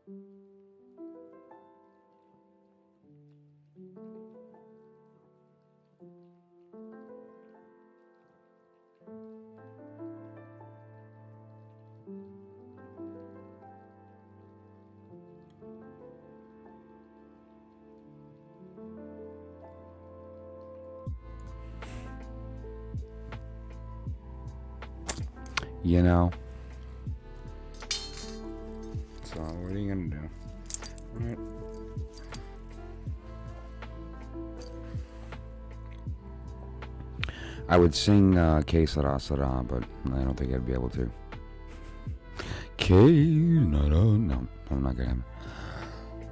You know. So, what are you going to do? All right. I would sing Que Sera Sera, but I don't think I'd be able to. No, I'm not going to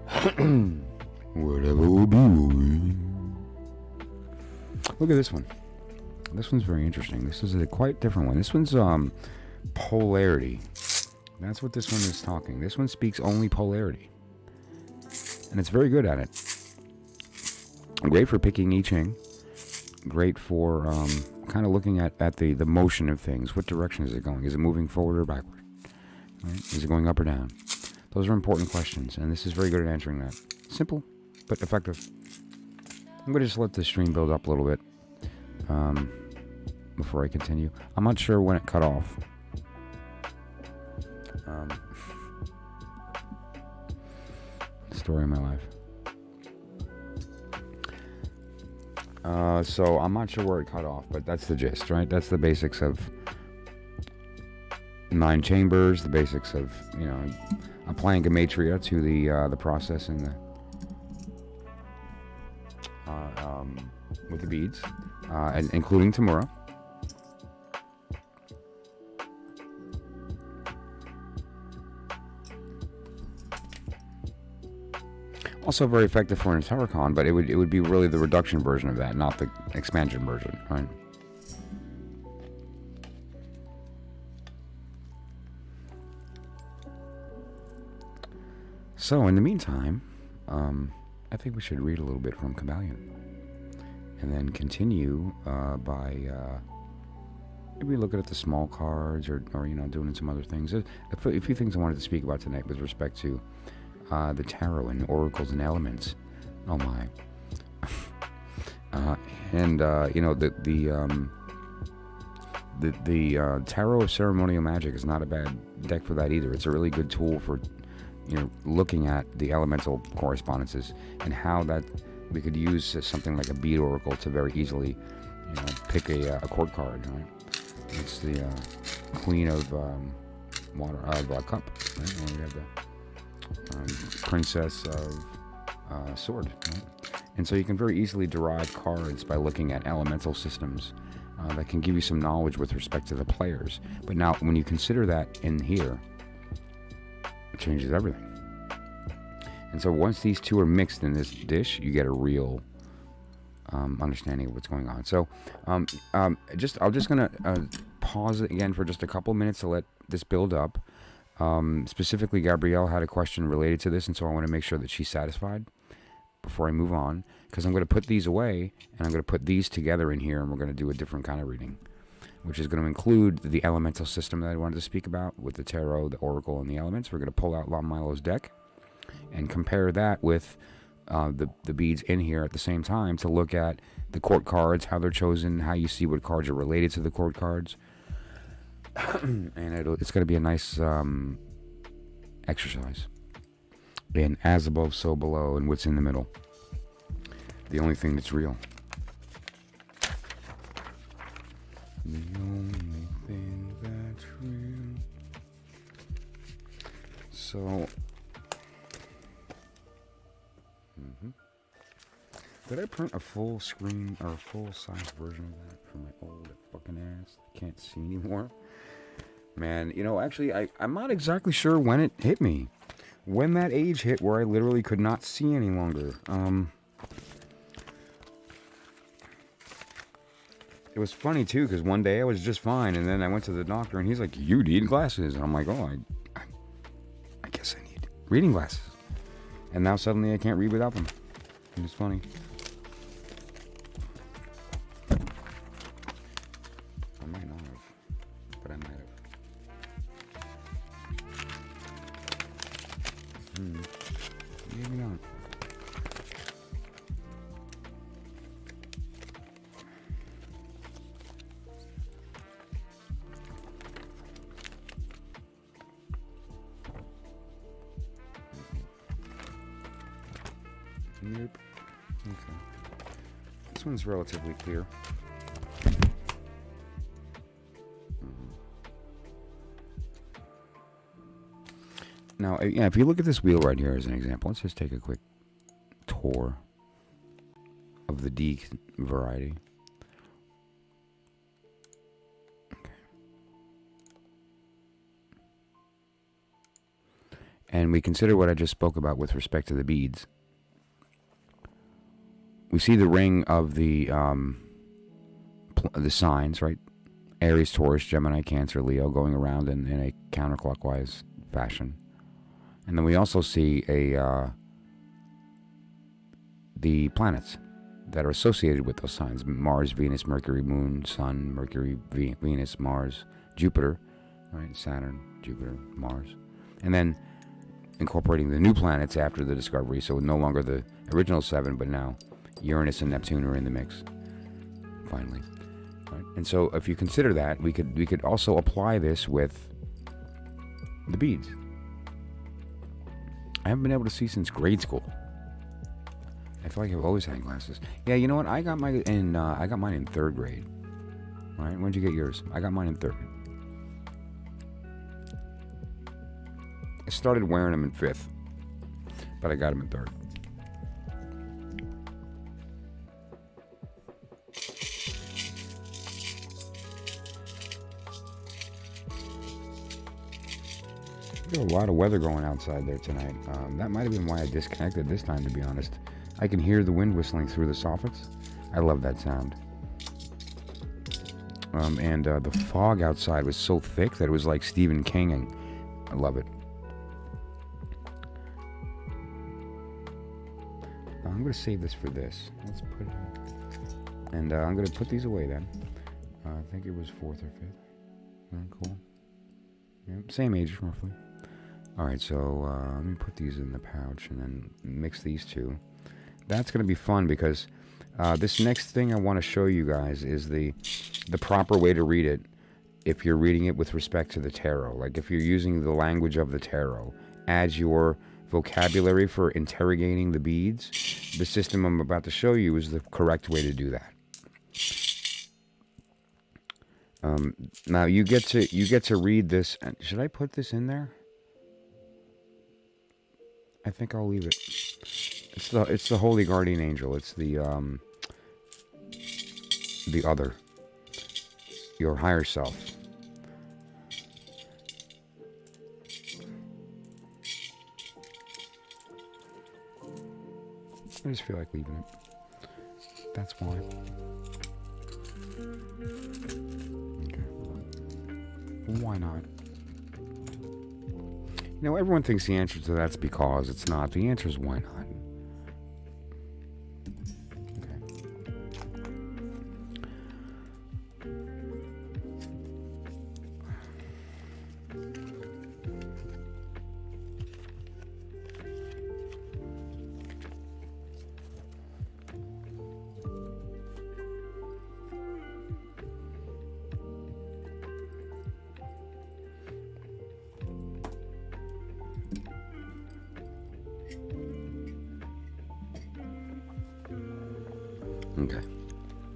have it. Whatever will be, will be. Look at this one. This one's very interesting. This is a quite different one. This one's polarity. That's what this one is talking. This one speaks only polarity. And it's very good at it. Great for picking I Ching. Great for kind of looking at the motion of things. What direction is it going? Is it moving forward or backward? Right? Is it going up or down? Those are important questions, and this is very good at answering that. Simple, but effective. I'm going to just let the stream build up a little bit before I continue. I'm not sure when it cut off. Story of my life. So I'm not sure where it cut off, but that's the gist, right? That's the basics of 9 chambers, the basics of, you know, applying Gematria to the process in the with the beads, and including Tamura. Also very effective for an Tarot, but it would be really the reduction version of that, not the expansion version, right? So in the meantime, I think we should read a little bit from Kabbalion, and then continue by maybe looking at the small cards, or you know, doing some other things. A few things I wanted to speak about tonight with respect to the tarot and oracles and elements. Oh my! And you know, the tarot of ceremonial magic is not a bad deck for that either. It's a really good tool for, you know, looking at the elemental correspondences and how that we could use something like a bead oracle to very easily, you know, pick a court card. Right? It's the Queen of Cup. Right? And we have the Princess of Sword. Right? And so you can very easily derive cards by looking at elemental systems that can give you some knowledge with respect to the players. But now, when you consider that in here, it changes everything. And so once these two are mixed in this dish, you get a real understanding of what's going on. So I'm just gonna pause it again for just a couple minutes to let this build up. Specifically, Gabrielle had a question related to this, and so I want to make sure that she's satisfied before I move on, because I'm going to put these away and I'm going to put these together in here, and we're going to do a different kind of reading, which is going to include the elemental system that I wanted to speak about with the tarot, the oracle, and the elements. We're going to pull out Lon Milo's deck and compare that with the beads in here at the same time to look at the court cards, how they're chosen, how you see what cards are related to the court cards. And it's going to be a nice exercise in as above, so below, and what's in the middle. The only thing that's real. The only thing that's real. So, did I print a full screen or a full size version of that for my old fucking ass? I can't see anymore. Man, you know, actually, I'm not exactly sure when it hit me. When that age hit where I literally could not see any longer. It was funny, too, because one day I was just fine, and then I went to the doctor, and he's like, you need glasses. And I'm like, oh, I guess I need reading glasses. And now suddenly I can't read without them. It's funny. I might not have, but I might have. Maybe not. Nope. Okay. This one's relatively clear. Now, yeah, if you look at this wheel right here as an example, let's just take a quick tour of the D variety. Okay. And we consider what I just spoke about with respect to the beads. We see the ring of the signs, right? Aries, Taurus, Gemini, Cancer, Leo, going around in a counterclockwise fashion. And then we also see the planets that are associated with those signs: Mars, Venus, Mercury, Moon, Sun, Mercury, Venus, Mars, Jupiter, right? Saturn, Jupiter, Mars. And then incorporating the new planets after the discovery, so no longer the original 7, but now Uranus and Neptune are in the mix, finally. Right? And so if you consider that, we could also apply this with the beads. I haven't been able to see since grade school. I feel like I've always had glasses. Yeah, you know what? I got mine in 3rd grade. All right, when'd you get yours? I got mine in 3rd. I started wearing them in 5th, but I got them in 3rd. There's a lot of weather going outside there tonight. That might have been why I disconnected this time, to be honest. I can hear the wind whistling through the soffits. I love that sound. And the fog outside was so thick that it was like Stephen Kinging. I love it. I'm going to save this for this. Let's put it... And I'm going to put these away then. I think it was 4th or 5th. Cool. Yeah, same age, roughly. Alright, so let me put these in the pouch and then mix these two. That's going to be fun because this next thing I want to show you guys is the proper way to read it if you're reading it with respect to the tarot. Like if you're using the language of the tarot as your vocabulary for interrogating the beads, the system I'm about to show you is the correct way to do that. Now you get to read this. Should I put this in there? I think I'll leave it. It's the Holy Guardian Angel. It's the other, your higher self. I just feel like leaving it. That's why. Okay. Why not? You know, everyone thinks the answer to that's because it's not. The answer is why not. Okay.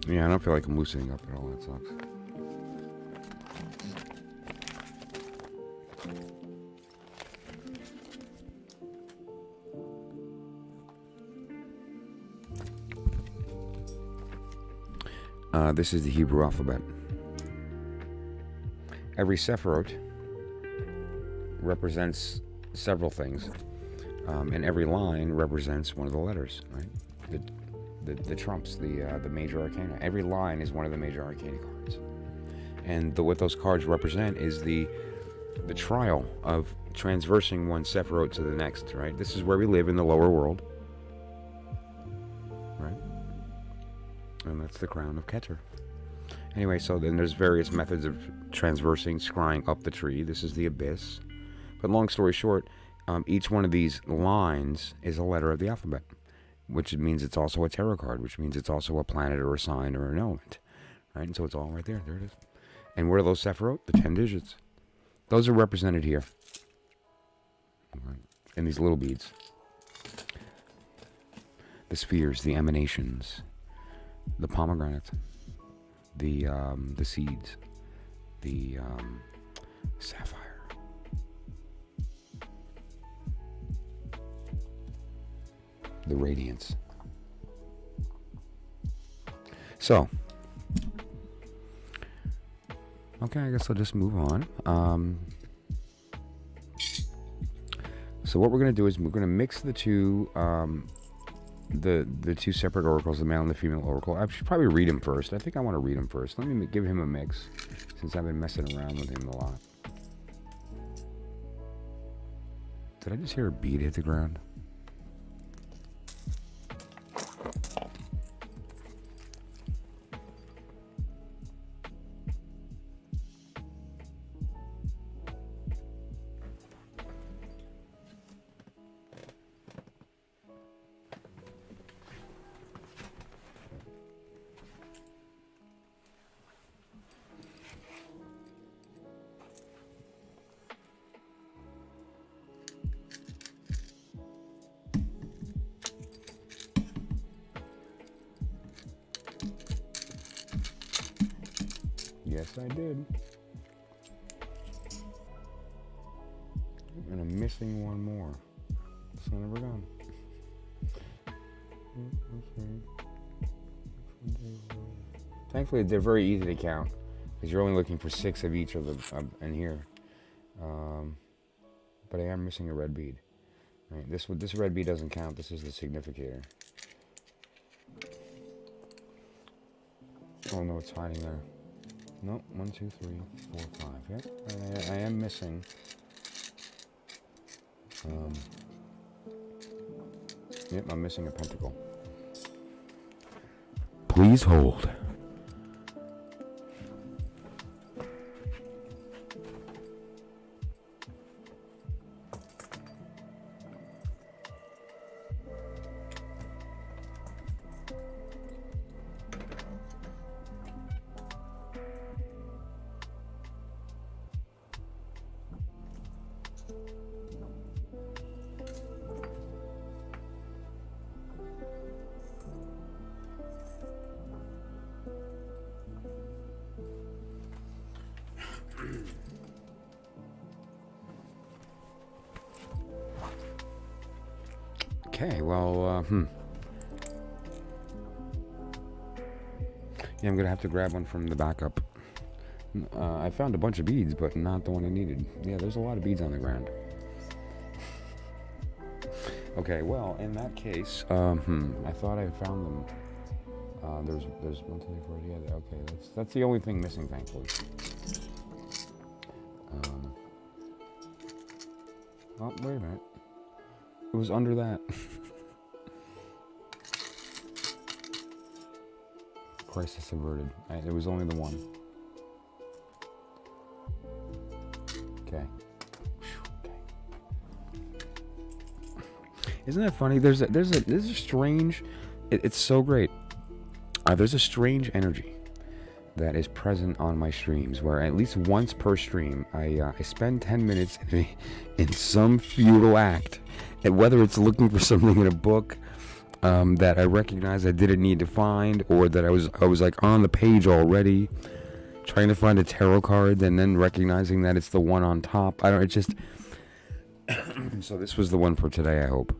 Yeah, I don't feel like I'm loosening up at all. That sucks. This is the Hebrew alphabet. Every Sephiroth represents several things, and every line represents one of the letters, right? The trumps, the major arcana. Every line is one of the major arcana cards, and what those cards represent is the trial of transversing one Sephiroth to the next. Right. This is where we live in the lower world. Right. And that's the crown of Keter. Anyway, so then there's various methods of transversing, scrying up the tree. This is the abyss. But long story short, each one of these lines is a letter of the alphabet, which means it's also a tarot card, which means it's also a planet or a sign or an element, right? And so it's all right there. There it is. And where are those Sephiroth? The 10 digits. Those are represented here. Right. In these little beads. The spheres, the emanations, the pomegranates, the seeds, the sapphire. The radiance. So, okay, I guess I'll just move on. So what we're going to do is we're going to mix the two, the two separate oracles, the male and the female oracle. I should probably read them first. I think I want to read them first. Let me give him a mix, since I've been messing around with him a lot. Did I just hear a bead hit the ground? Yes, I did. And I'm missing one more. Son of a gun. Thankfully, they're very easy to count, because you're only looking for 6 of each of them in here. But I am missing a red bead. Right, this red bead doesn't count. This is the significator. Oh no, it's hiding there. Nope, 1, 2, 3, 4, 5. Yep, I am missing. Yep, I'm missing a pentacle. Please hold. Okay, well, yeah, I'm gonna have to grab one from the backup. I found a bunch of beads, but not the one I needed. Yeah, there's a lot of beads on the ground. Okay, well, in that case, I thought I found them. There's 1, 2, 3, 4, yeah, okay, that's the only thing missing, thankfully. Oh, wait a minute. It was under that. Crisis averted. It was only the one. Okay. Isn't that funny? There's a strange. It's so great. There's a strange energy that is present on my streams, where at least once per stream, I spend 10 minutes in some futile act, and whether it's looking for something in a book that I recognize I didn't need to find, or that I was like on the page already, trying to find a tarot card, and then recognizing that it's the one on top. It's just. So this was the one for today, I hope.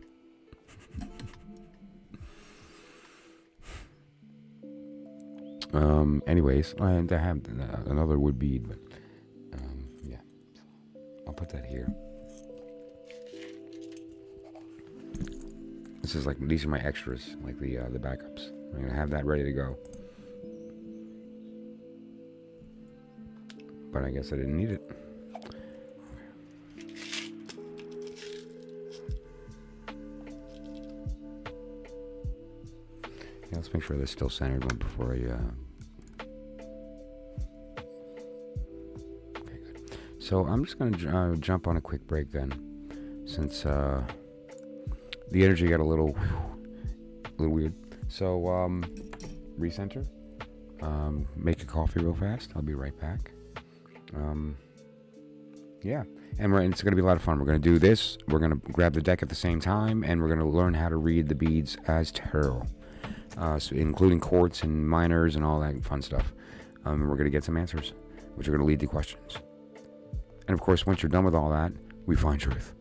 Anyways, I have another wood bead, but yeah, I'll put that here. This is like, these are my extras, like the backups. I'm gonna have that ready to go, but I guess I didn't need it. Yeah, let's make sure they're still centered one before I. Okay, good. So I'm just gonna jump on a quick break then. since the energy got a little weird. So, recenter. Make a coffee real fast. I'll be right back. Yeah, and it's going to be a lot of fun. We're going to do this. We're going to grab the deck at the same time, and we're going to learn how to read the beads as tarot, so including quartz and minors and all that fun stuff. We're going to get some answers, which are going to lead to questions. And of course, once you're done with all that, we find truth.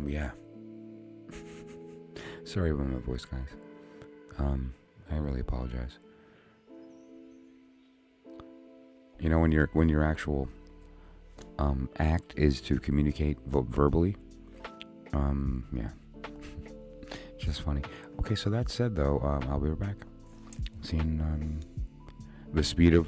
Yeah. Sorry about my voice, guys. I really apologize. You know, when your actual act is to communicate verbally, yeah, just funny. Okay, so that said, though, I'll be right back. Seeing the speed of.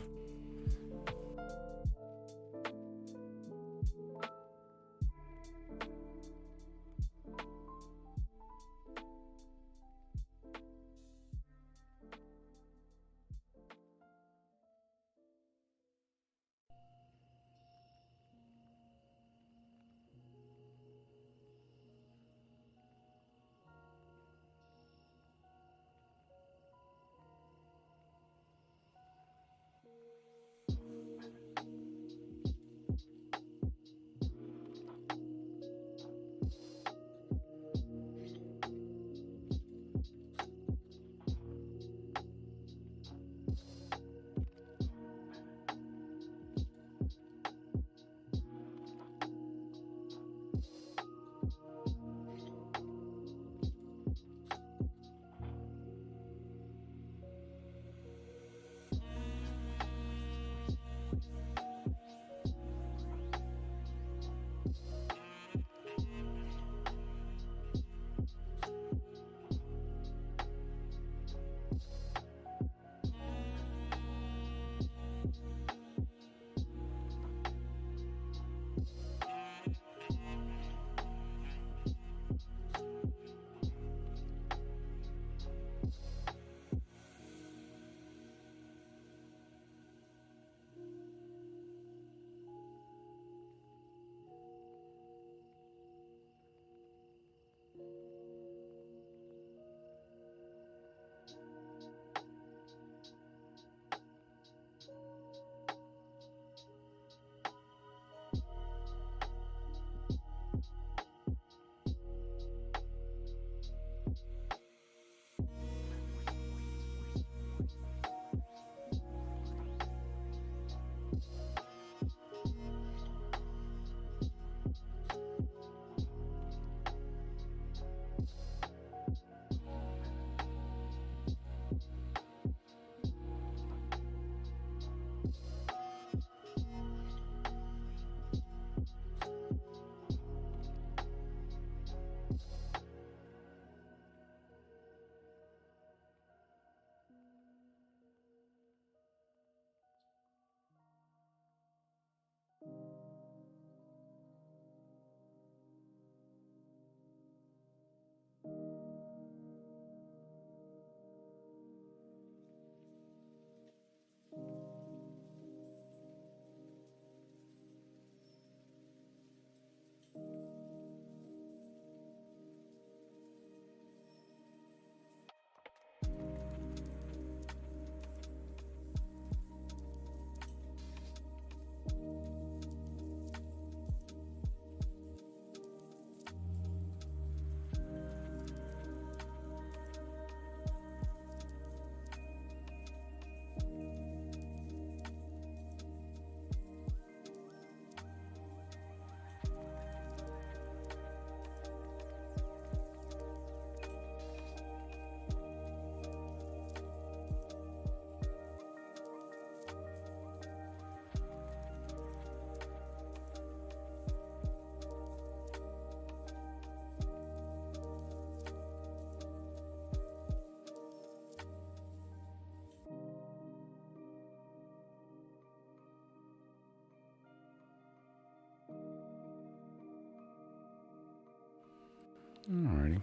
Alrighty.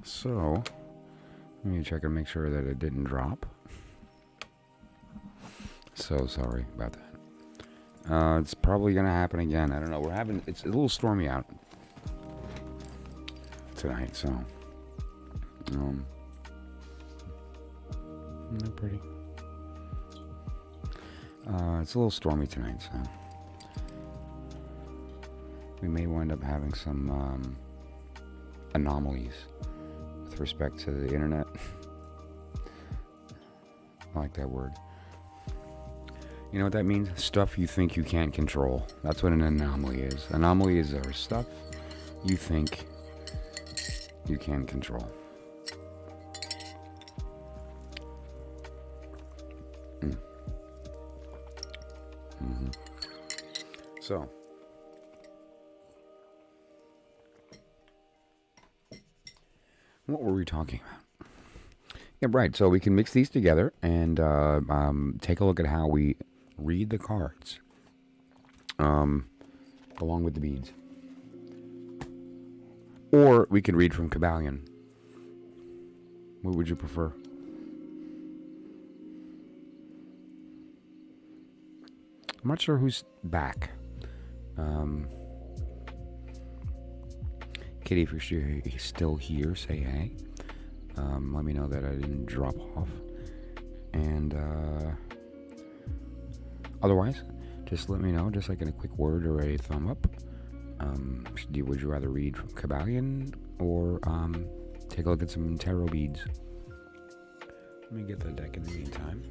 So, let me check and make sure that it didn't drop. So sorry about that. It's probably gonna happen again. I don't know. It's a little stormy out tonight, so they're pretty. It's a little stormy tonight, so we may wind up having some anomalies with respect to the internet. I like that word. You know what that means? Stuff you think you can't control. That's what an anomaly is. Anomalies are stuff you think you can control. So, what were we talking about? Yeah, right. So we can mix these together and take a look at how we read the cards along with the beads. Or we can read from Kybalion. What would you prefer? I'm not sure who's back. Kitty, if you're still here, say hey. Let me know that I didn't drop off. And otherwise, just let me know, just like in a quick word or a thumb up. Would you rather read from Kybalion or take a look at some tarot beads? Let me get the deck in the meantime.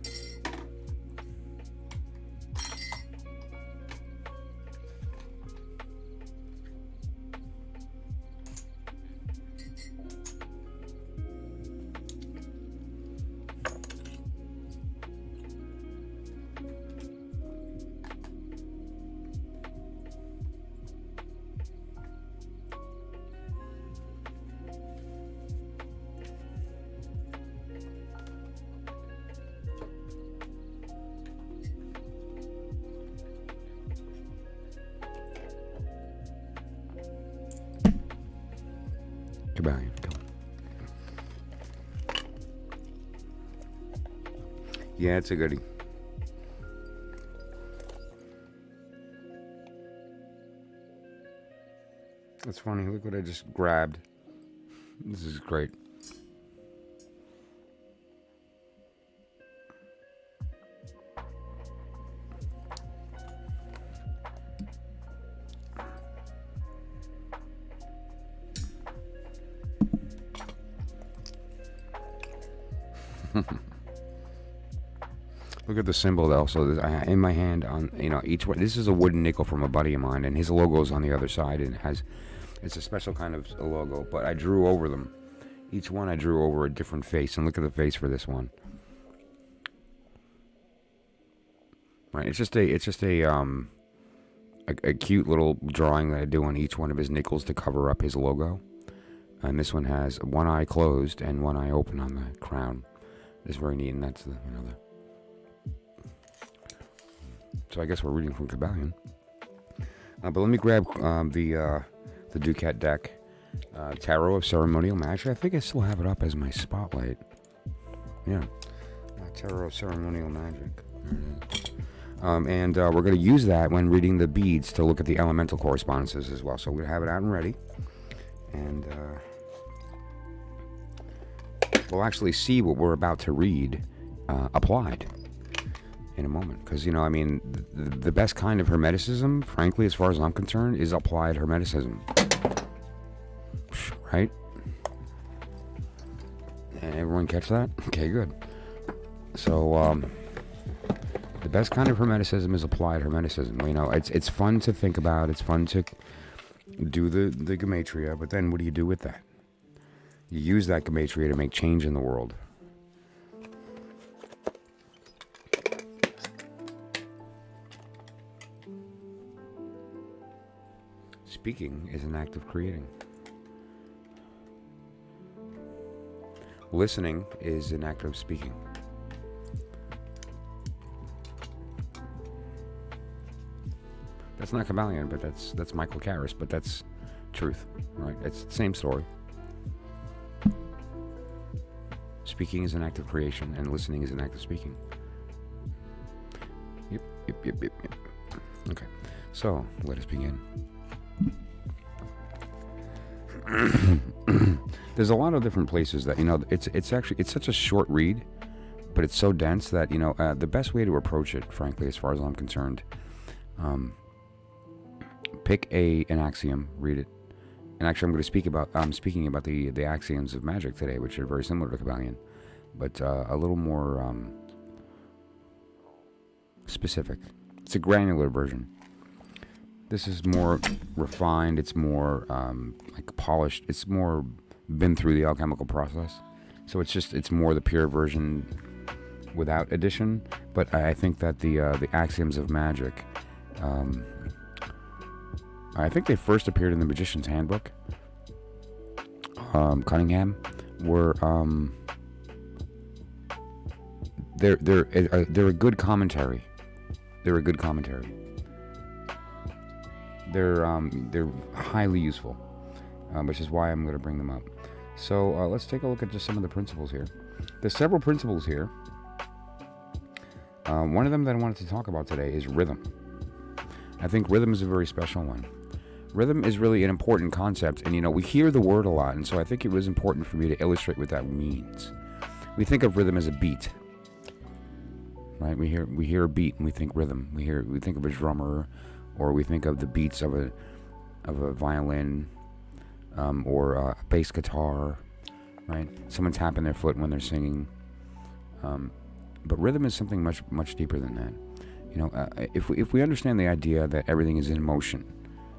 Kybalion, come on. Yeah, it's a goodie. That's funny. Look what I just grabbed. This is great. Look at the symbol though. So in my hand, on each one. This is a wooden nickel from a buddy of mine, and his logo is on the other side, and it's a special kind of a logo. But I drew over them. Each one I drew over a different face, and look at the face for this one. Right, it's just a cute little drawing that I do on each one of his nickels to cover up his logo. And this one has one eye closed and one eye open on the crown. It's very neat, and that's the. So I guess we're reading from Kybalion. But let me grab the Ducat deck. Tarot of Ceremonial Magic. I think I still have it up as my spotlight. Yeah. Tarot of Ceremonial Magic. There it is. And we're going to use that when reading the beads to look at the elemental correspondences as well. So we're going to have it out and ready. And we'll actually see what we're about to read applied in a moment. Because, the best kind of Hermeticism, frankly, as far as I'm concerned, is applied Hermeticism. Right? And everyone catch that? Okay, good. So, the best kind of Hermeticism is applied Hermeticism. It's fun to think about. It's fun to do the Gematria, but then what do you do with that? You use that Gematria to make change in the world. Speaking is an act of creating. Listening is an act of speaking. That's not Kybalion, but that's Michael Karras, but that's truth, right? It's the same story. Speaking is an act of creation, and listening is an act of speaking. Yep. Okay, so let us begin. There's a lot of different places that, it's actually, it's such a short read, but it's so dense that, the best way to approach it, frankly, as far as I'm concerned, pick an axiom, read it. And actually, I'm speaking about the axioms of Magick today, which are very similar to Kabbalion, but a little more specific. It's a granular version. This is more refined. It's more like polished. It's more been through the alchemical process. So it's more the pure version without addition. But I think that the axioms of Magick, I think they first appeared in the Magician's Handbook. Cunningham were they're a good commentary. They're a good commentary. They're highly useful, which is why I'm going to bring them up. So let's take a look at just some of the principles here. There's several principles here. One of them that I wanted to talk about today is rhythm. I think rhythm is a very special one. Rhythm is really an important concept, and we hear the word a lot, and so I think it was important for me to illustrate what that means. We think of rhythm as a beat, right? We hear a beat and we think rhythm. We think of a drummer, or we think of the beats of a violin, or a bass guitar, right? Someone tapping their foot when they're singing. But rhythm is something much, much deeper than that. If we understand the idea that everything is in motion,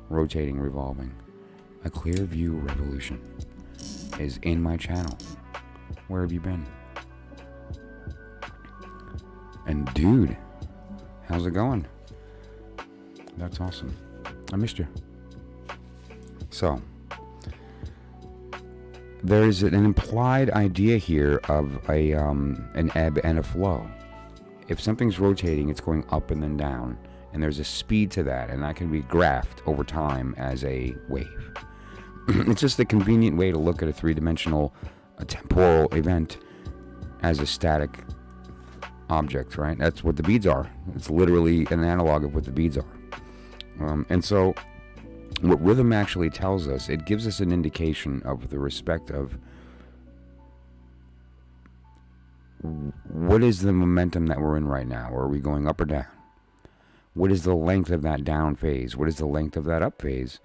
rotating, revolving, a clear view revolution is in my channel. Where have you been? And dude, how's it going? That's awesome. I missed you. So, there is an implied idea here of an ebb and a flow. If something's rotating, it's going up and then down, and there's a speed to that, and that can be graphed over time as a wave. It's just a convenient way to look at a three-dimensional, temporal event as a static object, right? That's what the beads are. It's literally an analog of what the beads are. And so what rhythm actually tells us, it gives us an indication of the respect of what is the momentum that we're in right now. Are we going up or down? What is the length of that down phase? What is the length of that up phase?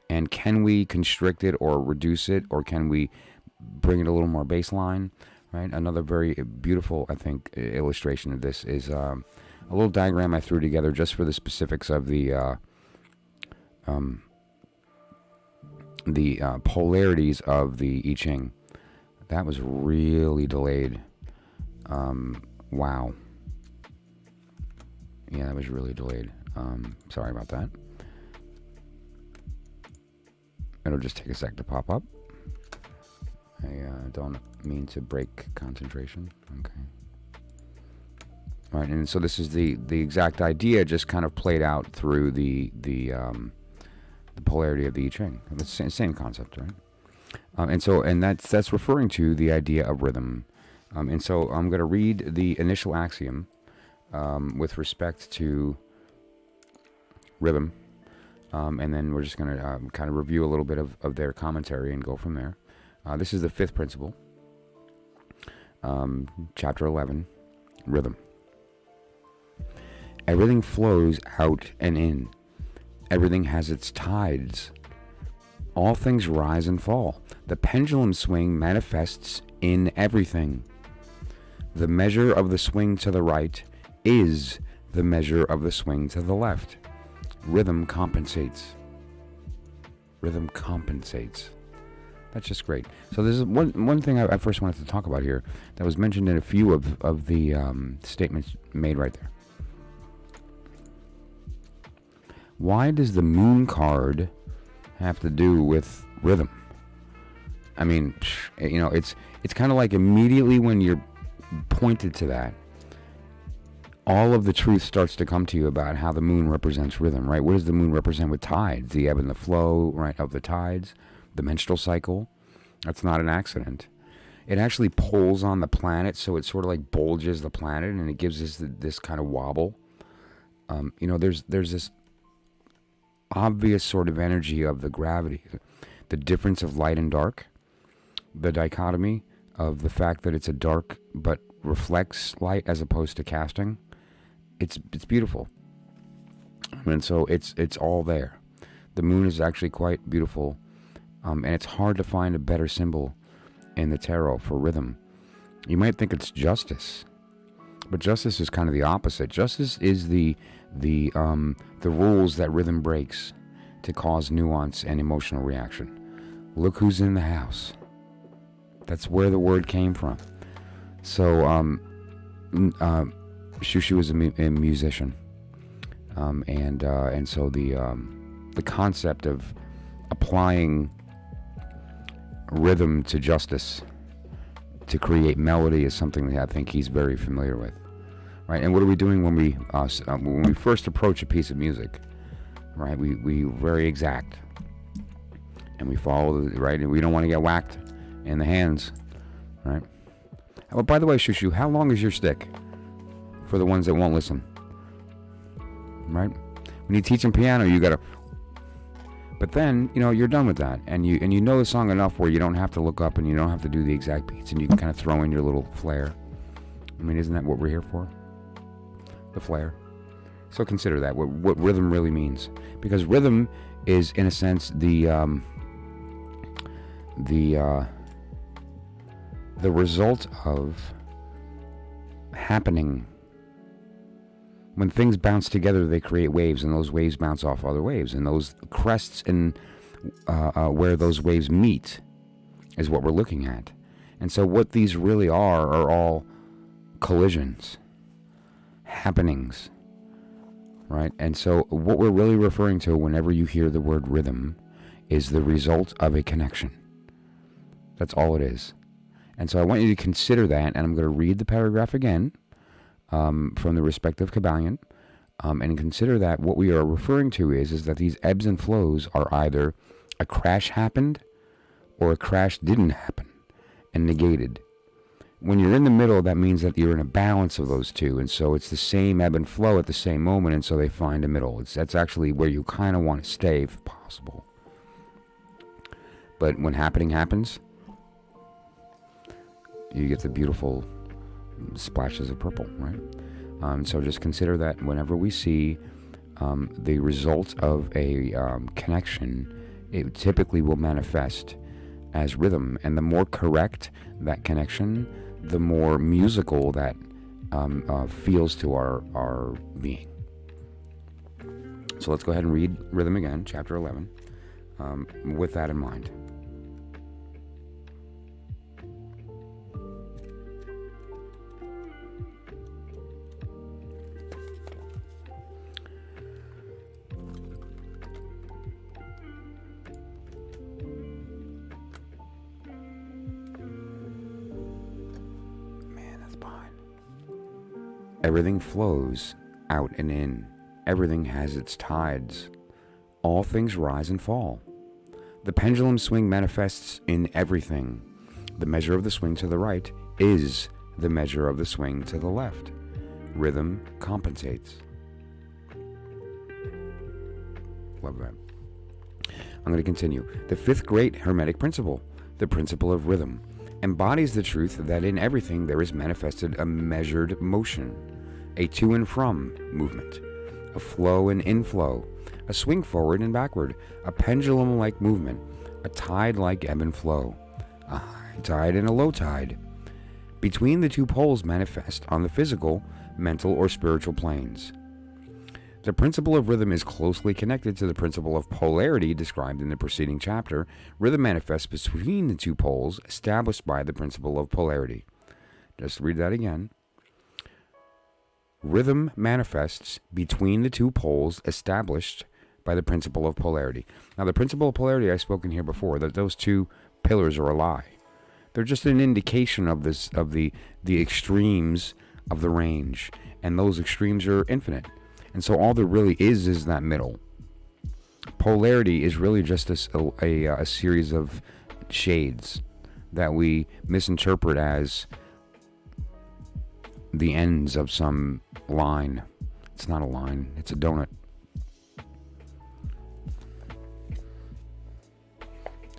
And can we constrict it or reduce it, or can we bring it a little more baseline? Right. Another very beautiful, I think, illustration of this is a little diagram I threw together just for the specifics of the polarities of the I Ching. That was really delayed. Wow. Yeah, that was really delayed. Sorry about that. It'll just take a sec to pop up. I don't mean to break concentration. Okay. All right, and so this is the exact idea, just kind of played out through the polarity of the I Ching. It's the same concept, right? And that's referring to the idea of rhythm. And so I'm going to read the initial axiom with respect to rhythm, and then we're just going to kind of review a little bit of their commentary and go from there. This is the fifth principle, chapter 11, rhythm. Everything flows out and in. Everything has its tides. All things rise and fall. The pendulum swing manifests in everything. The measure of the swing to the right is the measure of the swing to the left. Rhythm compensates. Rhythm compensates. That's just great. So this is one thing I first wanted to talk about here that was mentioned in a few of the statements made right there. Why does the moon card have to do with rhythm? I mean, it's kind of like immediately when you're pointed to that, all of the truth starts to come to you about how the moon represents rhythm, right? What does the moon represent with tides? The ebb and the flow, right, of the tides, the menstrual cycle. That's not an accident. It actually pulls on the planet, so it sort of like bulges the planet, and it gives us this kind of wobble. There's this obvious sort of energy of the gravity, the difference of light and dark, the dichotomy of the fact that it's a dark but reflects light as opposed to casting. It's beautiful. And so it's all there. The moon is actually quite beautiful, and it's hard to find a better symbol in the tarot for rhythm. You might think it's justice, but justice is kind of the opposite. Justice is the rules that rhythm breaks to cause nuance and emotional reaction. Look who's in the house. That's where the word came from. So, Shushu is a musician, and so the concept of applying rhythm to justice to create melody is something that I think he's very familiar with, right? And what are we doing when we first approach a piece of music, right? We very exact, and we follow right, and we don't want to get whacked in the hands, right? Oh, by the way, Shushu, how long is your stick? For the ones that won't listen, right? When you teach them piano, you gotta. But then, you're done with that, and you know the song enough where you don't have to look up and you don't have to do the exact beats, and you can kind of throw in your little flair. I mean, isn't that what we're here for? The flair. So consider that what rhythm really means, because rhythm is, in a sense, the result of happening. When things bounce together, they create waves, and those waves bounce off other waves, and those crests and where those waves meet is what we're looking at. And so what these really are all collisions, happenings, right? And so what we're really referring to whenever you hear the word rhythm is the result of a connection. That's all it is. And so I want you to consider that, and I'm going to read the paragraph again from the respective Kabbalion, and consider that what we are referring to is that these ebbs and flows are either a crash happened or a crash didn't happen and negated. When you're in the middle, that means that you're in a balance of those two, and so it's the same ebb and flow at the same moment, and so they find a middle. That's actually where you kind of want to stay if possible. But when happening happens, you get the beautiful splashes of purple, right? So just consider that whenever we see the result of a connection, it typically will manifest as rhythm. And the more correct that connection, the more musical that feels to our being. So let's go ahead and read Rhythm again, chapter 11, with that in mind. Everything flows out and in. Everything has its tides. All things rise and fall. The pendulum swing manifests in everything. The measure of the swing to the right is the measure of the swing to the left. Rhythm compensates. Love that. I'm going to continue. The fifth great Hermetic principle, the principle of rhythm, embodies the truth that in everything there is manifested a measured motion, a to and from movement, a flow and inflow, a swing forward and backward, a pendulum-like movement, a tide-like ebb and flow, a high tide and a low tide. Between the two poles manifest on the physical, mental, or spiritual planes. The principle of rhythm is closely connected to the principle of polarity described in the preceding chapter. Rhythm manifests between the two poles established by the principle of polarity. Just read that again. Rhythm manifests between the two poles established by the principle of polarity. Now, the principle of polarity I've spoken here before, that those two pillars are a lie. They're just an indication of this, of the extremes of the range, and those extremes are infinite. And so all there really is that middle. Polarity is really just a series of shades that we misinterpret as the ends of some line. It's not a line, it's a donut.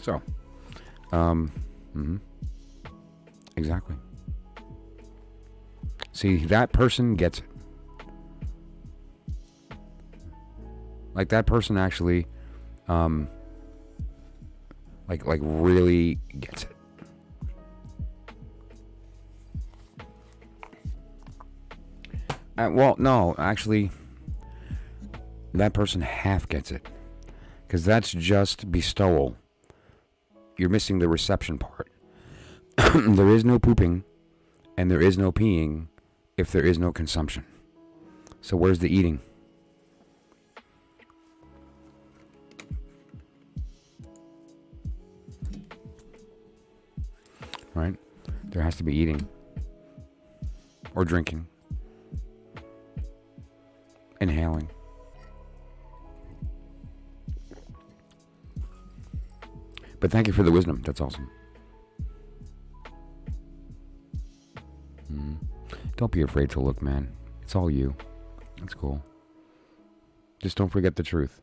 So, exactly. See, that person gets it. Like, that person actually, like really gets it. Well, no, actually, that person half gets it. Because that's just bestowal. You're missing the reception part. There is no pooping, and there is no peeing if there is no consumption. So where's the eating? Right? There has to be eating. Or drinking. Inhaling. But thank you for the wisdom. That's awesome. Don't be afraid to look, man. It's all you. That's cool. Just don't forget the truth.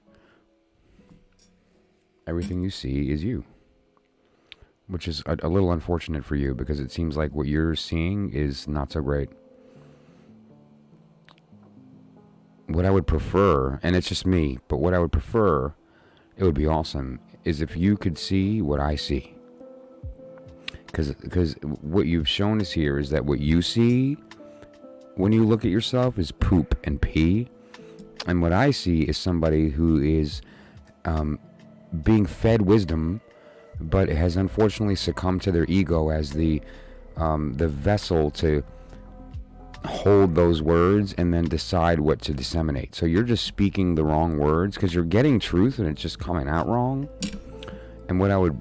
Everything you see is you. Which is a little unfortunate for you, because it seems like what you're seeing is not so great. What I would prefer, and it's just me, but what I would prefer, it would be awesome, is if you could see what I see. Because what you've shown us here is that what you see when you look at yourself is poop and pee. And what I see is somebody who is being fed wisdom, but has unfortunately succumbed to their ego as the vessel to hold those words and then decide what to disseminate. So you're just speaking the wrong words because you're getting truth and it's just coming out wrong. And what I would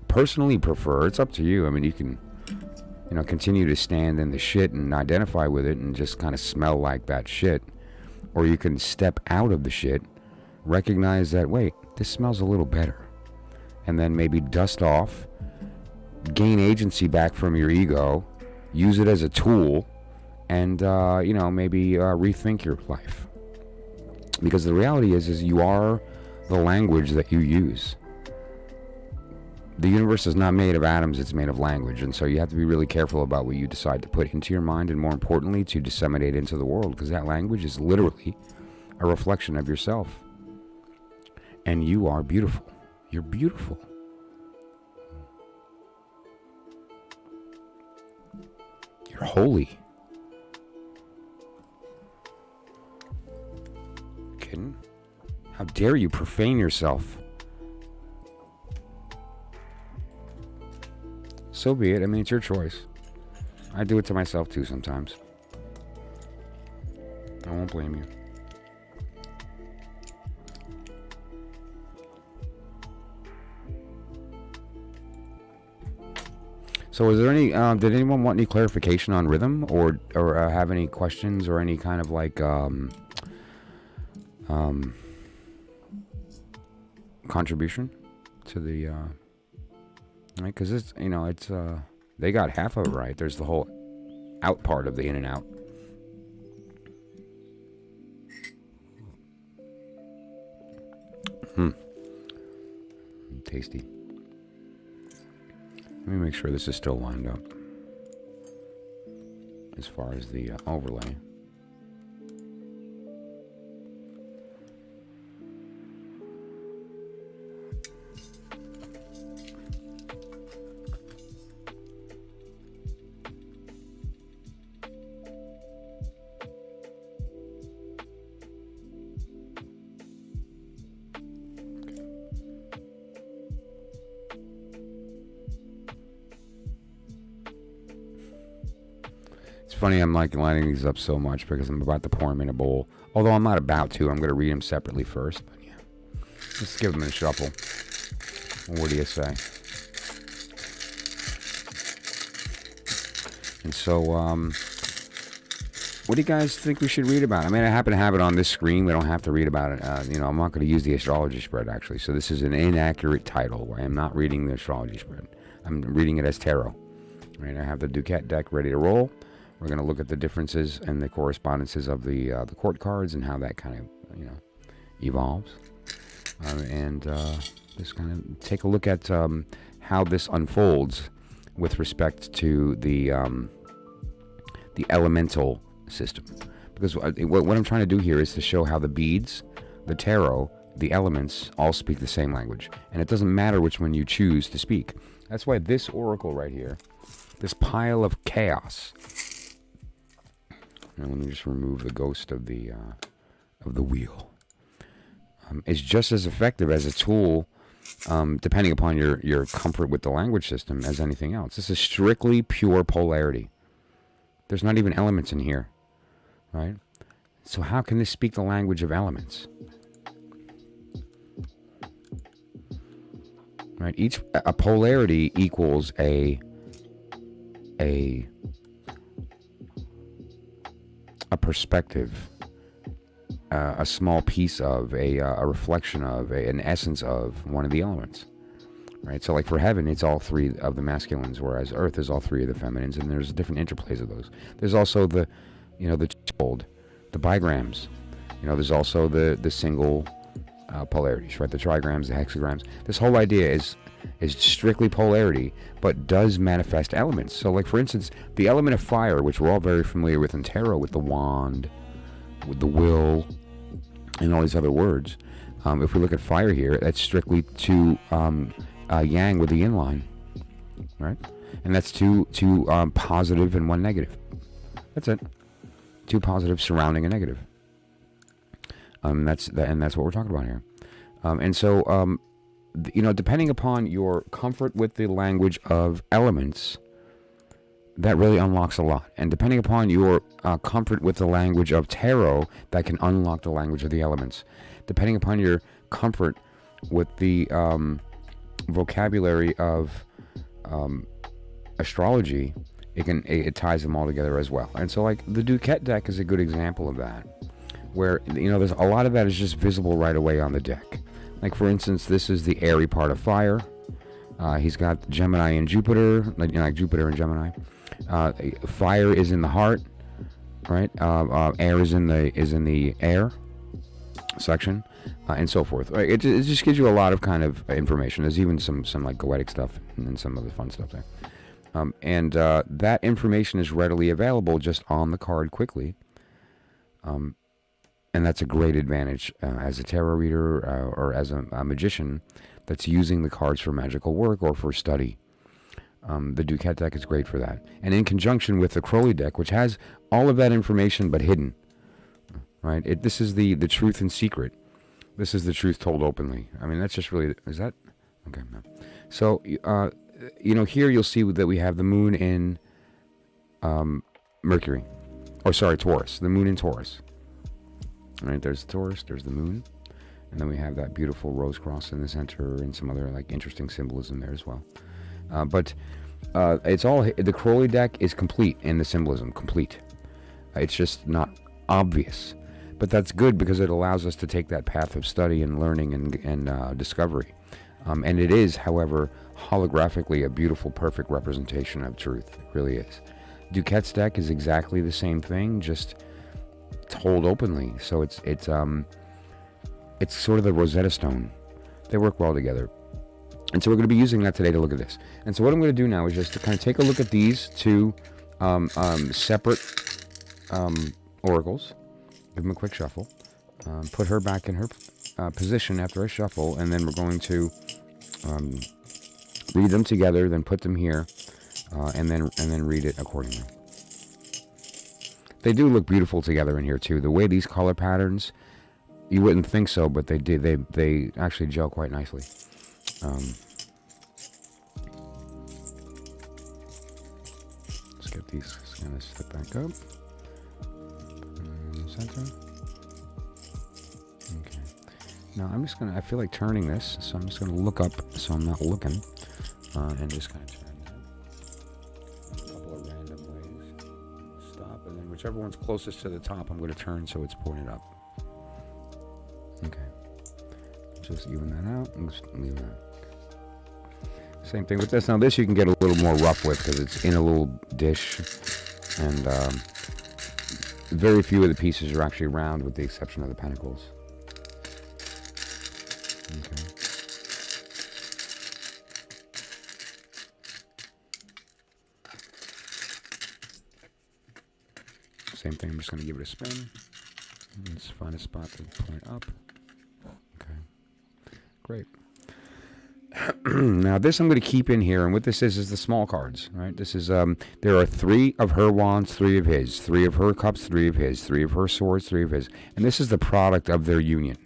personally prefer, it's up to you. I mean, you can, continue to stand in the shit and identify with it and just kind of smell like that shit. Or you can step out of the shit, recognize that, wait, this smells a little better. And then maybe dust off, gain agency back from your ego, use it as a tool, and, maybe rethink your life. Because the reality is you are the language that you use. The universe is not made of atoms, it's made of language. And so you have to be really careful about what you decide to put into your mind, and more importantly, to disseminate into the world. Because that language is literally a reflection of yourself. And you are beautiful. You're beautiful. You're holy. Kidding? How dare you profane yourself? So be it. I mean, it's your choice. I do it to myself too sometimes. I won't blame you. So is there any, did anyone want any clarification on rhythm or have any questions or any kind of like, contribution to the, right? Because it's, it's, they got half of it right. There's the whole out part of the in and out. Tasty. Let me make sure this is still lined up as far as the overlay. Funny, I'm like lining these up so much because I'm about to pour them in a bowl. Although I'm not about to. I'm going to read them separately first. But yeah, let's give them a shuffle. What do you say? And so, what do you guys think we should read about? I mean, I happen to have it on this screen. We don't have to read about it. I'm not going to use the astrology spread, actually. So this is an inaccurate title where I'm not reading the astrology spread. I'm reading it as tarot. Right, I have the Ducat deck ready to roll. We're going to look at the differences and the correspondences of the court cards and how that kind of, evolves. Just kind of take a look at how this unfolds with respect to the elemental system. Because what I'm trying to do here is to show how the beads, the tarot, the elements all speak the same language. And it doesn't matter which one you choose to speak. That's why this oracle right here, this pile of chaos. Now let me just remove the ghost of the wheel. Is just as effective as a tool, depending upon your comfort with the language system, as anything else. This is strictly pure polarity. There's not even elements in here, right? So how can this speak the language of elements? Right? A polarity equals a perspective, a small piece of, a reflection of, an essence of one of the elements. Right? So like for heaven, it's all three of the masculines, whereas earth is all three of the feminines, and there's different interplays of those. There's also the twofold, the bigrams. There's also the single polarities, right? The trigrams, the hexagrams. This whole idea is strictly polarity, but does manifest elements. So like for instance, the element of fire, which we're all very familiar with in tarot, with the wand, with the will, and all these other words. If we look at fire here, that's strictly two yang with the yin line, right? And that's two positive and one negative. That's it. Two positives surrounding a negative. That's what we're talking about here. And so, depending upon your comfort with the language of elements, that really unlocks a lot. And depending upon your comfort with the language of tarot, that can unlock the language of the elements. Depending upon your comfort with the vocabulary of astrology, it ties them all together as well. And so like the Duquette deck is a good example of that, where there's a lot of that is just visible right away on the deck. Like for instance, this is the airy part of fire. He's got Gemini and Jupiter, like Jupiter and Gemini. Fire is in the heart, right? Air is in the air section, and so forth. Right? It just gives you a lot of kind of information. There's even some like Goetic stuff and some other fun stuff there. And that information is readily available just on the card quickly. And that's a great advantage as a tarot reader or as a magician that's using the cards for magical work or for study. The Duquette deck is great for that. And in conjunction with the Crowley deck, which has all of that information but hidden. Right? This is the truth in secret. This is the truth told openly. I mean, that's just really... Is that... Okay, no. So, here you'll see that we have the moon in Mercury. Or, sorry, Taurus. The moon in Taurus. All right, there's Taurus, there's the moon. And then we have that beautiful rose cross in the center and some other, like, interesting symbolism there as well. But it's all... The Crowley deck is complete in the symbolism. Complete. It's just not obvious. But that's good because it allows us to take that path of study and learning and discovery. And it is, however, holographically a beautiful, perfect representation of truth. It really is. Duquette's deck is exactly the same thing, just told openly. So it's sort of the Rosetta Stone. They work well together. And so we're going to be using that today to look at this. And so what I'm going to do now is just to kind of take a look at these two separate oracles. Give them a quick shuffle. Put her back in her position after I shuffle, and then we're going to read them together, then put them here, and then read it accordingly. They do look beautiful together in here too. The way these color patterns, you wouldn't think so, but they do. They actually gel quite nicely. Let's get these kind of step back up. Center. Okay. Now I'm just gonna. I feel like turning this, so I'm just gonna look up, so I'm not looking, and just kind of turn that. A couple of random ways. Stop, and then whichever one's closest to the top, I'm gonna turn so it's pointed up. Okay. Just even that out and just leave that. Same thing with this. Now this you can get a little more rough with because it's in a little dish, and very few of the pieces are actually round with the exception of the pentacles. Okay. Same thing, I'm just going to give it a spin. Let's find a spot to point up. Okay. Great. Now this I'm going to keep in here, and what this is the small cards, right? This is, there are 3 of her wands, 3 of his, 3 of her cups, 3 of his, 3 of her swords, 3 of his. And this is the product of their union.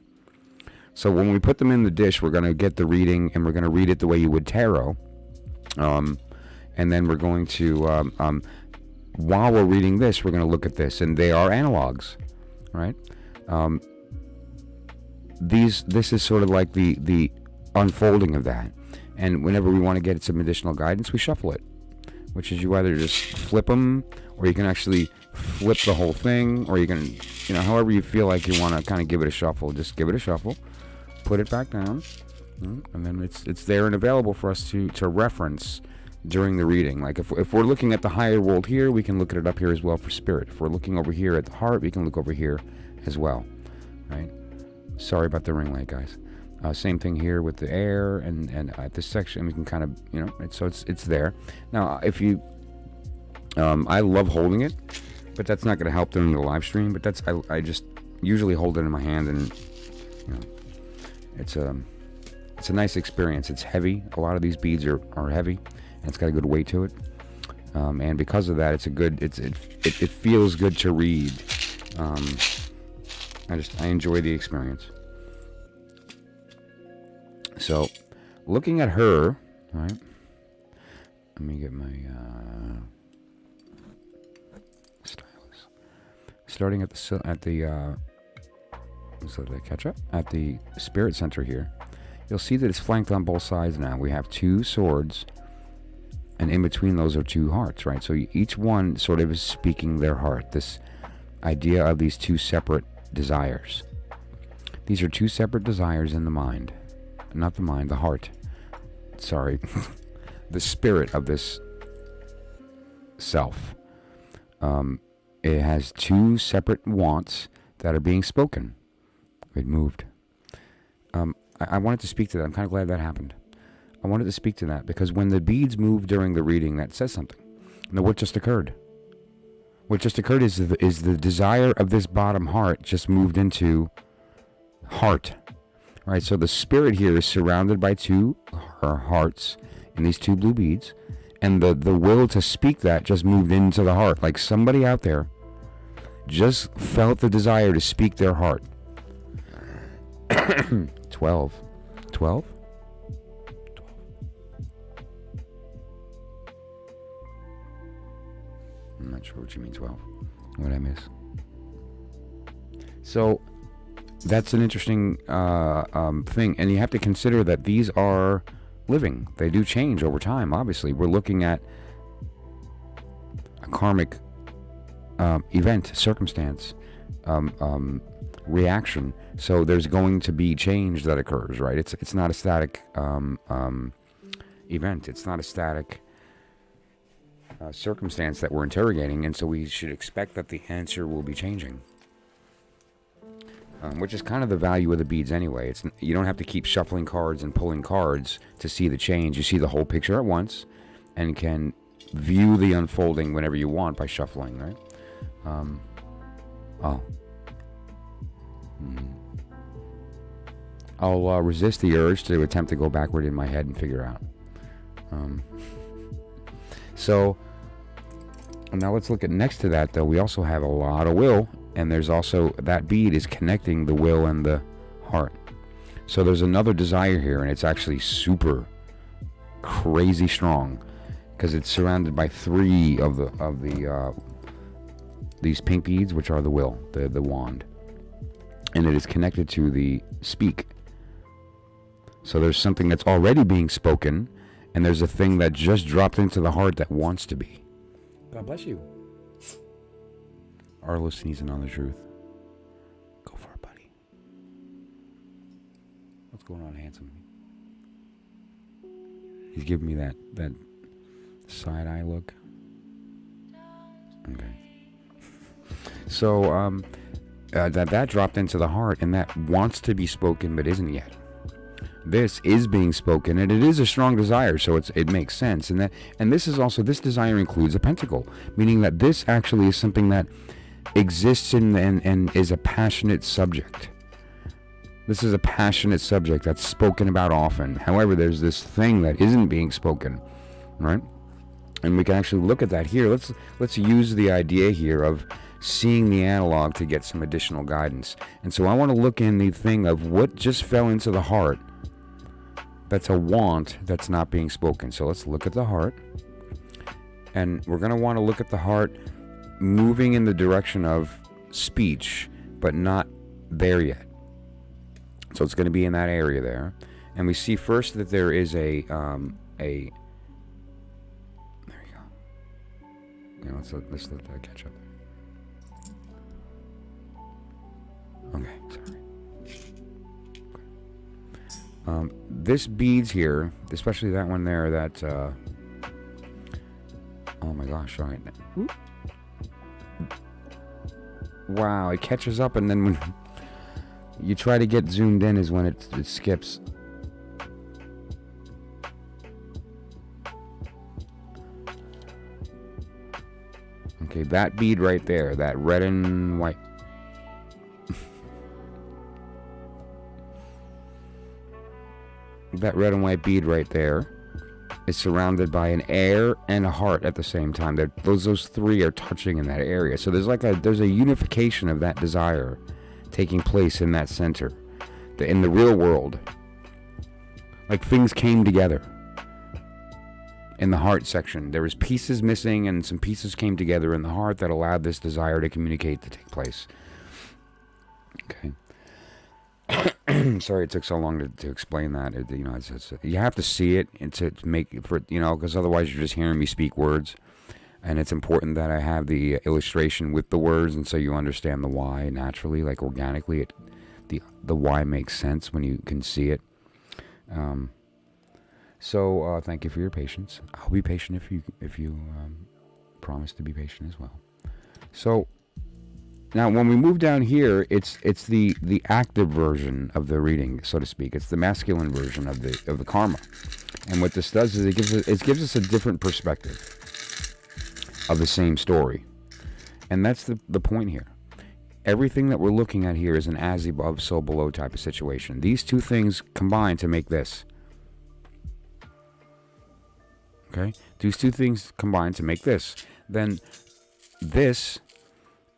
So when we put them in the dish, we're going to get the reading, and we're going to read it the way you would tarot. And then we're going to, while we're reading this, we're going to look at this, and they are analogs, right? This is sort of like the unfolding of that, and whenever we want to get some additional guidance, we shuffle it, which is you either just flip them, or you can actually flip the whole thing, or you can, however you feel like you want to kind of give it a shuffle, just give it a shuffle, put it back down, and then it's there and available for us to reference during the reading. Like if we're looking at the higher world here, we can look at it up here as well for spirit. If we're looking over here at the heart, we can look over here as well, right? Sorry about the ring light, guys. Same thing here with the air, and at this section we can kind of, it's there. Now, if you, I love holding it, but that's not going to help them in the live stream. But I just usually hold it in my hand, and it's a nice experience. It's heavy. A lot of these beads are heavy, and it's got a good weight to it. And because of that, it's a good. It feels good to read. I enjoy the experience. So, looking at her, right? Let me get my stylus. Starting at the so let that catch up at the spirit center here. You'll see that it's flanked on both sides now. We have 2 swords, and in between those are 2 hearts, right? So each one sort of is speaking their heart. This idea of these 2 separate desires. These are 2 separate desires in the mind. Not the mind, the heart. Sorry. The spirit of this self. It has 2 separate wants that are being spoken. It moved. I wanted to speak to that. I'm kind of glad that happened. I wanted to speak to that because when the beads move during the reading, that says something. Now, what just occurred? What just occurred is the desire of this bottom heart just moved into heart. Right, so the spirit here is surrounded by 2 hearts in these 2 blue beads, and the will to speak that just moved into the heart. Like somebody out there just felt the desire to speak their heart. 12. 12? I'm not sure what you mean 12. What did I miss? So that's an interesting thing, and you have to consider that these are living. They do change over time, obviously. We're looking at a karmic event, circumstance, reaction. So there's going to be change that occurs, right? It's not a static event. It's not a static circumstance that we're interrogating, and so we should expect that the answer will be changing. Which is kind of the value of the beads anyway. You don't have to keep shuffling cards and pulling cards to see the change. You see the whole picture at once and can view the unfolding whenever you want by shuffling, right? I'll resist the urge to attempt to go backward in my head and figure out. So now let's look at next to that, though. We also have a lot of will. And there's also, that bead is connecting the will and the heart. So there's another desire here, and it's actually super crazy strong because it's surrounded by 3 of these pink beads, which are the will, the wand, and it is connected to the speak. So there's something that's already being spoken, and there's a thing that just dropped into the heart that wants to be. God bless you. Arlos needs another truth. Go for it, buddy. What's going on, handsome? He's giving me that side eye look. Okay. So that dropped into the heart, and that wants to be spoken but isn't yet. This is being spoken, and it is a strong desire, so it makes sense. And this is also, this desire includes a pentacle, meaning that this actually is something that exists and is a passionate subject. This is a passionate subject that's spoken about often. However, there's this thing that isn't being spoken, right? And we can actually look at that here. Let's use the idea here of seeing the analog to get some additional guidance. And so I want to look in the thing of what just fell into the heart. That's a want that's not being spoken. So let's look at the heart. And we're going to want to look at the heart moving in the direction of speech, but not there yet. So it's going to be in that area there. And we see first that there is a there you go. Yeah, let's let that catch up. Okay, sorry. This beads here, especially that one there, that oh my gosh, all right. Wow, it catches up, and then when you try to get zoomed in is when it skips. Okay, that bead right there, that red and white. That red and white bead right there is surrounded by an air and a heart at the same time. Those three are touching in that area. So there's a unification of that desire taking place in that center, in the real world. Like things came together in the heart section. There was pieces missing, and some pieces came together in the heart that allowed this desire to communicate to take place. Okay. Sorry it took so long to explain that. You have to see it and to make it for, because otherwise you're just hearing me speak words. And it's important that I have the illustration with the words, and so you understand the why naturally, like organically. The why makes sense when you can see it. So thank you for your patience. I'll be patient if you promise to be patient as well. So now when we move down here, it's the active version of the reading, so to speak. It's the masculine version of the karma. And what this does is it gives us a different perspective of the same story. And that's the point here. Everything that we're looking at here is an as above, so below type of situation. These two things combine to make this. Okay? These two things combine to make this. Then this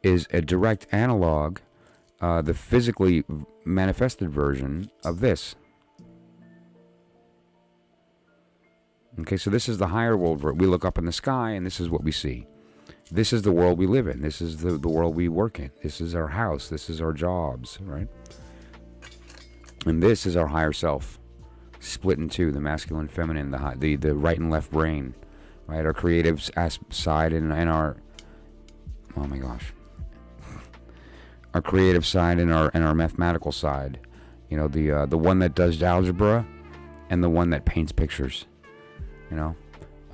is a direct analog, the physically manifested version of this. Okay, so this is the higher world. We look up in the sky, and this is what we see. This is the world we live in. This is the world we work in. This is our house. This is our jobs, right? And this is our higher self, split in two, the masculine, feminine, the right and left brain, right? Our creative side and our, oh my gosh, our creative side and our mathematical side. The one that does algebra and the one that paints pictures. The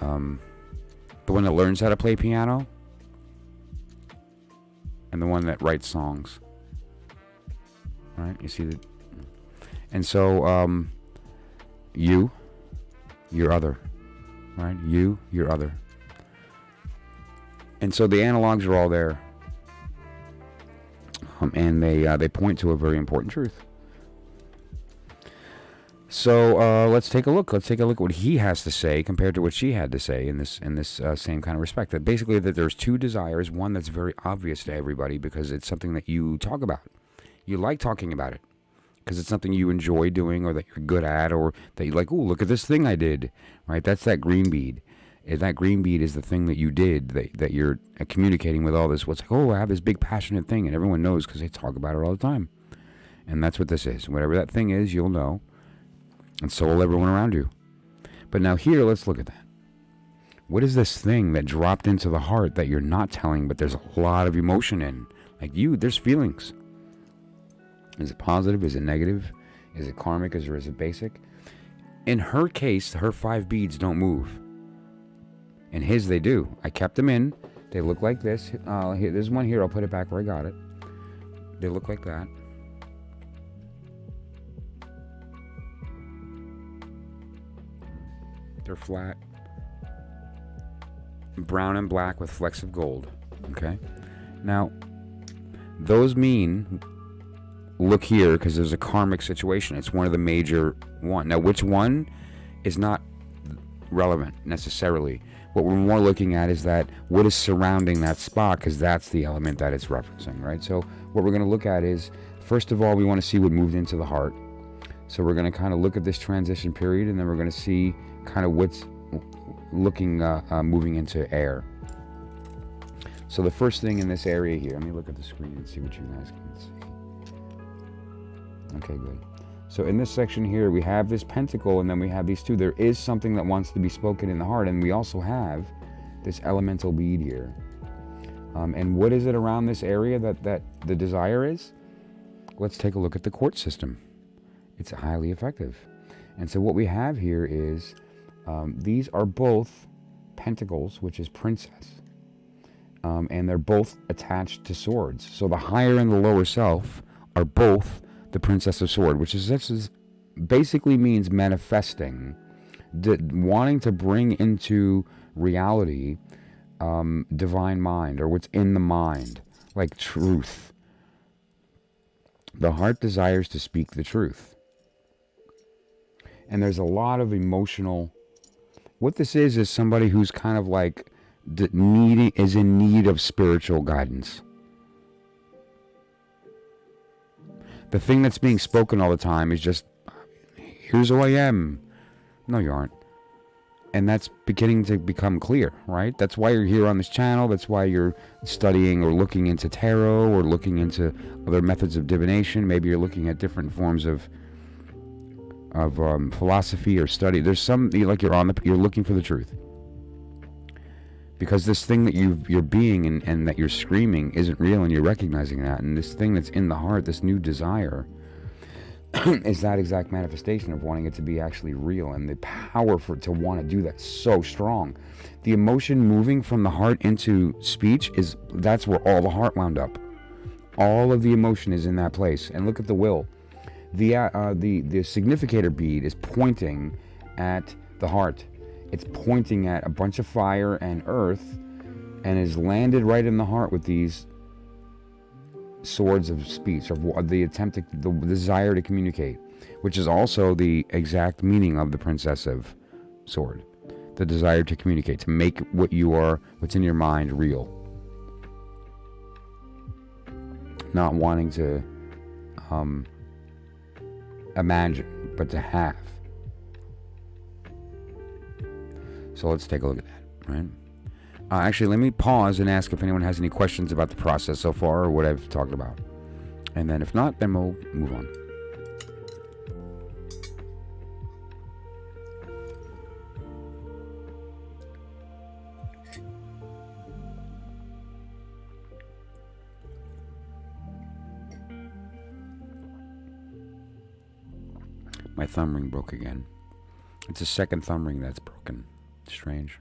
one that learns how to play piano and the one that writes songs. Right? You see that? And so, you're other. Right? You're other. And so the analogs are all there. And they point to a very important truth. So let's take a look. Let's take a look at what he has to say compared to what she had to say in this same kind of respect. That basically that there's two desires. One that's very obvious to everybody because it's something that you talk about. You like talking about it because it's something you enjoy doing or that you're good at or that you like. Oh, look at this thing I did. Right? That's that green bead. And that green bead is the thing that you did that you're communicating with all this. What's like? Oh, I have this big passionate thing, and everyone knows because they talk about it all the time. And that's what this is. Whatever that thing is, you'll know. And so will everyone around you. But now here, let's look at that. What is this thing that dropped into the heart that you're not telling, but there's a lot of emotion in? Like there's feelings. Is it positive? Is it negative? Is it karmic? Or is it basic? In her case, her 5 beads don't move. In his, they do. I kept them in. They look like this. There's one here. I'll put it back where I got it. They look like that. They're flat, brown and black with flecks of gold. Okay. Now, those mean, look here, because there's a karmic situation. It's one of the major one. Now, which one is not relevant necessarily. What we're more looking at is that what is surrounding that spot, because that's the element that it's referencing, right? So what we're going to look at is, first of all, we want to see what moved into the heart. So we're going to kind of look at this transition period, and then we're going to see kind of what's looking, moving into air. So the first thing in this area here, let me look at the screen and see what you guys can see. Okay, good. So in this section here, we have this pentacle, and then we have these two. There is something that wants to be spoken in the heart, and we also have this elemental bead here. And what is it around this area that the desire is? Let's take a look at the quartz system. It's highly effective. And so what we have here is, these are both pentacles, which is princess. And they're both attached to swords. So the higher and the lower self are both the Princess of Sword, which is basically means manifesting, wanting to bring into reality divine mind, or what's in the mind, like truth. The heart desires to speak the truth. And there's a lot of emotional... What this is somebody who's kind of like is in need of spiritual guidance. The thing that's being spoken all the time is just, here's who I am. No, you aren't. And that's beginning to become clear, right? That's why you're here on this channel. That's why you're studying or looking into tarot or looking into other methods of divination. Maybe you're looking at different forms of philosophy or study. There's some, like you're looking for the truth. Because this thing that you're being and that you're screaming isn't real, and you're recognizing that. And this thing that's in the heart, this new desire, is that exact manifestation of wanting it to be actually real. And the power to want to do that so strong. The emotion moving from the heart into speech, that's where all the heart wound up. All of the emotion is in that place. And look at the will. The significator bead is pointing at the heart. It's pointing at a bunch of fire and earth, and is landed right in the heart with these swords of speech, or the desire to communicate, which is also the exact meaning of the Princess of Sword. The desire to communicate, to make what's in your mind real. Not wanting to imagine, but to have. So let's take a look at that, right? Actually, let me pause and ask if anyone has any questions about the process so far, or what I've talked about. And then if not, then we'll move on. My thumb ring broke again. It's the second thumb ring that's broken. Strange.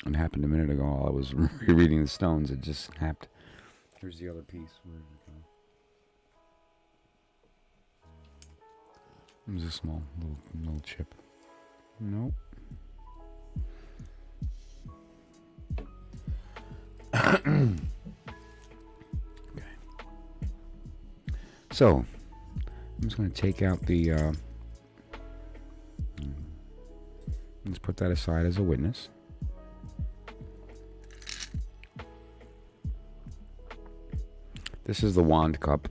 It happened a minute ago while I was rereading the stones. It just snapped. Here's the other piece. Where did it go? It was a small little chip. Nope. Okay. So, I'm just going to take out the, let's put that aside as a witness. This is the wand cup.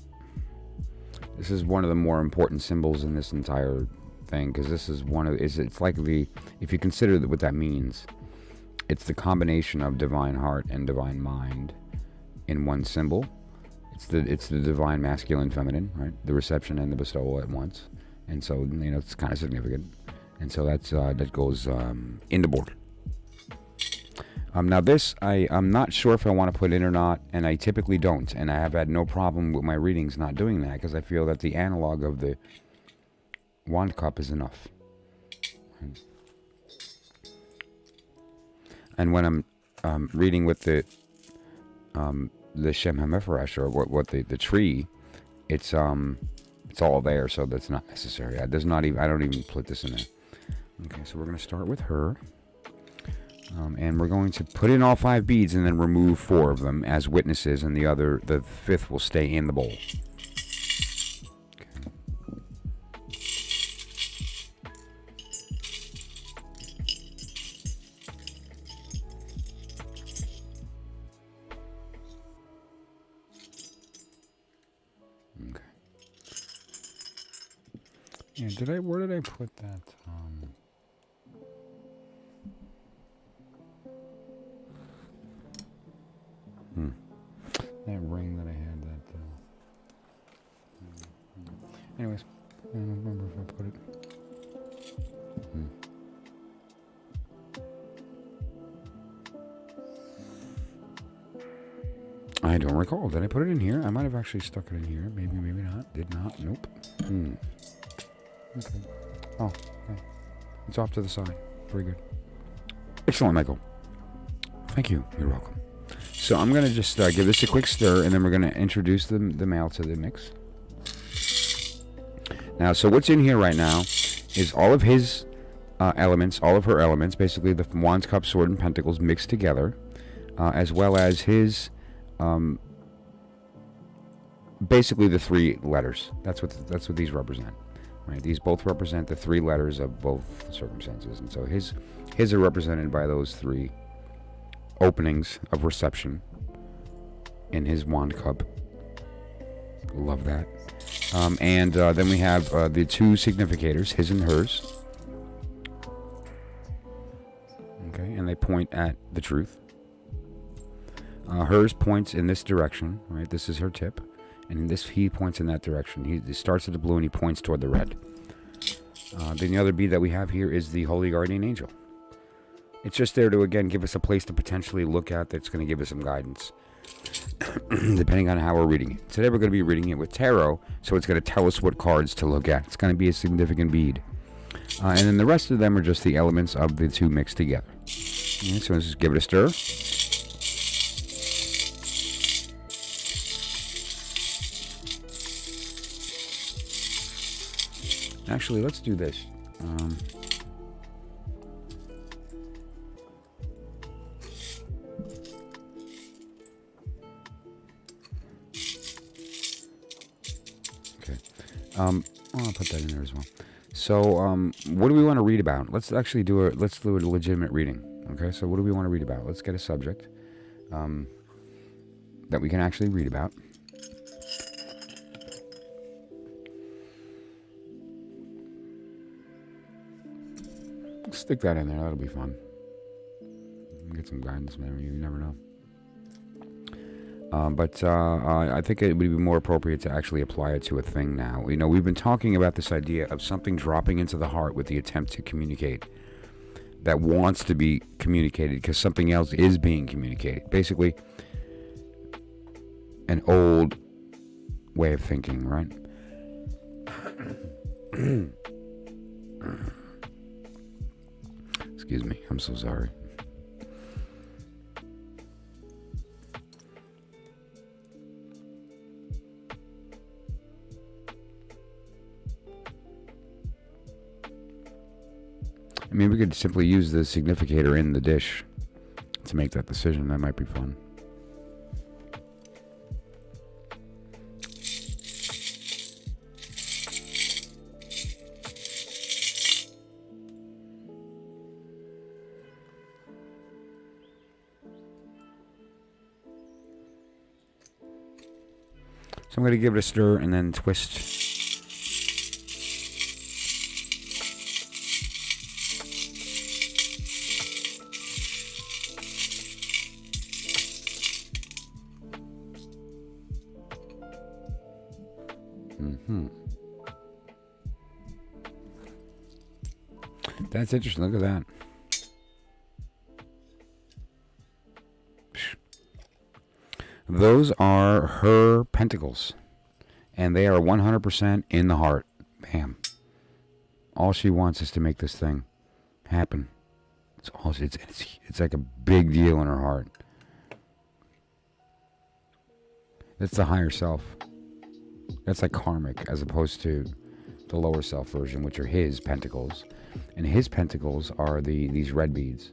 This is one of the more important symbols in this entire thing, because this is it's like if you consider what that means, it's the combination of divine heart and divine mind in one symbol. It's the divine masculine feminine, right? The reception and the bestowal at once. And so, it's kind of significant. And so that goes in the board. Now this, I'm not sure if I want to put in or not, and I typically don't. And I have had no problem with my readings not doing that, because I feel that the analog of the wand cup is enough. And when I'm reading with the Shem HaMephorash, or what the tree, it's all there, so that's not necessary. I don't even put this in there. Okay, so we're gonna start with her. And we're going to put in all 5 beads and then remove 4 of them as witnesses, and the 5th will stay in the bowl. Yeah, where did I put that? That ring that I had, anyways, I don't remember if I put it. I don't recall. Did I put it in here? I might have actually stuck it in here. Maybe, maybe not. Did not. Nope. Okay. Oh, okay. It's off to the side. Very good. Excellent, Michael. Thank you. You're welcome. So I'm going to just give this a quick stir, and then we're going to introduce the male to the mix. Now, so what's in here right now is all of his elements, all of her elements, basically the Wands, Cups, Sword, and Pentacles mixed together, as well as his, basically the 3 letters. That's what these represent. Right? These both represent the 3 letters of both circumstances, and so his are represented by those 3 openings of reception in his wand cup. Love that. And then we have the 2 significators, his and hers. Okay, and they point at the truth. Hers points in this direction, right? This is her tip. And in this, he points in that direction. He starts at the blue and he points toward the red. Then the other bead that we have here is the Holy Guardian Angel. It's just there to, again, give us a place to potentially look at that's going to give us some guidance, depending on how we're reading it. Today we're going to be reading it with tarot, so it's going to tell us what cards to look at. It's going to be a significant bead. And then the rest of them are just the elements of the 2 mixed together. Okay, so let's just give it a stir. Actually, let's do this. Okay. I'll put that in there as well. So, what do we want to read about? Let's actually do a legitimate reading. Okay. So, what do we want to read about? Let's get a subject that we can actually read about. Stick that in there. That'll be fun. Get some guidance, maybe. You never know. But I think it would be more appropriate to actually apply it to a thing now. You know, we've been talking about this idea of something dropping into the heart with the attempt to communicate, that wants to be communicated because something else is being communicated. Basically, an old way of thinking, right? Excuse me, I'm so sorry. I mean, we could simply use the significator in the dish to make that decision. That might be fun. So I'm going to give it a stir and then twist. That's interesting. Look at that. Those are her pentacles, and they are 100% in the heart. Bam. All she wants is to make this thing happen. It's like a big deal in her heart. That's the higher self. That's like karmic, as opposed to the lower self version, which are his pentacles. And his pentacles are these red beads.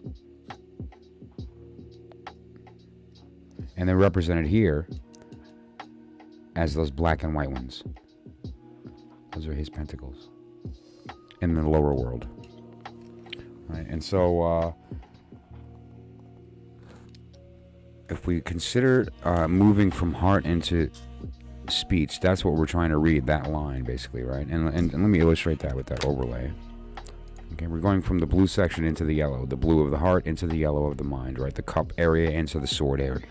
And they're represented here as those black and white ones. Those are his pentacles in the lower world. Right? And so if we consider moving from heart into speech, that's what we're trying to read, that line basically, right? And let me illustrate that with that overlay. Okay, we're going from the blue section into the yellow, the blue of the heart into the yellow of the mind, right? The cup area into the sword area.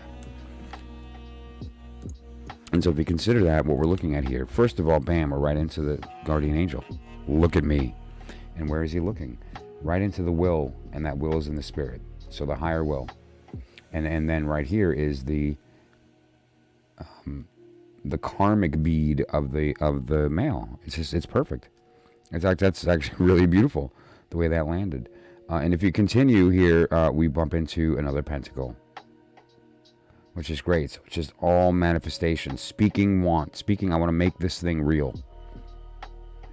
And so if we consider that, what we're looking at here, first of all, bam, we're right into the guardian angel. Look at me. And where is he looking? Right into the will, and that will is in the spirit. So the higher will. And then right here is the karmic bead of the male. It's perfect. That's actually really beautiful the way that landed. And if you continue here, we bump into another pentacle, which is great. So it's just all manifestation. Speaking, I want to make this thing real.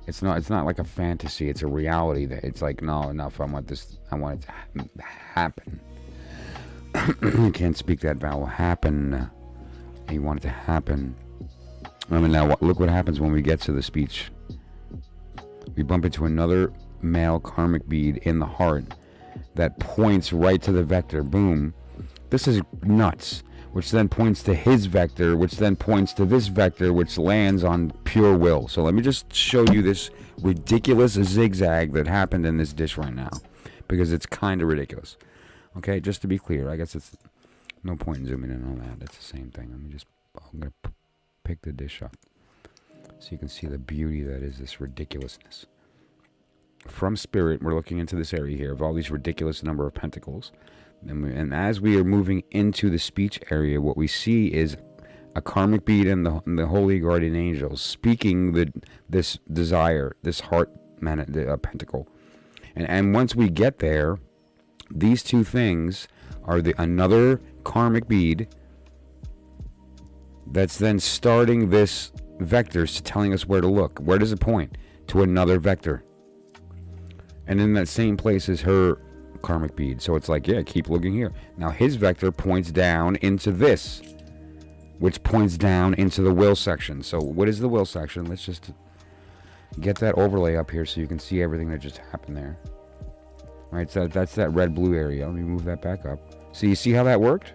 It's not like a fantasy. It's a reality. That it's like, no, enough. I want it to happen. You can't speak that vowel. Happen. You want it to happen. I mean, now look what happens when we get to the speech. We bump into another male karmic bead in the heart that points right to the vector. Boom. This is nuts. Which then points to his vector, which then points to this vector, which lands on pure will. So let me just show you this ridiculous zigzag that happened in this dish right now, because it's kind of ridiculous. Okay, just to be clear, I guess it's no point in zooming in on that. It's the same thing. I'm going to pick the dish up so you can see the beauty that is this ridiculousness. From spirit, we're looking into this area here of all these ridiculous number of pentacles. And as we are moving into the speech area, what we see is a karmic bead and the holy guardian angels speaking this desire, this heart pentacle. And once we get there, these two things are another karmic bead that's then starting this vectors to telling us where to look. Where does it point? To another vector. And in that same place is her karmic bead. So it's like, yeah, keep looking here. Now his vector points down into this, which points down into the will section. So what is the will section? Let's just get that overlay up here so you can see everything that just happened there. All right, so that's that red-blue area. Let me move that back up. So you see how that worked?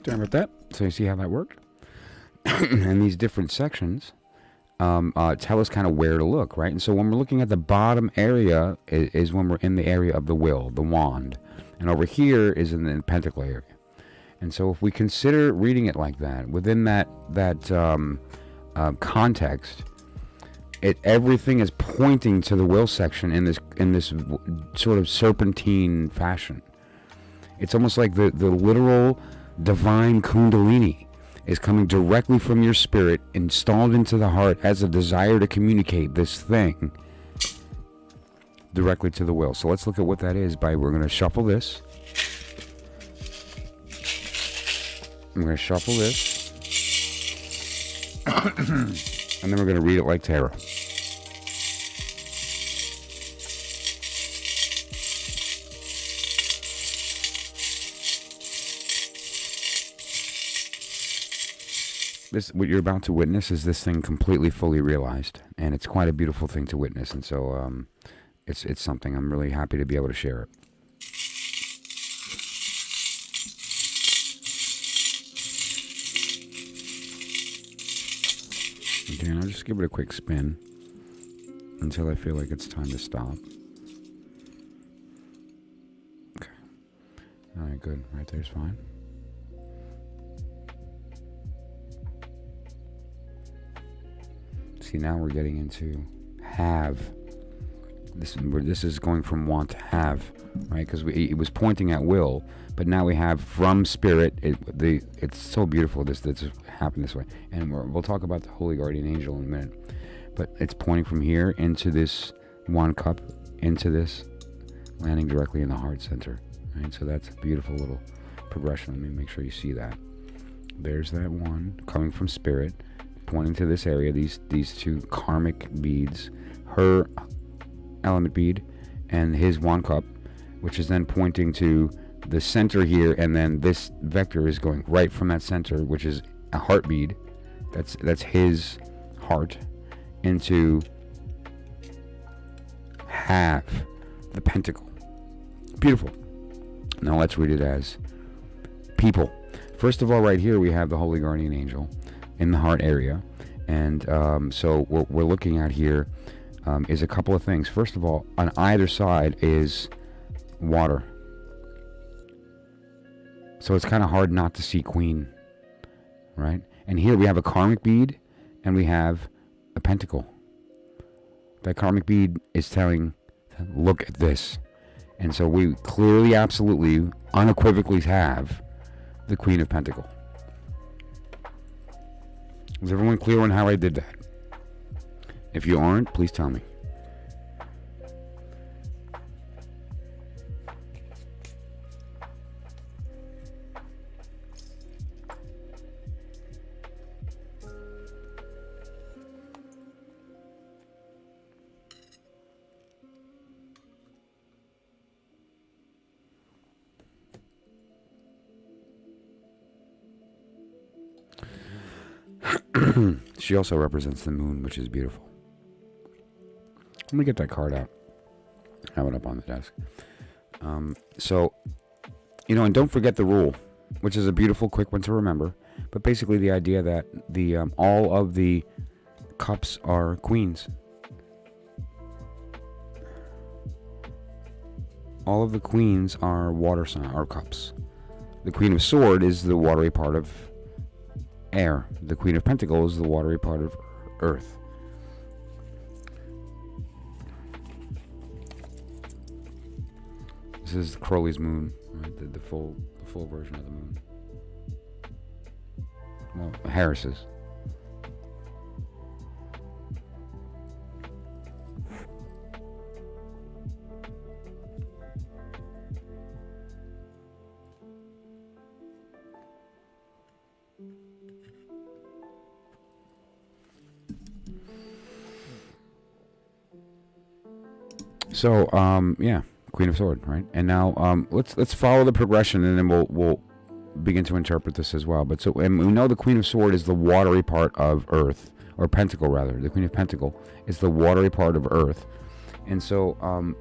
Sorry about that. So you see how that worked? And these different sections tell us kind of where to look, right? And so when we're looking at the bottom area is when we're in the area of the will, the wand. And over here is in the pentacle area. And so if we consider reading it like that, within that context, everything is pointing to the will section in this sort of serpentine fashion. It's almost like the literal divine kundalini is coming directly from your spirit, installed into the heart as a desire to communicate this thing directly to the will. So let's look at what that is. We're going to shuffle this. I'm going to shuffle this. And then we're going to read it like tarot. What you're about to witness is this thing completely fully realized, and it's quite a beautiful thing to witness. And so it's something I'm really happy to be able to share it. Okay, and I'll just give it a quick spin until I feel like it's time to stop. Okay. All right, good. Right there's fine. See, now we're getting into have. This is going from want to have, right? Because it was pointing at will, but now we have from spirit. It's so beautiful that's happened this way, and we'll talk about the holy guardian angel in a minute. But it's pointing from here into this wand cup into this, landing directly in the heart center. Right? So that's a beautiful little progression. Let me make sure you see that. There's that one coming from spirit, pointing to this area, these two karmic beads, her element bead and his wand cup, which is then pointing to the center here, and then this vector is going right from that center, which is a heart bead. That's his heart, into half the pentacle. Beautiful. Now let's read it as people. First of all, right here we have the Holy Guardian Angel in the heart area, and so what we're looking at here is a couple of things. First of all, on either side is water, so it's kind of hard not to see Queen, right? And here we have a karmic bead, and we have a pentacle. That karmic bead is telling, look at this. And so we clearly, absolutely, unequivocally have the Queen of Pentacles. Is everyone clear on how I did that? If you aren't, please tell me. She also represents the moon, which is beautiful. Let me get that card out. Have it up on the desk. So, and don't forget the rule, which is a beautiful, quick one to remember. But basically, the idea that the all of the cups are queens. All of the queens are water sign, are cups. The Queen of Swords is the watery part of air. The Queen of Pentacles is the watery part of earth. This is Crowley's moon, right? The full version of the moon. Well, Harris's. So, yeah, Queen of Swords, right? And now, let's follow the progression, and then we'll begin to interpret this as well. But and we know the Queen of Swords is the watery part of Earth, or Pentacle rather. The Queen of Pentacle is the watery part of Earth, and so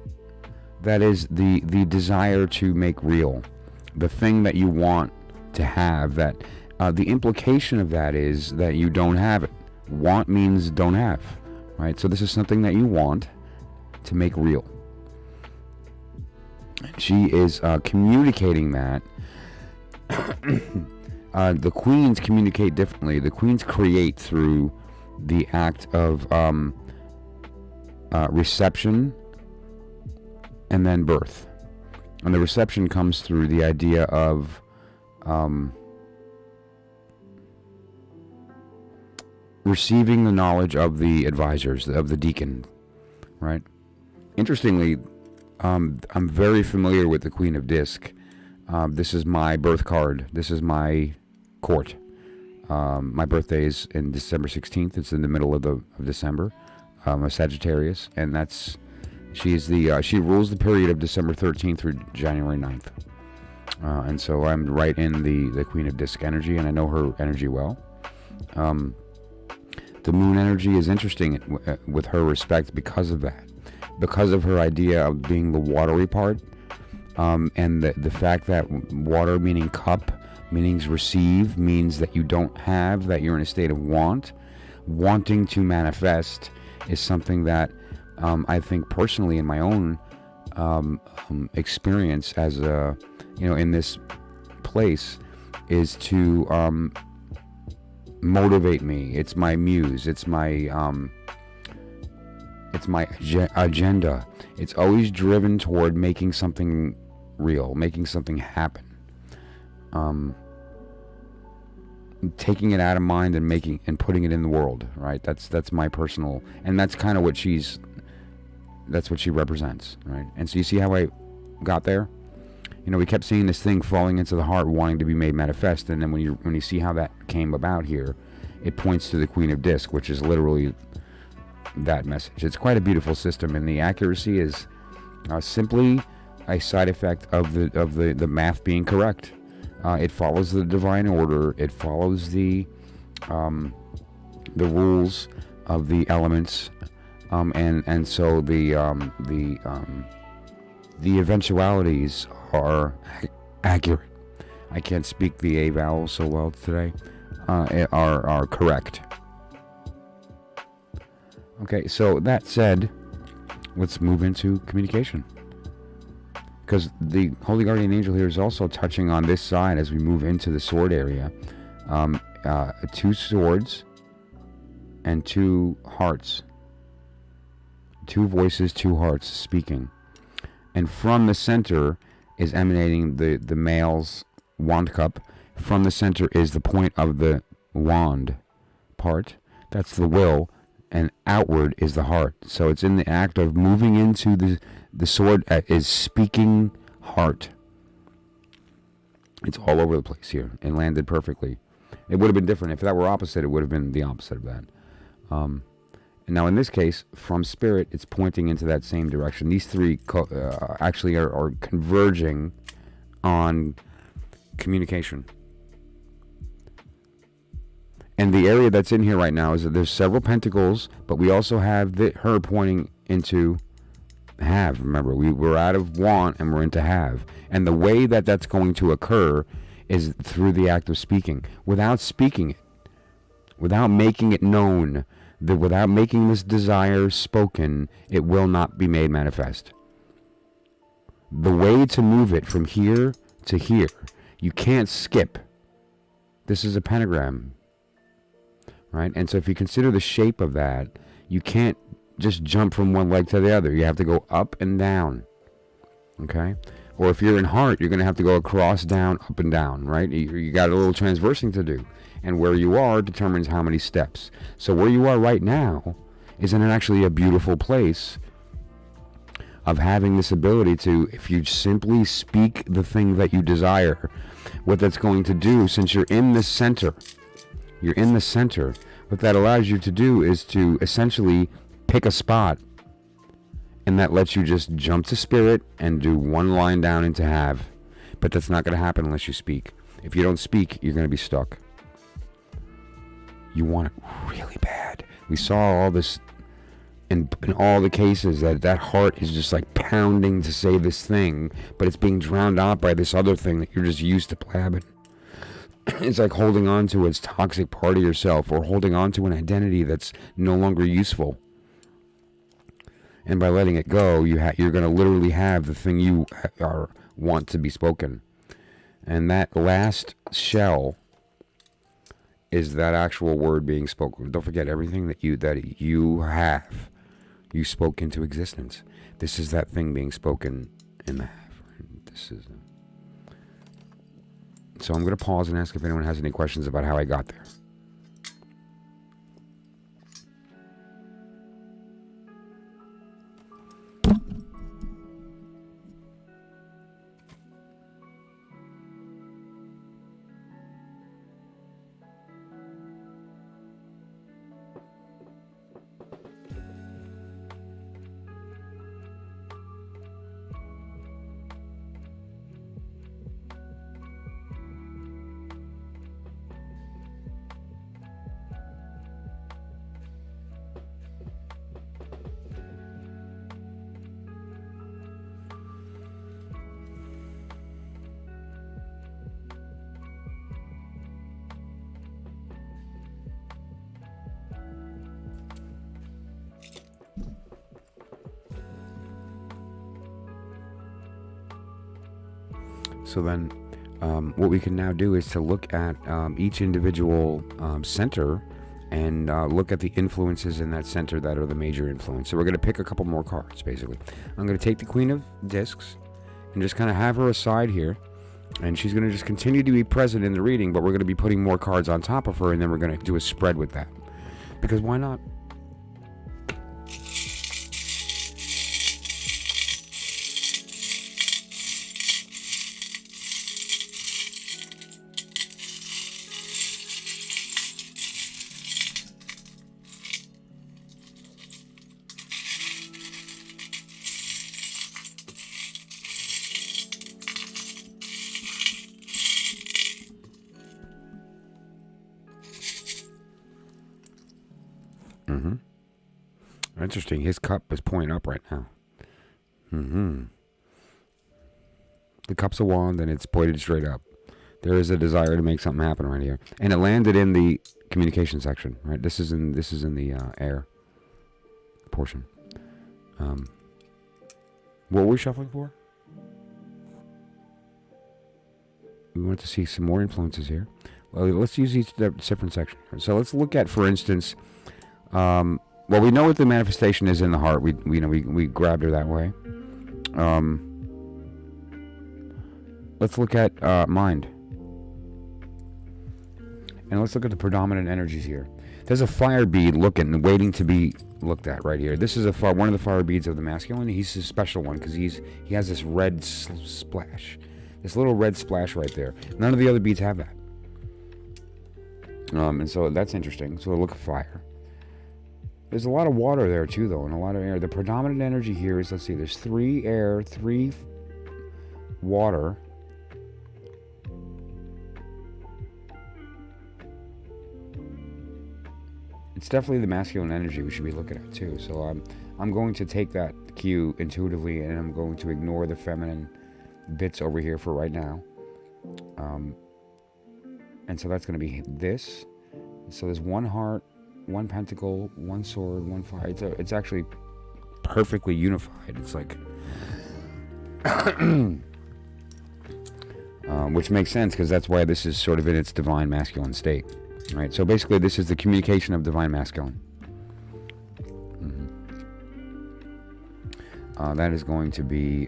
that is the desire to make real, the thing that you want to have. That the implication of that is that you don't have it. Want means don't have, right? So this is something that you want to make real. She is communicating that. The queens communicate differently. The queens create through the act of reception and then birth. And the reception comes through the idea of receiving the knowledge of the advisors, of the deacon, right? Interestingly, I'm very familiar with the Queen of Disc. This is my birth card. This is my court. My birthday is in December 16th. It's in the middle of December. I'm a Sagittarius, and she rules the period of December 13th through January 9th. And so I'm right in the Queen of Disc energy, and I know her energy well. The moon energy is interesting with her respect because of that. Because of her idea of being the watery part, and the fact that water meaning cup, meanings receive, means that you don't have, that you're in a state of wanting to manifest, is something that I think personally in my own experience as in this place is to motivate me. It's my muse. It's my agenda. It's always driven toward making something real, making something happen. Taking it out of mind and putting it in the world, right? That's my personal, and that's kind of what she's that's what she represents, right? And so you see how I got there? You know, we kept seeing this thing falling into the heart, wanting to be made manifest, and then when you see how that came about here, it points to the Queen of Disc, which is literally that message. It's quite a beautiful system, and the accuracy is simply a side effect of the math being correct. It follows the divine order. It follows the rules of the elements, and so the eventualities are accurate. I can't speak the A vowel so well today. Are correct. Okay, so that said, let's move into communication. Because the Holy Guardian Angel here is also touching on this side as we move into the sword area. 2 swords and 2 hearts. 2 voices, 2 hearts speaking. And from the center is emanating the male's wand cup. From the center is the point of the wand part. That's the will. And outward is the heart. So it's in the act of moving into the sword is speaking heart. It's all over the place here and landed perfectly. It would have been different. If that were opposite, it would have been the opposite of that. And now in this case, from spirit, it's pointing into that same direction. These 3 actually are converging on communication. And the area that's in here right now is that there's several pentacles, but we also have her pointing into have. Remember, we're out of want and we're into have. And the way that that's going to occur is through the act of speaking. Without speaking it, without making it known, without making this desire spoken, it will not be made manifest. The way to move it from here to here, you can't skip. This is a pentagram. Right? And so if you consider the shape of that, you can't just jump from one leg to the other. You have to go up and down. Okay? Or if you're in heart, you're going to have to go across, down, up and down. Right? You got a little transversing to do. And where you are determines how many steps. So where you are right now isn't actually a beautiful place of having this ability to, if you simply speak the thing that you desire, what that's going to do, since you're in the center, what that allows you to do is to essentially pick a spot, and that lets you just jump to spirit and do one line down into have. But that's not going to happen unless you speak. If you don't speak, you're going to be stuck. You want it really bad. We saw all this in all the cases, that heart is just like pounding to say this thing, but it's being drowned out by this other thing that you're just used to blabbing. It's like holding on to its toxic part of yourself, or holding on to an identity that's no longer useful. And by letting it go, you're going to literally have the thing you want to be spoken. And that last shell is that actual word being spoken. Don't forget, everything that you have, you spoke into existence. This is that thing being spoken in the have. This is. So I'm going to pause and ask if anyone has any questions about how I got there. So then what we can now do is to look at each individual center and look at the influences in that center that are the major influence. So we're going to pick a couple more cards, basically. I'm going to take the Queen of Discs and just kind of have her aside here. And she's going to just continue to be present in the reading, but we're going to be putting more cards on top of her, and then we're going to do a spread with that. Because why not? Mm-hmm. Interesting. His cup is pointing up right now. Mm-hmm. The cup's a wand and it's pointed straight up. There is a desire to make something happen right here, and it landed in the communication section. Right. This is in the air portion. What were we shuffling for? We want to see some more influences here. Well, let's use each different section. So let's look at, for instance, well, we know what the manifestation is in the heart. We grabbed her that way. Let's look at mind. And let's look at the predominant energies here. There's a fire bead waiting to be looked at right here. This is one of the fire beads of the masculine. He's a special one because he has this red splash. This little red splash right there. None of the other beads have that. And so that's interesting. So we'll look at fire. There's a lot of water there too, though, and a lot of air. The predominant energy here is, let's see, there's 3 air, 3 water. It's definitely the masculine energy we should be looking at too. So I'm going to take that cue intuitively, and I'm going to ignore the feminine bits over here for right now. And so that's going to be this. So there's 1 heart, 1 pentacle, 1 sword, 1 fire. It's actually perfectly unified. It's like, which makes sense because that's why this is sort of in its divine masculine state. Right, so basically this is the communication of divine masculine. Mm-hmm. That is going to be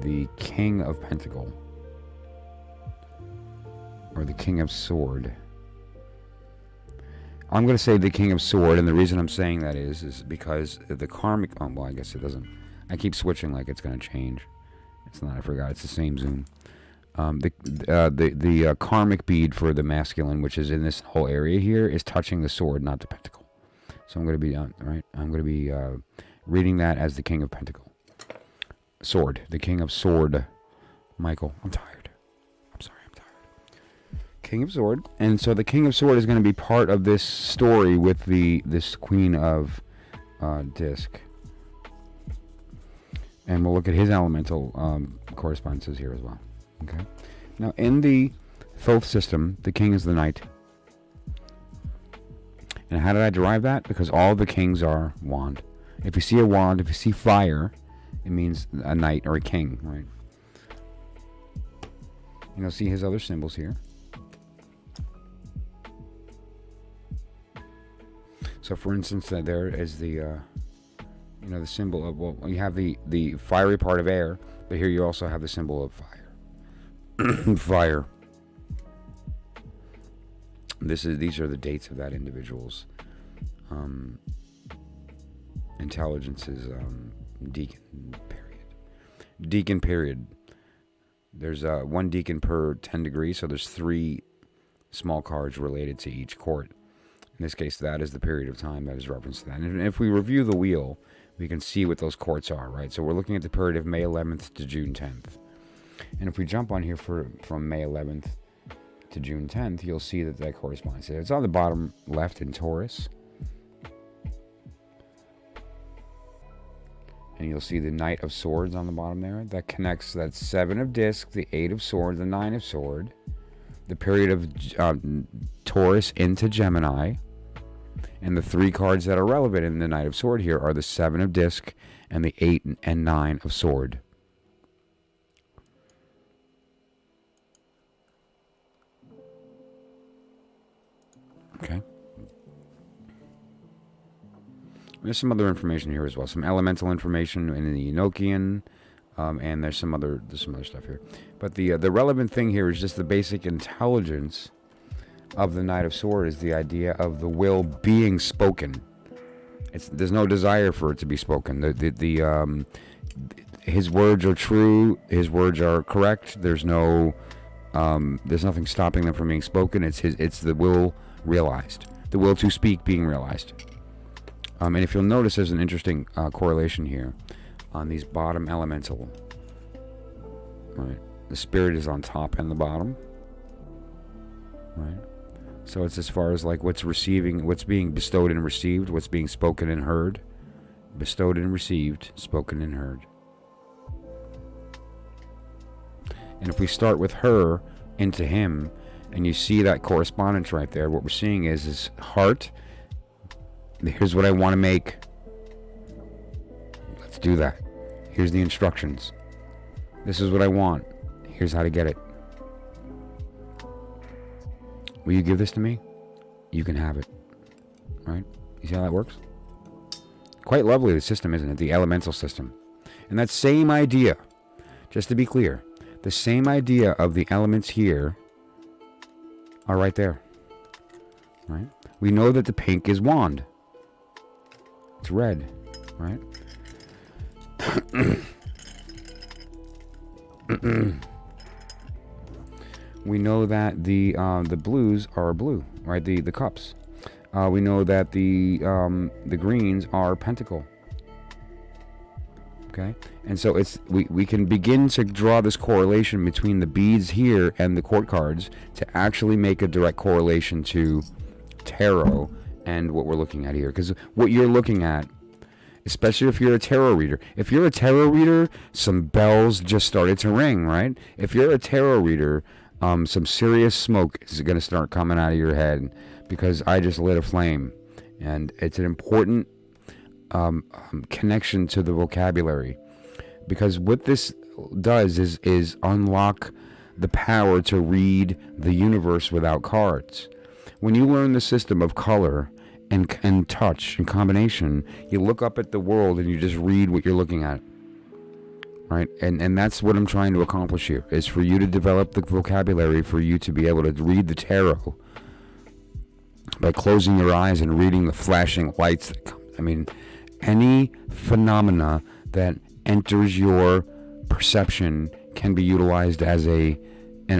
the King of Pentacle, or the King of Sword. I'm going to say the King of Sword, and the reason I'm saying that is because the karmic, well, I guess it doesn't, I keep switching like it's going to change. It's not, I forgot, it's the same zoom. The karmic bead for the masculine, which is in this whole area here, is touching the sword, not the pentacle. So I'm going to be, right, I'm going to be reading that as the King of Pentacle. Sword, the King of Sword. Michael, I'm tired. I'm sorry, I'm tired. King of Sword. And so the King of Sword is going to be part of this story with this Queen of Disc. And we'll look at his elemental correspondences here as well. Okay. Now, in the Thoth system, the king is the knight. And how did I derive that? Because all the kings are wand. If you see a wand, if you see fire, it means a knight or a king, right? And you'll see his other symbols here. So, for instance, there is the the symbol of, well, you have the fiery part of air, but here you also have the symbol of fire. Fire. These are the dates of that individual's intelligence's deacon period. Deacon period. There's 1 deacon per 10 degrees, so there's 3 small cards related to each court. In this case, that is the period of time that is referenced to that. And if we review the wheel, we can see what those courts are, right? So we're looking at the period of May 11th to June 10th. And if we jump on here from May 11th to June 10th, you'll see that corresponds. It's on the bottom left in Taurus. And you'll see the Knight of Swords on the bottom there. That connects that 7 of Disc, the 8 of Sword, the 9 of Sword. The period of Taurus into Gemini. And the 3 cards that are relevant in the Knight of Sword here are the 7 of Disc and the 8 and 9 of Sword. Okay. There's some other information here as well. Some elemental information in the Enochian, and there's some other stuff here. But the relevant thing here is just the basic intelligence of the Knight of Sword is the idea of the will being spoken. There's no desire for it to be spoken. His words are true. His words are correct. There's nothing stopping them from being spoken. It's the will realized. The will to speak being realized. And if you'll notice, there's an interesting correlation here on these bottom elemental. Right, the spirit is on top and the bottom. right? So it's as far as like what's receiving, what's being bestowed and received, what's being spoken and heard. Bestowed and received, spoken and heard. And if we start with her into him, and you see that correspondence right there, what we're seeing is heart. Here's what I want to make. Let's do that. Here's the instructions. This is what I want. Here's how to get it. Will you give this to me? You can have it. Right? You see how that works? Quite lovely, the system, isn't it? The elemental system. And that same idea, just to be clear, the same idea of the elements here are right there. Right? We know that the pink is wand. It's red. Right? We know that the blues are blue, right? The cups. We know that the greens are pentacle. Okay, and so it's we can begin to draw this correlation between the beads here and the court cards to actually make a direct correlation to tarot and what we're looking at here. Because what you're looking at, especially if you're a tarot reader, some bells just started to ring, right? If you're a tarot reader, some serious smoke is going to start coming out of your head, because I just lit a flame, and it's an important connection to the vocabulary, because what this does is unlock the power to read the universe without cards. When you learn the system of color and touch and combination, you look up at the world and you just read what you're looking at, right? And that's what I'm trying to accomplish here, is for you to develop the vocabulary for you to be able to read the tarot by closing your eyes and reading the flashing lights that come. I mean, any phenomena that enters your perception can be utilized as an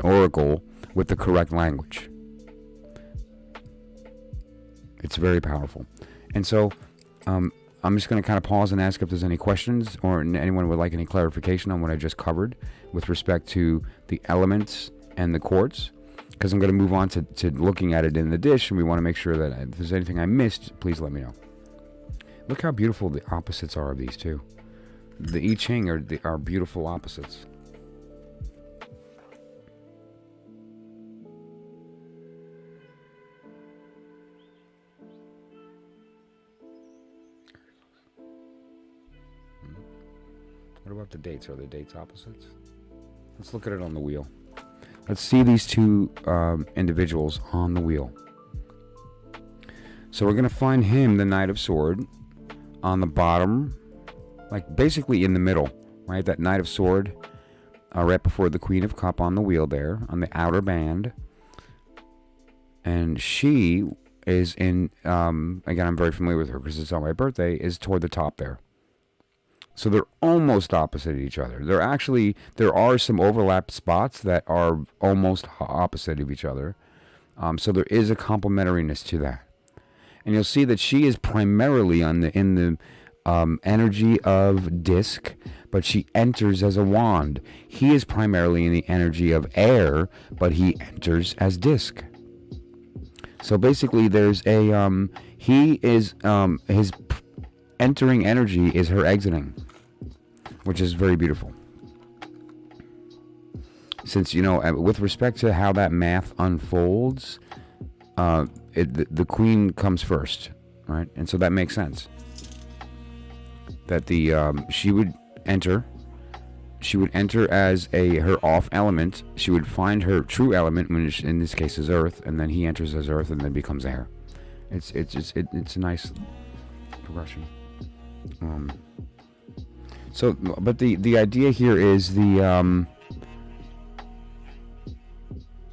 oracle with the correct language. It's very powerful. And so I'm just going to kind of pause and ask if there's any questions, or anyone would like any clarification on what I just covered with respect to the elements and the quartz, because I'm going to move on to looking at it in the dish, and we want to make sure that if there's anything I missed, please let me know. Look how beautiful the opposites are of these two. The I Ching are beautiful opposites. What about the dates? Are the dates opposites? Let's look at it on the wheel. Let's see these two individuals on the wheel. So we're going to find him, the Knight of Sword, on the bottom, like basically in the middle, right? That Knight of Sword, right before the Queen of Cup on the wheel there, on the outer band. And she is in, again, I'm very familiar with her because it's on my birthday, is toward the top there. So they're almost opposite each other. There are some overlap spots that are almost opposite of each other. So there is a complementariness to that. And you'll see that she is primarily in the energy of disc, but she enters as a wand. He is primarily in the energy of air, but he enters as disc. So basically there's a, his entering energy is her exiting, which is very beautiful. Since, with respect to how that math unfolds, the queen comes first, right? And so that makes sense. That she would enter as her off element. She would find her true element, which in this case is earth, and then he enters as earth and then becomes air. It's a nice progression. But the idea here is the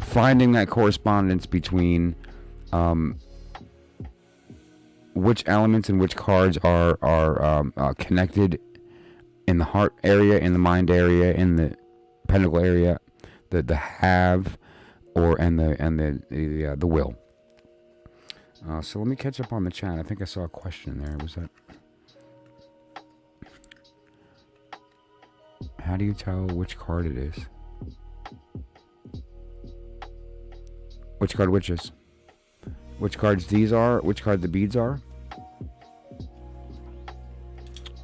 finding that correspondence between which elements and which cards are connected in the heart area, in the mind area, in the pentacle area, the have, and the will. So let me catch up on the chat. I think I saw a question there. Was that? How do you tell which card it is? Which card witches? Which cards these are? Which card the beads are?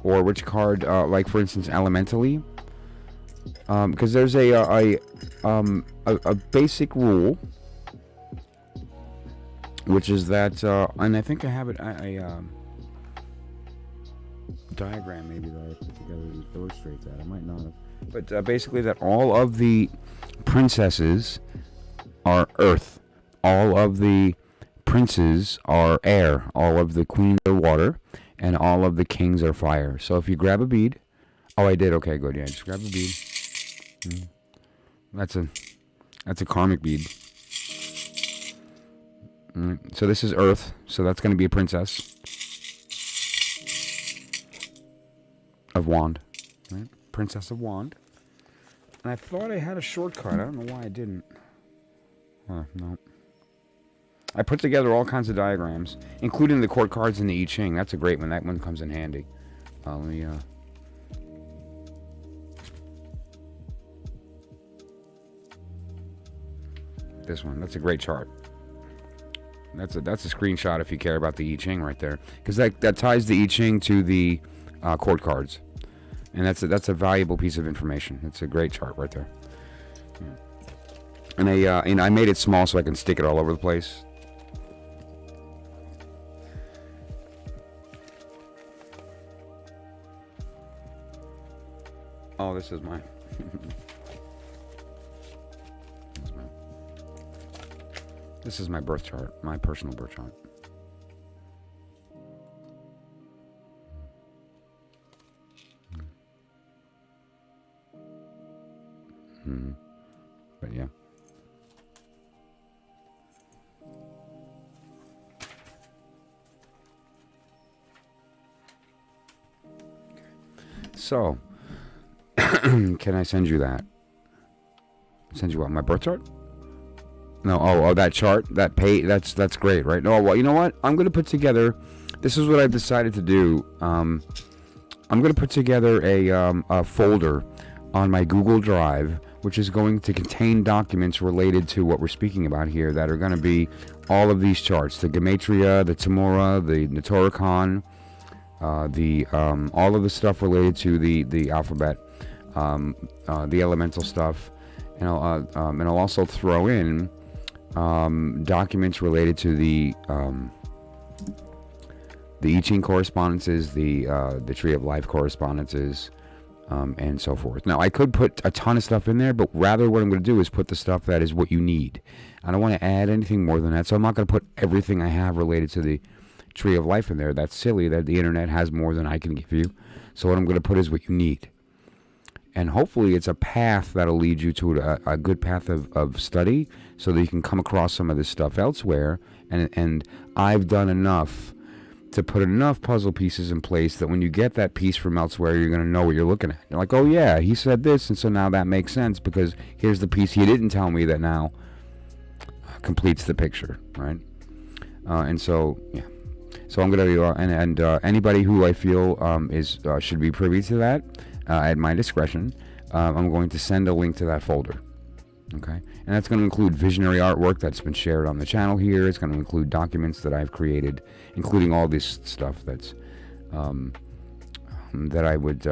Or which card, like for instance, elementally? Because there's a basic rule, which is that, and I think I have it, diagram maybe that I put together that illustrates that. I might not have. But basically that all of the princesses are earth. All of the princes are air. All of the queens are water. And all of the kings are fire. So if you grab a bead... Oh, I did. Okay, good. Yeah, just grab a bead. That's a karmic bead. So this is earth. So that's going to be a princess. Of wand. Right? Princess of wand. And I thought I had a shortcut. I don't know why I didn't. No. I put together all kinds of diagrams, including the court cards and the I Ching. That's a great one. That one comes in handy. Let me... This one. That's a great chart. That's a screenshot if you care about the I Ching right there, because that ties the I Ching to the court cards, and that's a valuable piece of information. It's a great chart right there. Yeah. And I made it small so I can stick it all over the place. Oh, this is mine. This is my birth chart, my personal birth chart. But yeah. So, can I send you that? Send you what? My birth chart? No, oh, that chart, that page, that's great, right? No, well, you know what? I'm going to put together, this is what I've decided to do. I'm going to put together a folder on my Google Drive, which is going to contain documents related to what we're speaking about here that are going to be all of these charts, the Gematria, the Tamura, the Notoricon, all of the stuff related to the alphabet, the elemental stuff, and I'll also throw in documents related to the I Ching correspondences, the Tree of Life correspondences, and so forth. Now, I could put a ton of stuff in there, but rather what I'm going to do is put the stuff that is what you need. I don't want to add anything more than that, so I'm not going to put everything I have related to the Tree of Life in there. That's silly that the internet has more than I can give you. So what I'm going to put is what you need. And hopefully it's a path that'll lead you to a good path of study so that you can come across some of this stuff elsewhere. And I've done enough to put enough puzzle pieces in place that when you get that piece from elsewhere, you're going to know what you're looking at. You're like, oh yeah, he said this, and so now that makes sense because here's the piece he didn't tell me that now completes the picture, right? And so, yeah. So I'm going to, anybody who I feel should be privy to that, at my discretion, I'm going to send a link to that folder. Okay, and that's going to include visionary artwork that's been shared on the channel here. It's going to include documents that I've created, including all this stuff that's that I would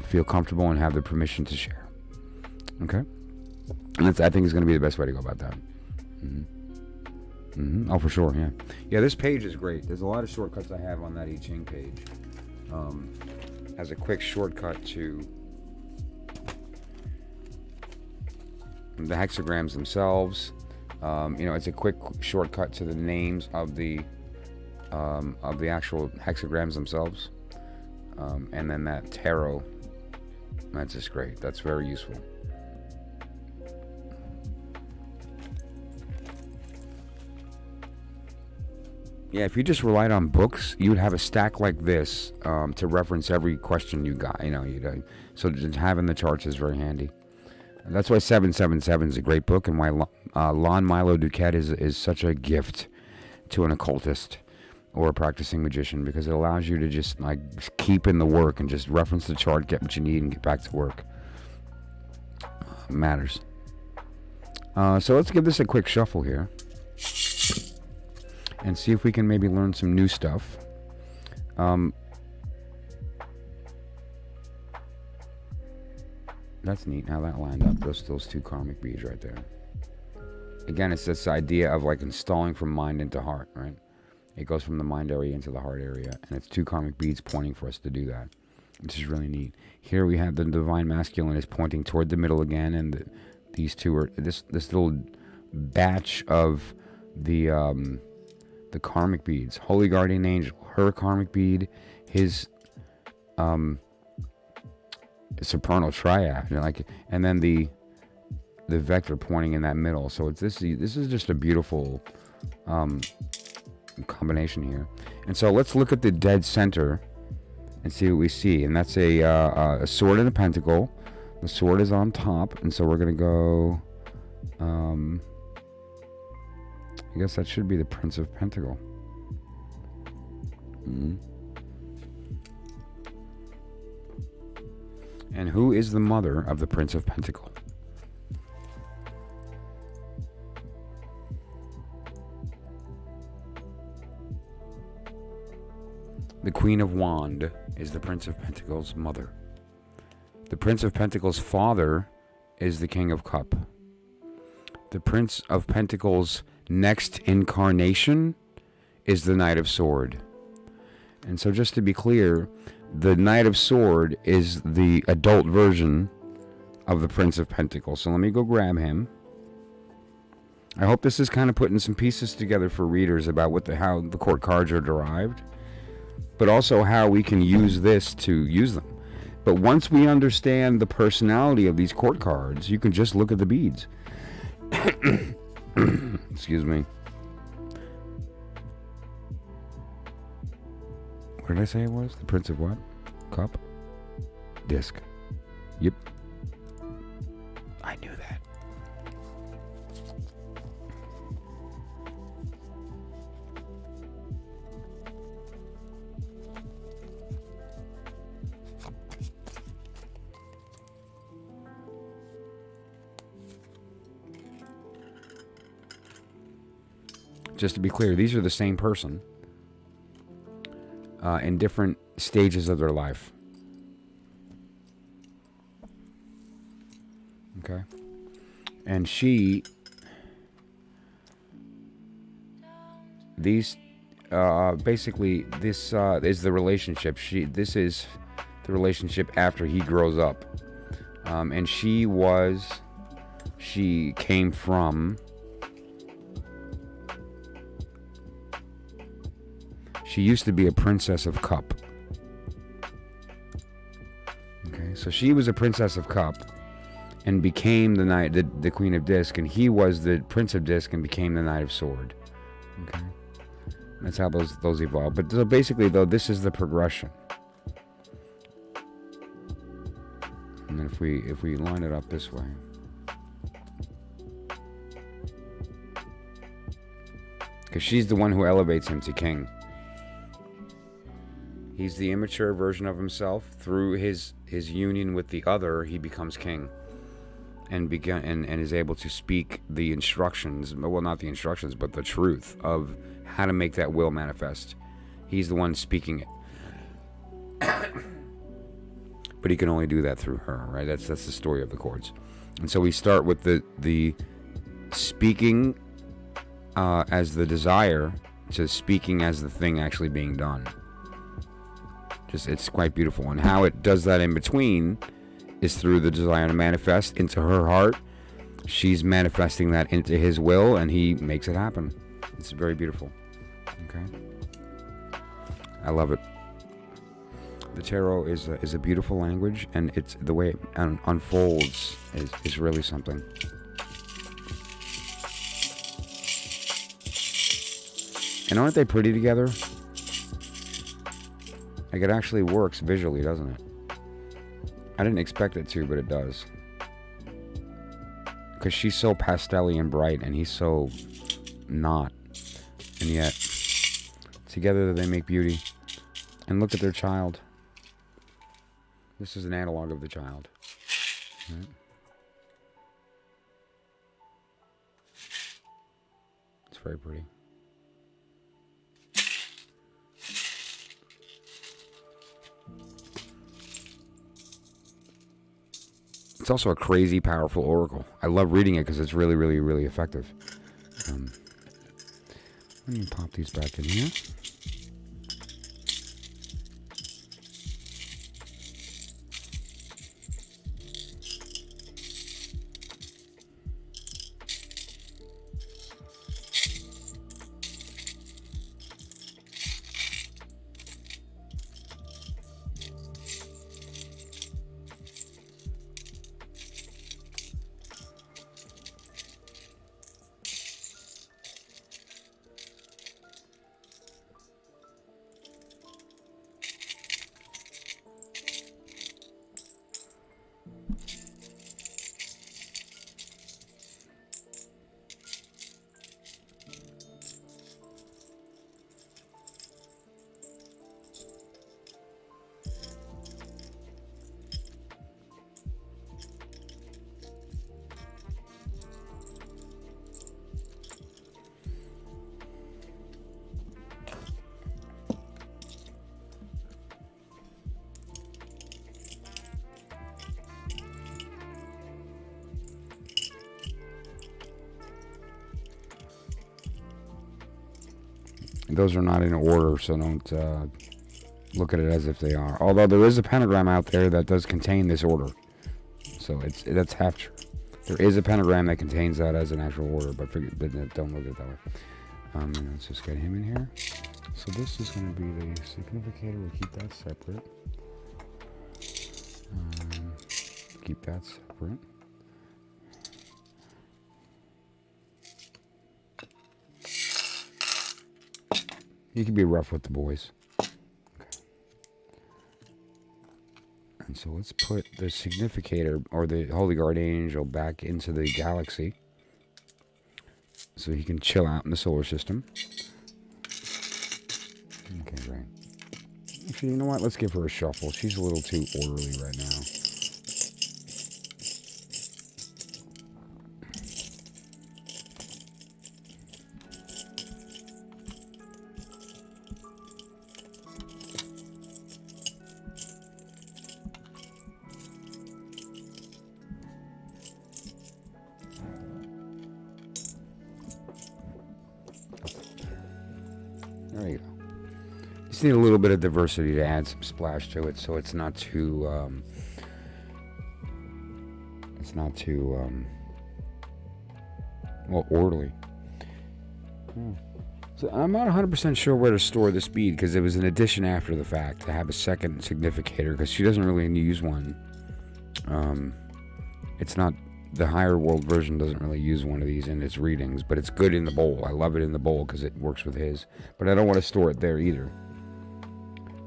feel comfortable and have the permission to share. Okay, and I think is going to be the best way to go about that. Oh, for sure, yeah. Yeah, this page is great. There's a lot of shortcuts I have on that I Ching page. As a quick shortcut to the hexagrams themselves. It's a quick shortcut to the names of the actual hexagrams themselves. And then that tarot, that's just great. That's very useful. Yeah, if you just relied on books, you would have a stack like this to reference every question you got. So just having the charts is very handy. And that's why 777 is a great book, and why Lon Milo Duquette is such a gift to an occultist or a practicing magician, because it allows you to just keep in the work and just reference the chart, get what you need, and get back to work. Matters. So let's give this a quick shuffle here. and see if we can maybe learn some new stuff. That's neat how that lined up, those two karmic beads right there. Again, it's this idea of like installing from mind into heart, right? It goes from the mind area into the heart area, and it's two karmic beads pointing for us to do that, which is really neat. Here we have the divine masculine is pointing toward the middle again, and these two are this little batch of the karmic beads. Holy guardian angel, her karmic bead, his supernal triad, and then the vector pointing in that middle. So it's this is just a beautiful combination here. And so let's look at the dead center and see what we see. And that's a sword and a pentacle. The sword is on top, and so we're gonna go. I guess that should be the Prince of Pentacle. And who is the mother of the Prince of Pentacle? The Queen of Wand is the Prince of Pentacle's mother. The Prince of Pentacle's father is the King of Cup. The Prince of Pentacle's next incarnation is the Knight of Sword. And so just to be clear, the Knight of Sword is the adult version of the Prince of Pentacles. So let me go grab him. I hope this is kind of putting some pieces together for readers about how the court cards are derived, but also how we can use this to use them. But once we understand the personality of these court cards, you can just look at the beads. Excuse me. What did I say it was? The Prince of what? Cup? Disc. Yep. I knew that. Just to be clear, these are the same person in different stages of their life. Okay. And basically, this is the relationship. This is the relationship after he grows up. And she came from... She used to be a Princess of Cup. Okay, so she was a Princess of Cup and became the Queen of Disc, and he was the Prince of Disc and became the Knight of Sword. Okay, that's how those evolve. But so basically, though, this is the progression. And then if we line it up this way, because she's the one who elevates him to king. He's the immature version of himself. Through his union with the other, he becomes king, and is able to speak the instructions. Well, not the instructions, but the truth of how to make that will manifest. He's the one speaking it, but he can only do that through her. Right? That's the story of the chords. And so we start with the speaking as the desire to speaking as the thing actually being done. It's quite beautiful. And how it does that in between is through the desire to manifest into her heart. She's manifesting that into his will, and he makes it happen. It's very beautiful. Okay, I love it. The tarot is a beautiful language, and it's the way it unfolds is really something. And aren't they pretty together? Like, it actually works visually, doesn't it? I didn't expect it to, but it does. Because she's so pastel-y and bright, and he's so not. And yet, together they make beauty. And look at their child. This is an analog of the child. Right? It's very pretty. It's also a crazy powerful oracle. I love reading it because it's really, really, really effective. Let me pop these back in here. Those are not in order, so don't look at it as if they are. Although there is a pentagram out there that does contain this order. So that's half true. There is a pentagram that contains that as an actual order, but don't look at it that way. Let's just get him in here. So this is going to be the significator. We'll keep that separate. Keep that separate. You can be rough with the boys. Okay. And so let's put the significator, or the Holy Guardian Angel, back into the galaxy. So he can chill out in the solar system. Okay, great. Actually, you know what? Let's give her a shuffle. She's a little too orderly right now. There you go. Just need a little bit of diversity to add some splash to it, so it's not too well, orderly. So I'm not 100% sure where to store the speed, because it was an addition after the fact to have a second significator, because she doesn't really use one. It's not, the higher world version doesn't really use one of these in its readings, but it's good in the bowl. I love it in the bowl because it works with his. But I don't want to store it there either,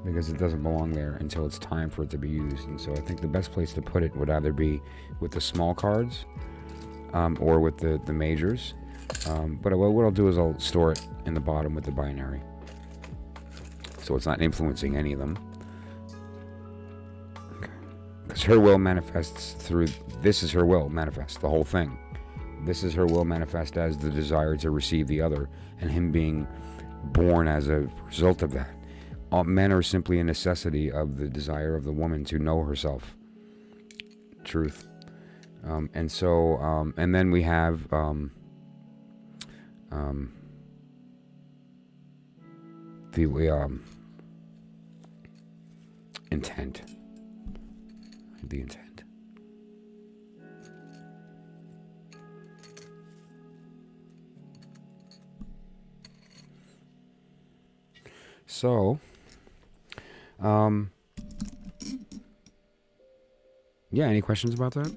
because it doesn't belong there until it's time for it to be used. And so I think the best place to put it would either be with the small cards or with the majors. But what I'll do is I'll store it in the bottom with the binary, so it's not influencing any of them. Because her will manifests through, this is her will manifest, the whole thing. This is her will manifest as the desire to receive the other, and him being born as a result of that. All men are simply a necessity of the desire of the woman to know herself. Truth. And so, and then we have the intent. The intent. So, yeah, any questions about that?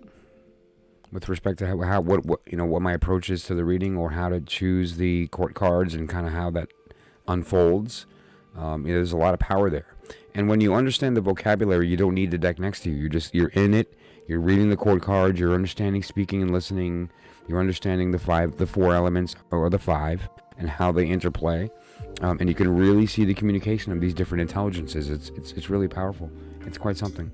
With respect to what my approach is to the reading, or how to choose the court cards, and kind of how that unfolds. There's a lot of power there. And when you understand the vocabulary, you don't need the deck next to you. You're in it. You're reading the court cards. You're understanding speaking and listening. You're understanding the four elements, or the five, and how they interplay. And you can really see the communication of these different intelligences. It's really powerful. It's quite something.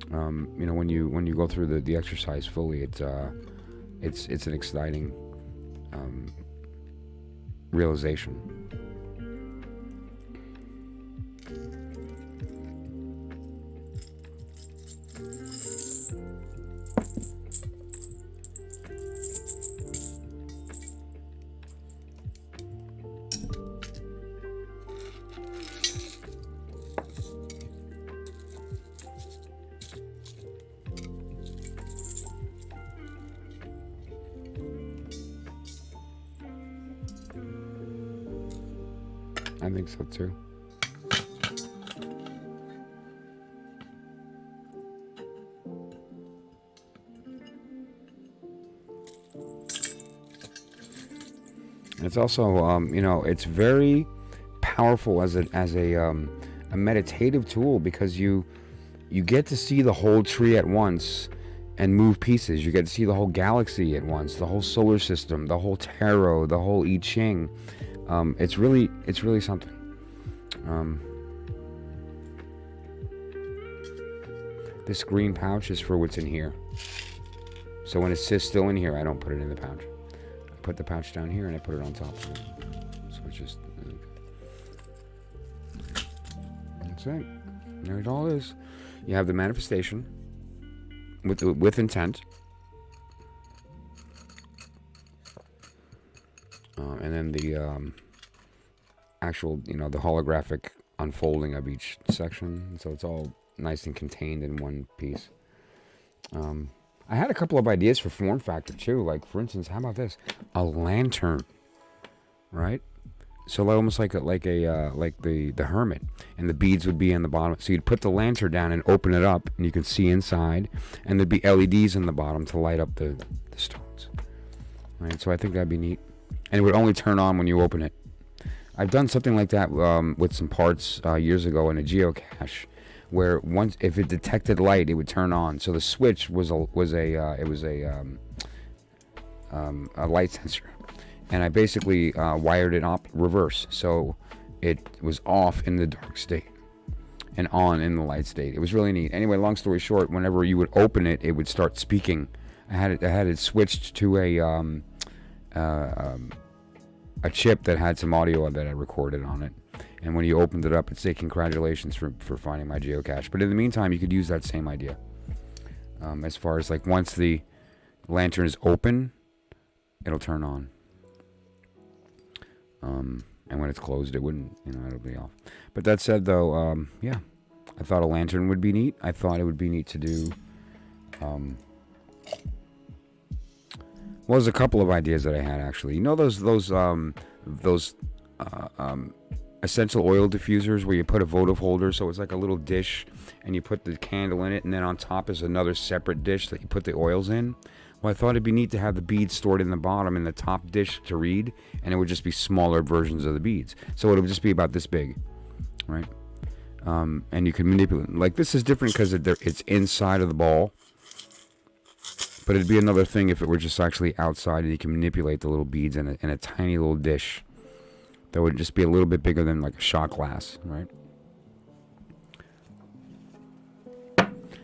When you go through the exercise fully, it's an exciting realization. I think so too. It's also, you know, it's very powerful as a meditative tool, because you get to see the whole tree at once and move pieces. You get to see the whole galaxy at once, the whole solar system, the whole tarot, the whole I Ching. It's really something. This green pouch is for what's in here. So when it's just still in here, I don't put it in the pouch. I put the pouch down here and I put it on top of it. So it's just... That's it. There it all is. You have the manifestation with intent. And then the actual, you know, the holographic unfolding of each section. So it's all nice and contained in one piece. I had a couple of ideas for form factor too. Like, for instance, how about this? A lantern, right? So almost like the hermit, and the beads would be in the bottom. So you'd put the lantern down and open it up, and you can see inside, and there'd be LEDs in the bottom to light up the stones. Right. So I think that'd be neat, and it would only turn on when you open it. I've done something like that with some parts years ago in a geocache, where once if it detected light, it would turn on. So the switch was a light sensor. And I basically wired it up reverse, so it was off in the dark state and on in the light state. It was really neat. Anyway, long story short, whenever you would open it, it would start speaking. I had it switched to a chip that had some audio that I recorded on it. And when you opened it up, it'd say congratulations for finding my geocache. But in the meantime, you could use that same idea. As far as like once the lantern is open, it'll turn on. And when it's closed, it wouldn't, you know, it'll be off. But that said, though, yeah, I thought a lantern would be neat. I thought it would be neat to do. Well, there's a couple of ideas that I had actually. You know those essential oil diffusers where you put a votive holder, so it's like a little dish, and you put the candle in it, and then on top is another separate dish that you put the oils in. Well, I thought it'd be neat to have the beads stored in the bottom in the top dish to read, and it would just be smaller versions of the beads. So it would just be about this big, right? And you can manipulate. Like, this is different because it's inside of the ball, but it'd be another thing if it were just actually outside, and you can manipulate the little beads in a tiny little dish that would just be a little bit bigger than like a shot glass, right?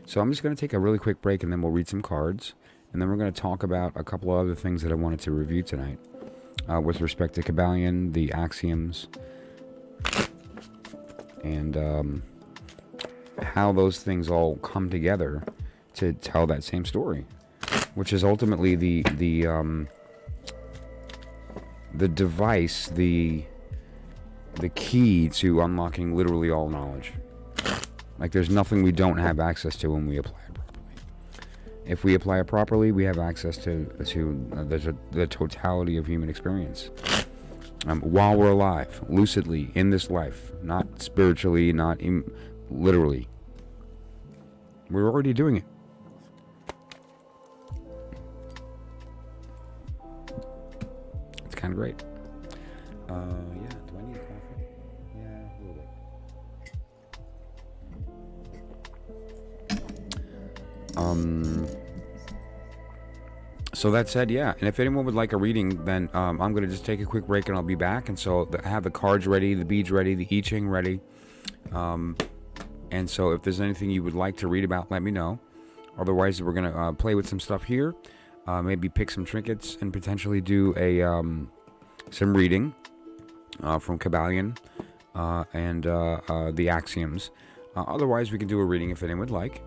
So I'm just going to take a really quick break, and then we'll read some cards. And then we're going to talk about a couple of other things that I wanted to review tonight with respect to Kybalion, the Axioms, and how those things all come together to tell that same story, which is ultimately the device, the key to unlocking literally all knowledge. Like, there's nothing we don't have access to when we apply it properly. If we apply it properly, we have access to the totality of human experience. While we're alive, lucidly, in this life, not spiritually, not literally. We're already doing it. It's kind of great. Yeah, do I need a coffee? Yeah, a little bit. So that said, yeah, and if anyone would like a reading, then I'm going to just take a quick break and I'll be back. And so I have the cards ready, the beads ready, the I Ching ready. And so if there's anything you would like to read about, let me know. Otherwise, we're going to play with some stuff here, maybe pick some trinkets and potentially do some reading from Kybalion and the Axioms. Otherwise, we can do a reading if anyone would like.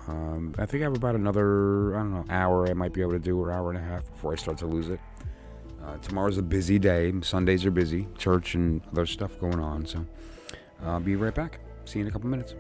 I think I have about another, hour I might be able to do, or hour and a half before I start to lose it. Tomorrow's a busy day. Sundays are busy. Church and other stuff going on. So I'll be right back. See you in a couple minutes.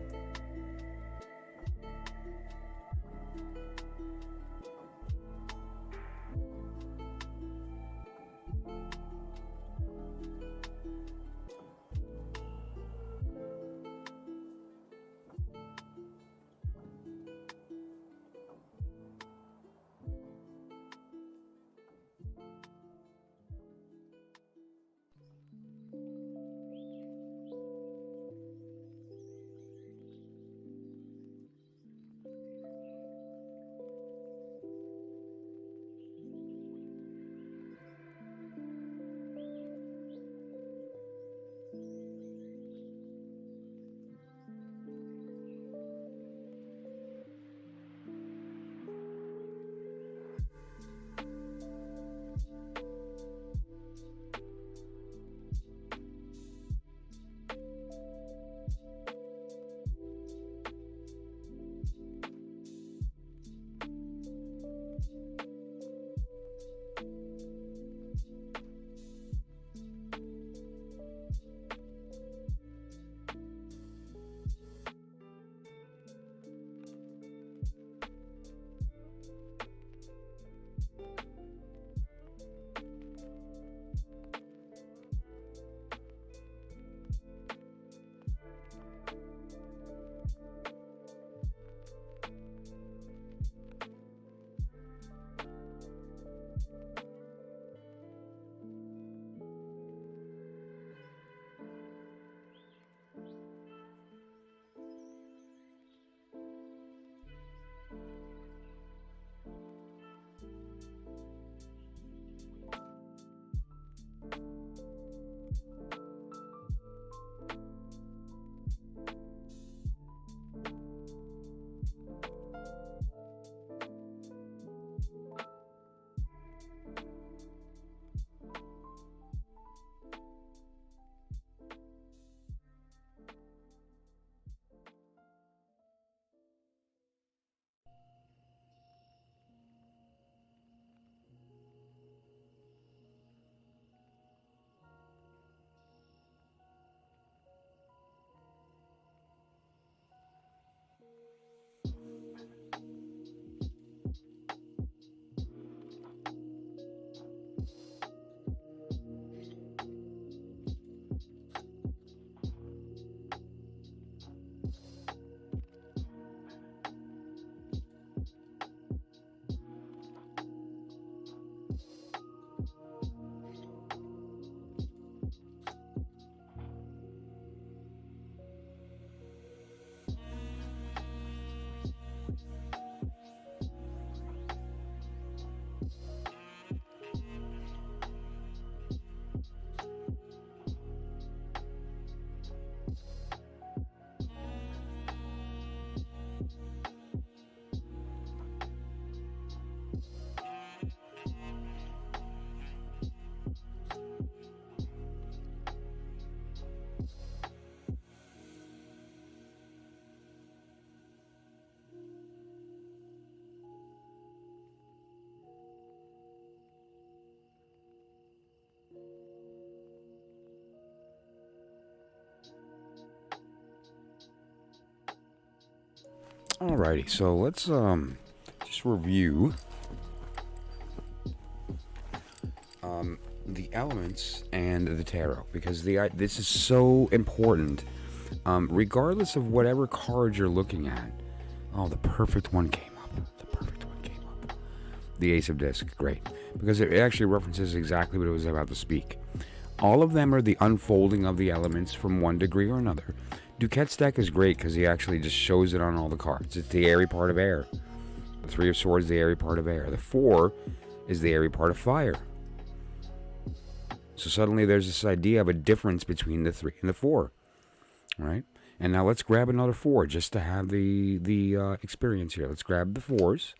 Alrighty, so let's just review the elements and the tarot, because this is so important. Regardless of whatever card you're looking at. Oh, the perfect one came up. The Ace of Discs, great, because it actually references exactly what it was about to speak. All of them are the unfolding of the elements from one degree or another. Duquette's deck is great because he actually just shows it on all the cards. It's the airy part of air. The Three of Swords is the airy part of air. The Four is the airy part of fire. So suddenly there's this idea of a difference between the 3 and the 4. Right? And now let's grab another 4 just to have the experience here. Let's grab the 4s,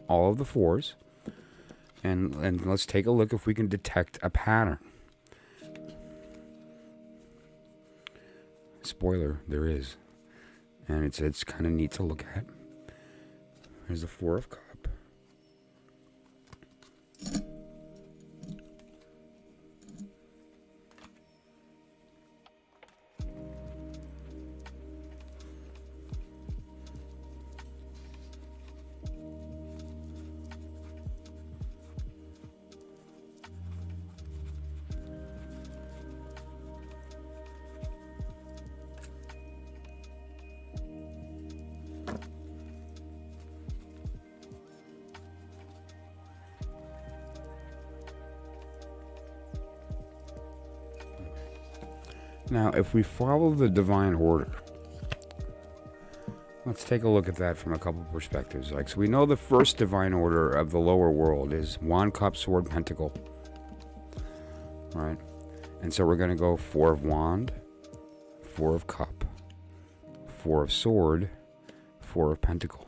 all of the 4s, and let's take a look if we can detect a pattern. Spoiler, there is. And it's kind of neat to look at. There's the 4 of Cups. Now, if we follow the divine order, let's take a look at that from a couple perspectives. Like, so we know the first divine order of the lower world is Wand, Cup, Sword, Pentacle. Right? And so we're going to go 4 of Wand, 4 of Cup, 4 of Sword, 4 of Pentacle.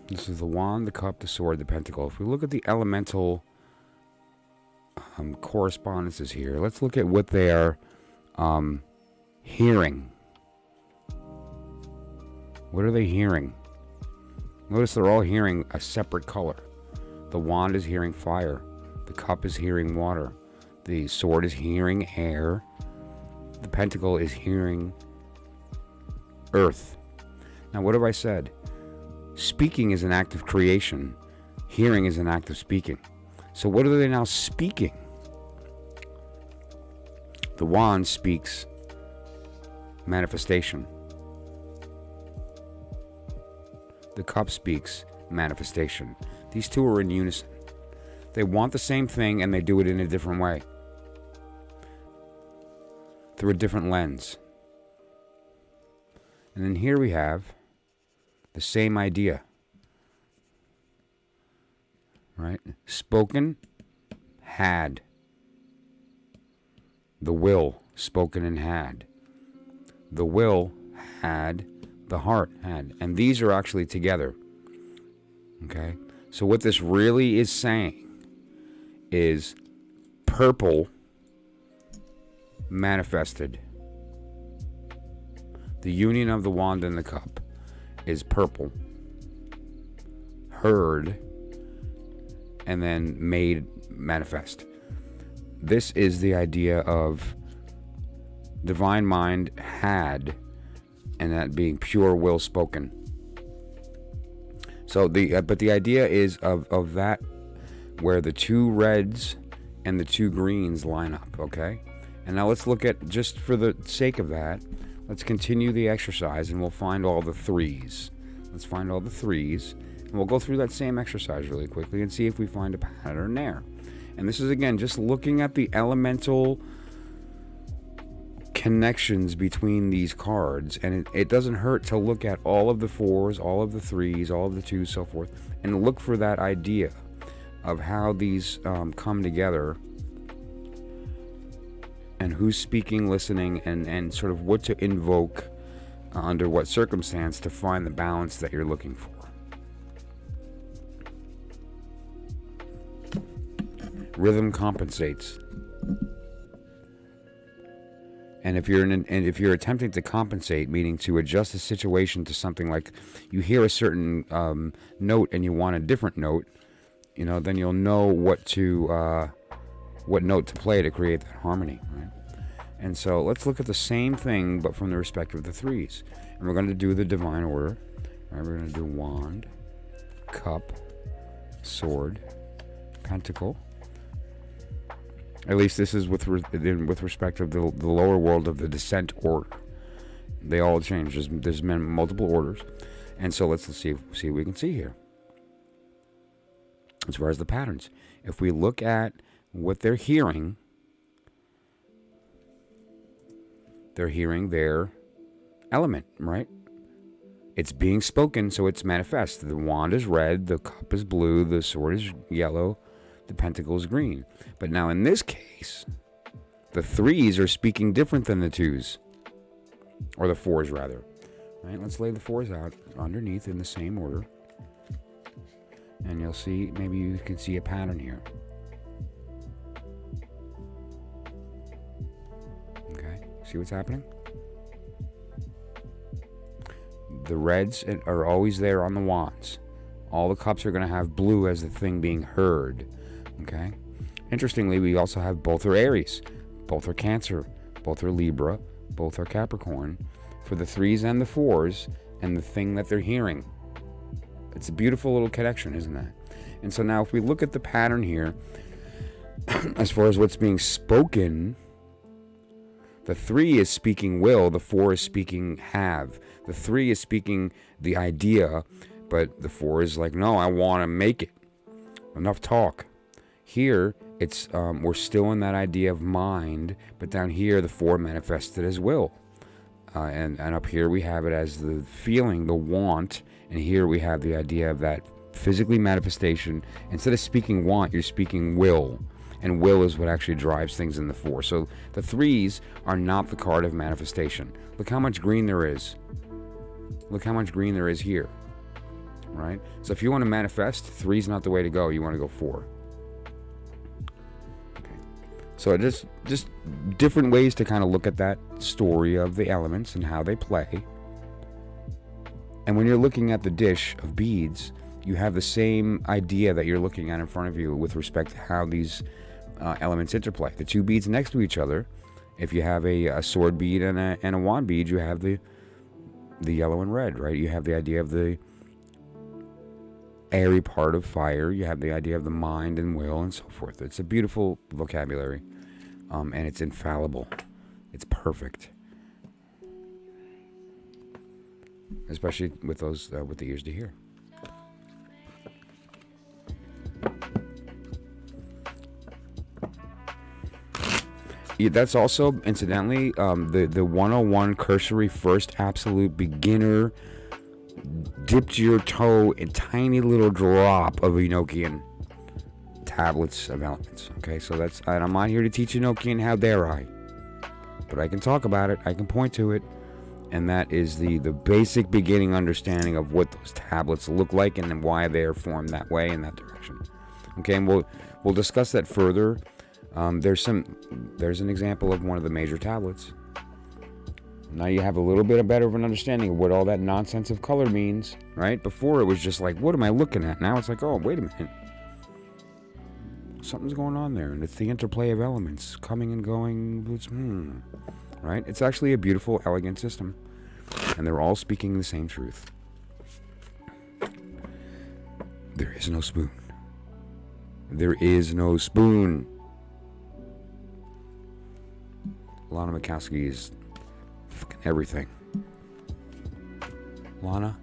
This is the Wand, the Cup, the Sword, the Pentacle. If we look at the elemental correspondences here, let's look at what they are hearing. What are they hearing? Notice they're all hearing a separate color. The Wand is hearing fire. The Cup is hearing water. The Sword is hearing air. The Pentacle is hearing earth. Now, what have I said? Speaking is an act of creation. Hearing is an act of speaking. So what are they now speaking? The Wand speaks manifestation. The Cup speaks manifestation. These two are in unison. They want the same thing and they do it in a different way. Through a different lens. And then here we have the same idea, right? Spoken, had. The will, spoken and had. The will had, the heart had. And these are actually together. Okay? So what this really is saying is purple manifested. The union of the Wand and the Cup is purple, heard, and then made manifest. This is the idea of divine mind had, and that being pure will spoken. So but the idea is of that where the 2 reds and the 2 greens line up, okay? And now let's look at, just for the sake of that, let's continue the exercise and we'll find all the 3s. Let's find all the 3s. And we'll go through that same exercise really quickly and see if we find a pattern there. And this is, again, just looking at the elemental connections between these cards. And it doesn't hurt to look at all of the 4s, all of the 3s, all of the 2s, so forth. And look for that idea of how these come together. And who's speaking, listening, and sort of what to invoke under what circumstance to find the balance that you're looking for. Rhythm compensates. And if you're attempting to compensate, meaning to adjust the situation to something, like you hear a certain note and you want a different note, then you'll know what to what note to play to create that harmony, right? And so let's look at the same thing, but from the respect of the threes. And we're going to do the divine order. Right? We're going to do wand, cup, sword, pentacle. At least this is with respect of the lower world of the descent order. They all change. There's been multiple orders. And so let's see what we can see here. As far as the patterns. If we look at what they're hearing their element, right? It's being spoken, so it's manifest. The wand is red, the cup is blue, the sword is yellow, the pentacle is green. But now in this case, the threes are speaking different than the twos. Or the fours, rather. Right? Let's lay the fours out underneath in the same order. And you'll see, maybe you can see a pattern here. Okay, see what's happening? The reds are always there on the wands. All the cups are going to have blue as the thing being heard. Okay? Interestingly, we also have both are Aries, both are Cancer, both are Libra, both are Capricorn, for the threes and the fours, and the thing that they're hearing. It's a beautiful little connection, isn't it? And so now if we look at the pattern here, as far as what's being spoken, the 3 is speaking will, the 4 is speaking have. The 3 is speaking the idea, but the 4 is like, no, I want to make it. Enough talk. Here, it's we're still in that idea of mind, but down here, the 4 manifested as will. And up here, we have it as the feeling, the want, and here we have the idea of that physically manifestation. Instead of speaking want, you're speaking will. And will is what actually drives things in the 4. So the 3s are not the card of manifestation. Look how much green there is. Look how much green there is here. Right? So if you want to manifest, 3 is not the way to go. You want to go 4. Okay. So just different ways to kind of look at that story of the elements and how they play. And when you're looking at the dish of beads, you have the same idea that you're looking at in front of you with respect to how these elements interplay. The 2 beads next to each other, if you have a sword bead and a wand bead, you have the yellow and red, right? You have the idea of the airy part of fire. You have the idea of the mind and will and so forth. It's a beautiful vocabulary, and it's infallible. It's perfect, especially with those with the ears to hear. That's also, incidentally, the 101 cursory first absolute beginner dipped your toe in tiny little drop of Enochian tablets of elements. Okay, so that's, and I'm not here to teach Enochian, how dare I? But I can talk about it, I can point to it, and that is the basic beginning understanding of what those tablets look like and then why they are formed that way in that direction. Okay, and we'll discuss that further. There's an example of one of the major tablets. Now you have a little bit better of an understanding of what all that nonsense of color means, right? Before it was just like, what am I looking at? Now it's like, oh, wait a minute. Something's going on there, and it's the interplay of elements coming and going. Right? It's actually a beautiful, elegant system, and they're all speaking the same truth. There is no spoon. There is no spoon. Lana Mikowski is fucking everything. Lana,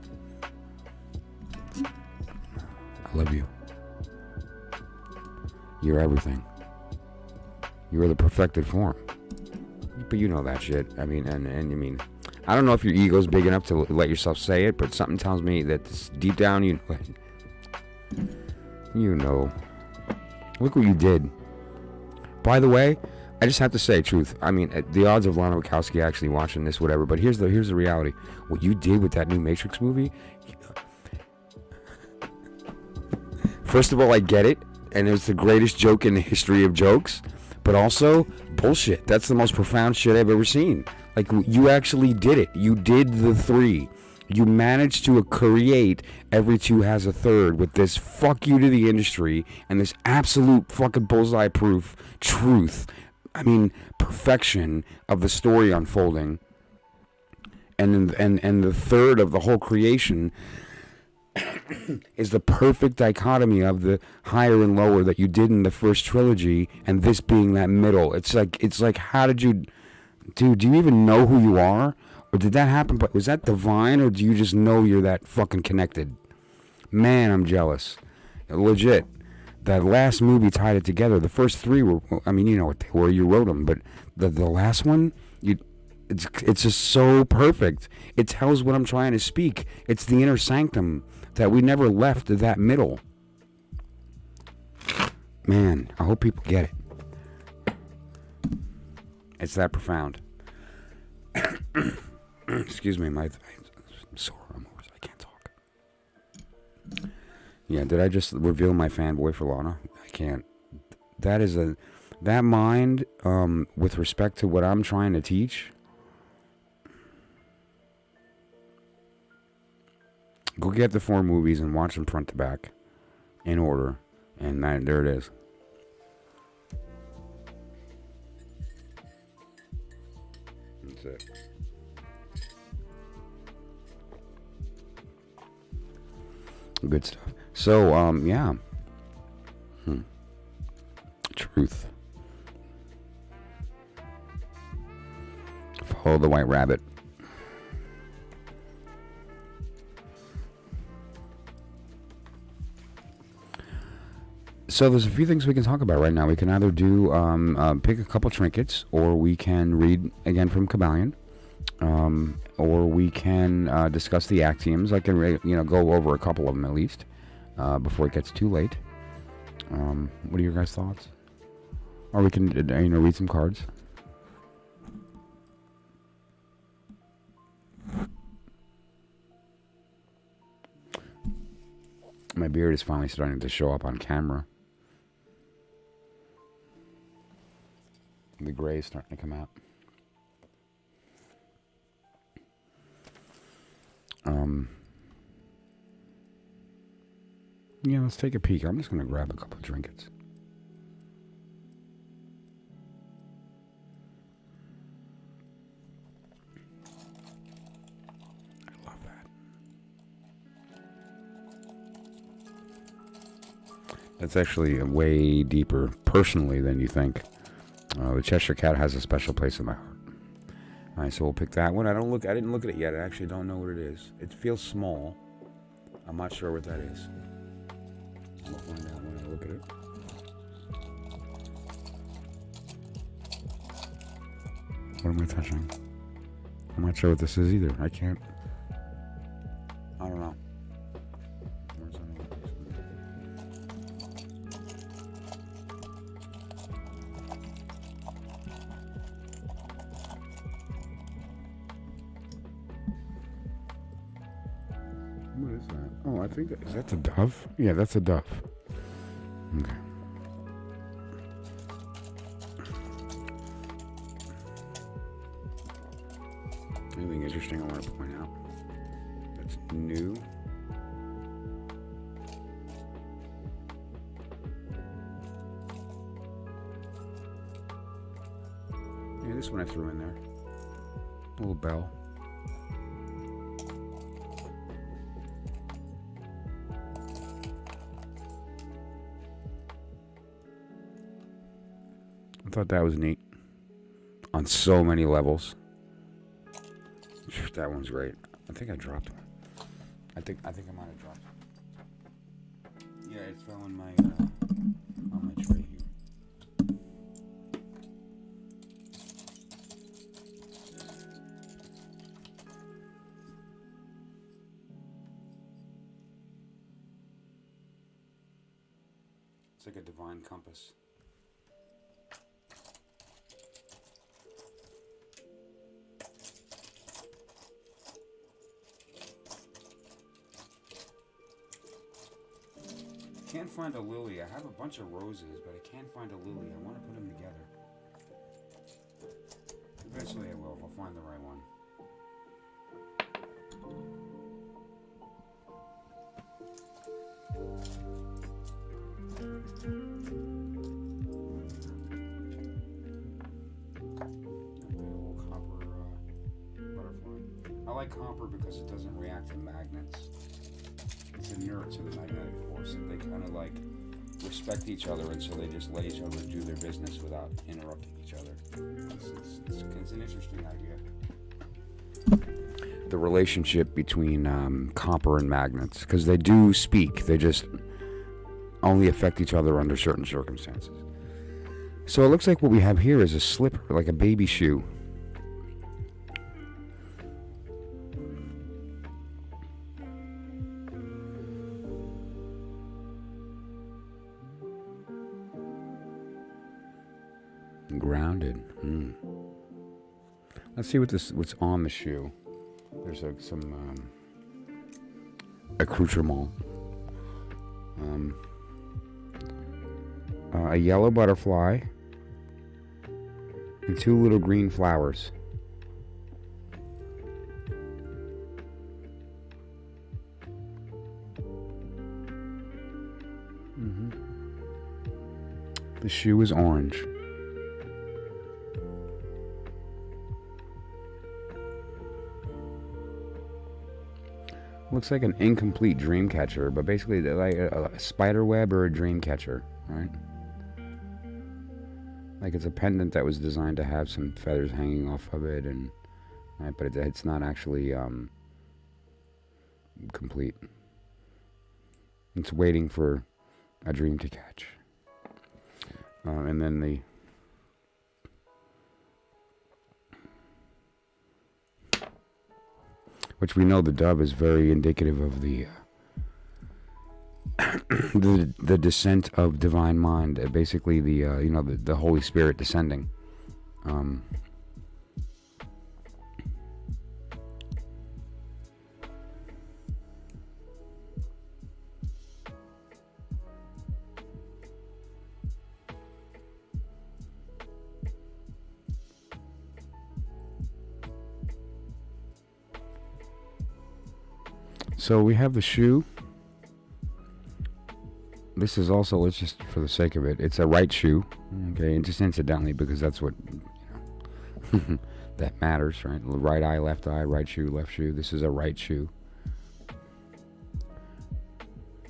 I love you. You're everything. You're the perfected form. But you know that shit. I mean, and you mean, I don't know if your ego's big enough to let yourself say it, but something tells me that deep down you know it. You know. Look what you did. By the way, I just have to say truth. I mean, the odds of Lana Wachowski actually watching this, whatever. But here's the reality. What you did with that new Matrix movie. First of all, I get it, and it's the greatest joke in the history of jokes. But also, bullshit. That's the most profound shit I've ever seen. Like, you actually did it. You did the 3. You managed to create every two has a third with this fuck you to the industry and this absolute fucking bullseye proof truth. I mean, perfection of the story unfolding. And the third of the whole creation is the perfect dichotomy of the higher and lower that you did in the first trilogy, and this being that middle. It's like how did you, dude? Do you even know who you are, or did that happen? But was that divine, or do you just know you're that fucking connected? Man, I'm jealous, legit. That last movie tied it together. The first three were, I mean, you know what they were. You wrote them, but the last one, it's just so perfect. It tells what I'm trying to speak. It's the inner sanctum that we never left that middle. Man, I hope people get it. It's that profound. Excuse me, I'm sore. I can't talk. Yeah, did I just reveal my fanboy for Lana? I can't. That mind, with respect to what I'm trying to teach. Go get the 4 movies and watch them front to back, in order, and there it is. That's it. Good stuff. So, yeah. Truth. Follow the white rabbit. So there's a few things we can talk about right now. We can either do pick a couple trinkets, or we can read again from Kabbalion, or we can discuss the axioms. I can go over a couple of them at least before it gets too late. What are your guys' thoughts? Or we can read some cards. My beard is finally starting to show up on camera. The gray is starting to come out. Yeah, let's take a peek. I'm just going to grab a couple of trinkets. I love that. That's actually way deeper personally than you think. The Cheshire Cat has a special place in my heart. All right, so we'll pick that one. I didn't look at it yet. I actually don't know what it is. It feels small. I'm not sure what that is. I'll find out when I look at it. What am I touching? I'm not sure what this is either. I can't. I don't know. What is that? Oh, I think is that the dove? Yeah, that's a dove. Okay. Anything interesting I want to point out that's new? Yeah, this one I threw in there. A little bell. I thought that was neat on so many levels. That one's great. I think I dropped one. I think I might have dropped it. Yeah, it fell in my on my tray here. It's like a divine compass. Can't find a lily. I have a bunch of roses, but I can't find a lily. I want to put them together. Eventually I will. I'll find the right one. I like copper because it doesn't react to magnets. It's inert to the magnetic force. They kind of like respect each other, and so they just let each other do their business without interrupting each other. It's an interesting idea. The relationship between copper and magnets, because they do speak, they just only affect each other under certain circumstances. So it looks like what we have here is a slipper, like a baby shoe. Grounded. Let's see what's on the shoe. There's some accoutrement. A yellow butterfly and 2 little green flowers. The shoe is orange. Looks like an incomplete dream catcher, but basically like a spider web or a dream catcher, right? Like it's a pendant that was designed to have some feathers hanging off of it, and right, but it's not actually complete. It's waiting for a dream to catch, and then which we know the dove is very indicative of the the descent of divine mind, basically the Holy Spirit descending. So we have the shoe. This is also, let's just, for the sake of it, it's a right shoe. Okay, and just incidentally, because that's what, that matters, right? Right eye, right shoe, left shoe. This is a right shoe.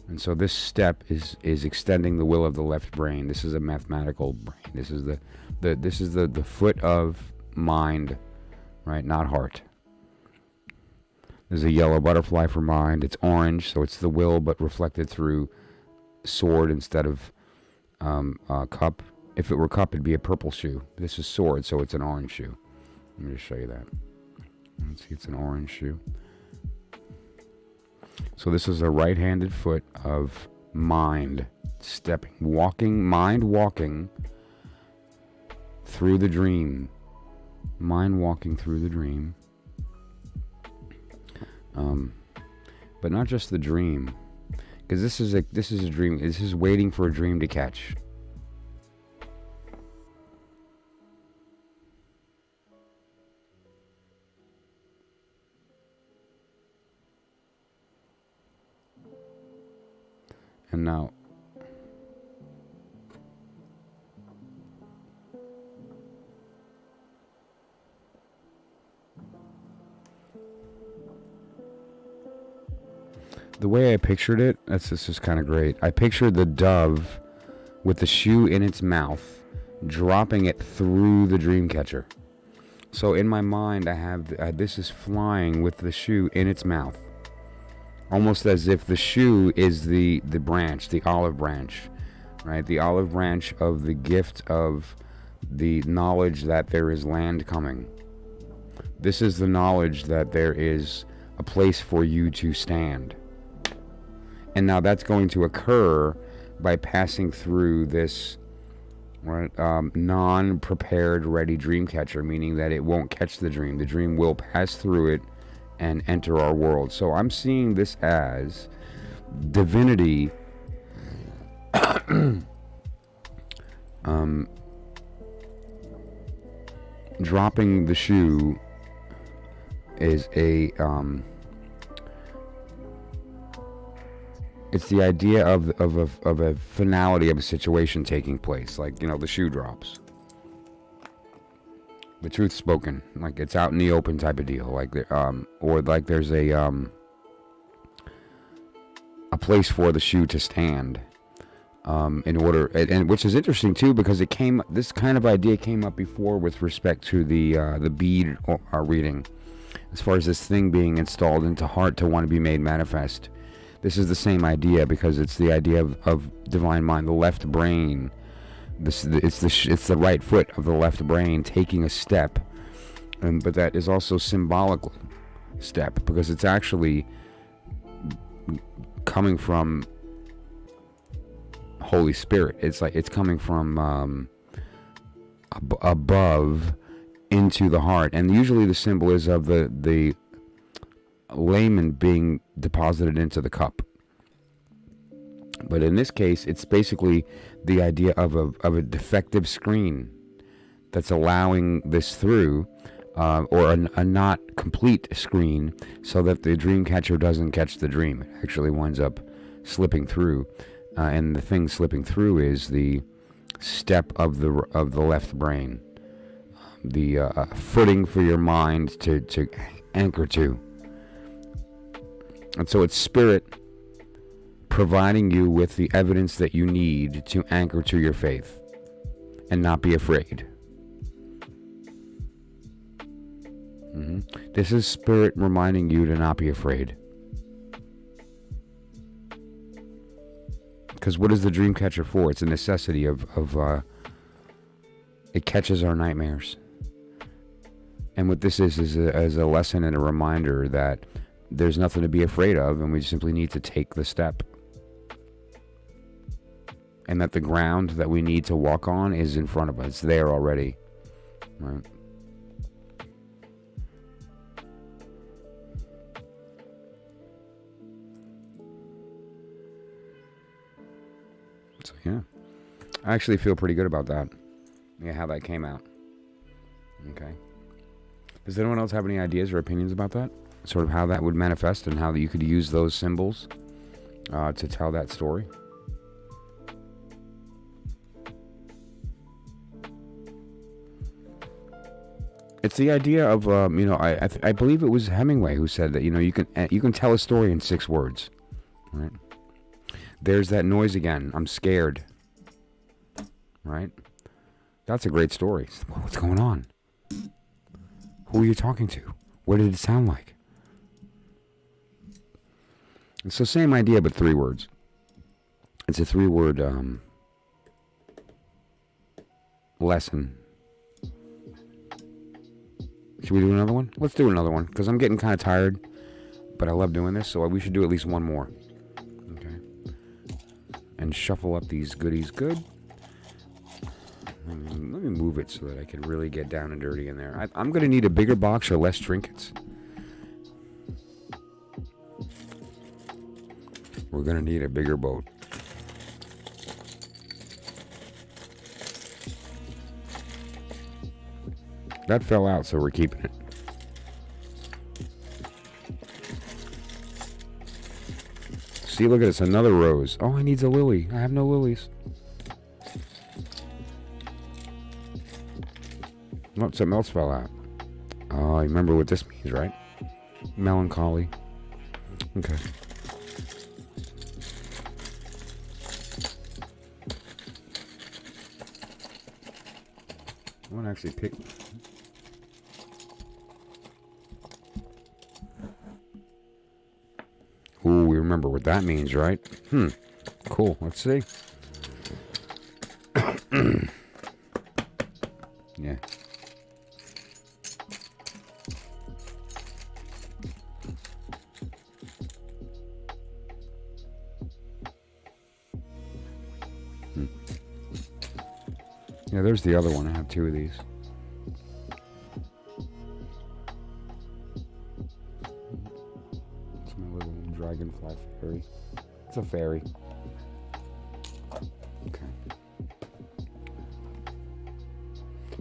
And so this step is extending the will of the left brain. This is a mathematical brain. This is the foot of mind, right? Not heart. There's a yellow butterfly for mind. It's orange, so it's the will, but reflected through sword instead of cup. If it were cup, it'd be a purple shoe. This is sword, so it's an orange shoe. Let me just show you that. Let's see, it's an orange shoe. So this is a right-handed foot of mind mind walking through the dream. Mind walking through the dream. But not just the dream, because this is a dream. This is waiting for a dream to catch. And now, the way I pictured it, this is kind of great. I pictured the dove with the shoe in its mouth, dropping it through the dream catcher. So in my mind, I have this is flying with the shoe in its mouth, almost as if the shoe is the branch, the olive branch, right? The olive branch of the gift of the knowledge that there is land coming. This is the knowledge that there is a place for you to stand. And now that's going to occur by passing through this non-prepared, ready dream catcher, meaning that it won't catch the dream. The dream will pass through it and enter our world. So I'm seeing this as divinity dropping the shoe is it's the idea of a finality of a situation taking place, like, the shoe drops. The truth spoken, like it's out in the open type of deal, like or like there's a place for the shoe to stand, in order, and which is interesting too, because this kind of idea came up before with respect to the bead reading, as far as this thing being installed into heart to want to be made manifest. This is the same idea, because it's the idea of divine mind, the left brain. It's the right foot of the left brain taking a step, but that is also symbolically step, because it's actually coming from Holy Spirit. It's like it's coming from above into the heart, and usually the symbol is of the lament being deposited into the cup. But in this case, it's basically the idea of a defective screen that's allowing this through, or a not complete screen, so that the dream catcher doesn't catch the dream. It actually winds up slipping through, and the thing slipping through is the step of the left brain, the footing for your mind to anchor to. And so it's spirit providing you with the evidence that you need to anchor to your faith and not be afraid. This is spirit reminding you to not be afraid. Because what is the dream catcher for? It's a necessity of it catches our nightmares. And what this is a lesson and a reminder that there's nothing to be afraid of, and we simply need to take the step. And that the ground that we need to walk on is in front of us. It's there already. Right? So, yeah. I actually feel pretty good about that. Yeah, how that came out. Okay. Does anyone else have any ideas or opinions about that? Sort of how that would manifest and how that you could use those symbols to tell that story? It's the idea of, I believe it was Hemingway who said that, you can tell a story in 6 words, right? There's that noise again. I'm scared, right? That's a great story. What's going on? Who are you talking to? What did it sound like? And so same idea, but 3 words. It's a 3-word lesson. Should we do another one? Let's do another one, because I'm getting kind of tired, but I love doing this, so we should do at least one more. Okay. And shuffle up these goodies good. Let me move it so that I can really get down and dirty in there. I'm going to need a bigger box or less trinkets. We're going to need a bigger boat. That fell out, so we're keeping it. See, look at this, another rose. Oh, I need a lily. I have no lilies. Oh, something else fell out. Oh, I remember what this means, right? Melancholy. Okay. I want to actually pick... Ooh, we remember what that means, right? Cool. Let's see. Yeah. Yeah, there's the other one. I have 2 of these. It's my little dragonfly fairy. It's a fairy. Okay.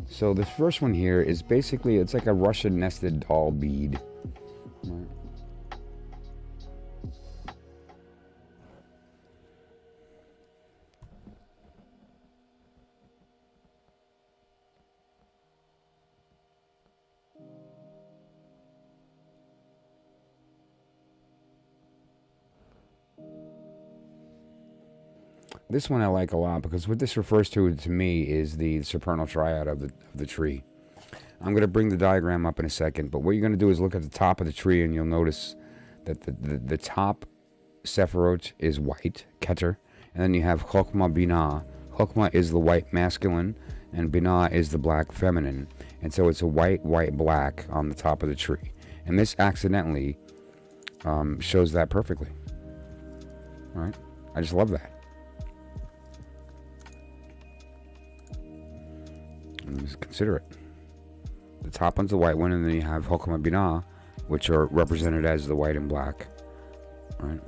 So this first one here is basically, it's like a Russian nested doll bead. Right. This one I like a lot because what this refers to me is the supernal triad of the tree. I'm going to bring the diagram up in a second, but what you're going to do is look at the top of the tree and you'll notice that the top Sephiroth is white, Keter, and then you have Chokhmah Binah. Chokhmah is the white masculine, and Binah is the black feminine. And so it's a white, black on the top of the tree. And this accidentally shows that perfectly. All right? I just love that. And just consider it. The top one's the white one, and then you have Chokhmah Binah, which are represented as the white and black. All right?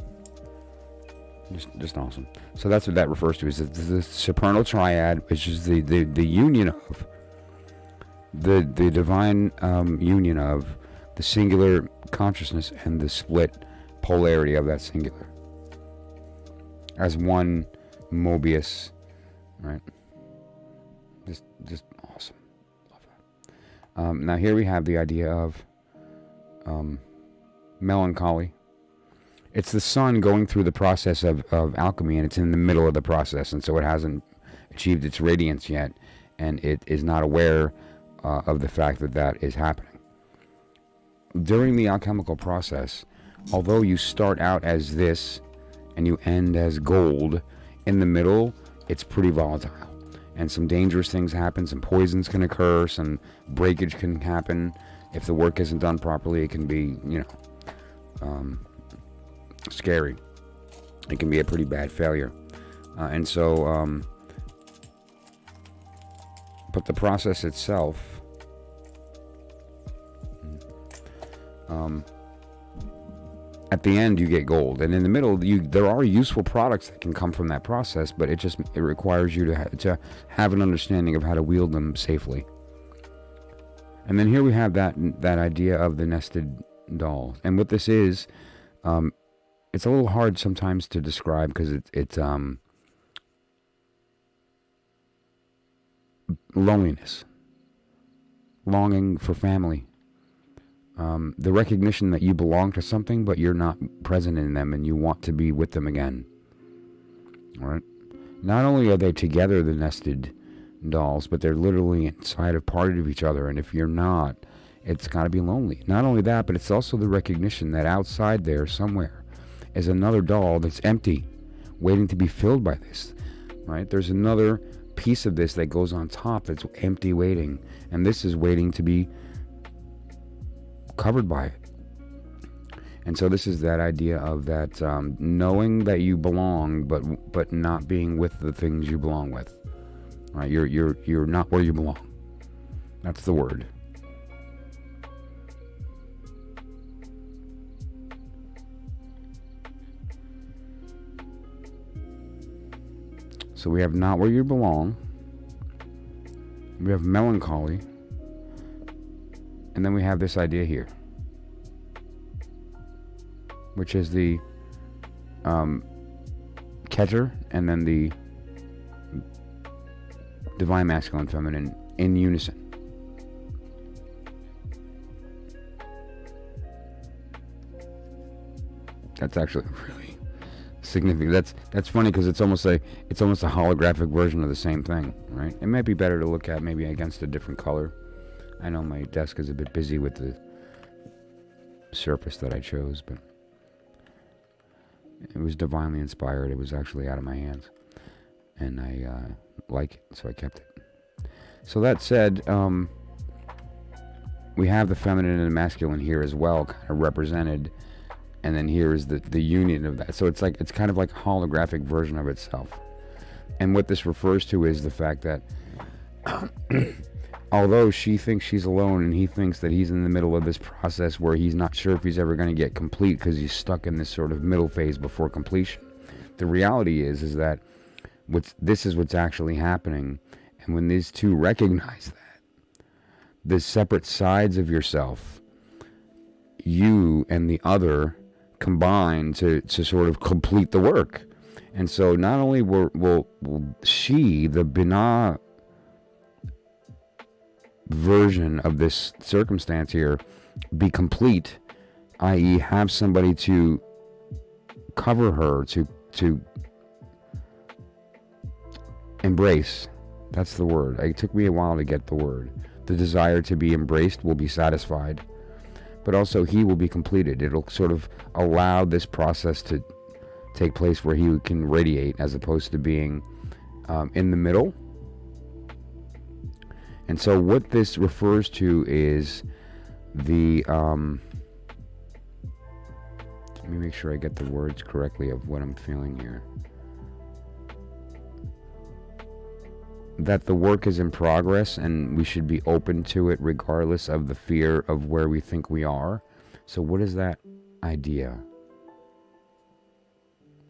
Just awesome. So that's what that refers to, is the supernal triad, which is the union of the divine union of the singular consciousness and the split polarity of that singular as one Mobius, right? Just awesome. Love that. Now here we have the idea of melancholy. It's the sun going through the process of alchemy, and it's in the middle of the process, and so it hasn't achieved its radiance yet, and it is not aware of the fact that that is happening. During the alchemical process, although you start out as this and you end as gold, in the middle it's pretty volatile, and some dangerous things happen. Some poisons can occur, some breakage can happen. If the work isn't done properly, it can be, scary. It can be a pretty bad failure. But the process itself, at the end you get gold, and in the middle there are useful products that can come from that process, but it requires you to have an understanding of how to wield them safely. And then here we have that idea of the nested doll, and what this is, it's a little hard sometimes to describe because it's loneliness, longing for family, the recognition that you belong to something but you're not present in them and you want to be with them again. All right. Not only are they together, the nested dolls, but they're literally inside of part of each other, and if you're not, it's got to be lonely. Not only that, but it's also the recognition that outside there somewhere is another doll that's empty, waiting to be filled by this, right? There's another piece of this that goes on top that's empty, waiting, and this is waiting to be covered by it. And so this is that idea of that knowing that you belong, but not being with the things you belong with. Right? You're not where you belong. That's the word. So we have not where you belong, we have melancholy, and then we have this idea here, which is the Keter, and then the divine masculine feminine in unison. That's actually really significant. That's funny because it's almost a holographic version of the same thing, right? It might be better to look at maybe against a different color. I know my desk is a bit busy with the surface that I chose, but it was divinely inspired. It was actually out of my hands, and I like it, so I kept it. So that said, we have the feminine and the masculine here as well, kind of represented. And then here is the union of that. So it's kind of like a holographic version of itself. And what this refers to is the fact that although she thinks she's alone and he thinks that he's in the middle of this process where he's not sure if he's ever going to get complete because he's stuck in this sort of middle phase before completion, the reality is that this is what's actually happening. And when these two recognize that, the separate sides of yourself, you and the other, combine to sort of complete the work. And so not only will she, the Binah version of this circumstance here, be complete, i.e. have somebody to cover her, to Embrace. That's the word. It took me a while to get the word. The desire to be embraced will be satisfied, but also he will be completed. It'll sort of allow this process to take place where he can radiate as opposed to being in the middle. And so what this refers to is the let me make sure I get the words correctly of what I'm feeling here. That the work is in progress and we should be open to it regardless of the fear of where we think we are. So what is that idea?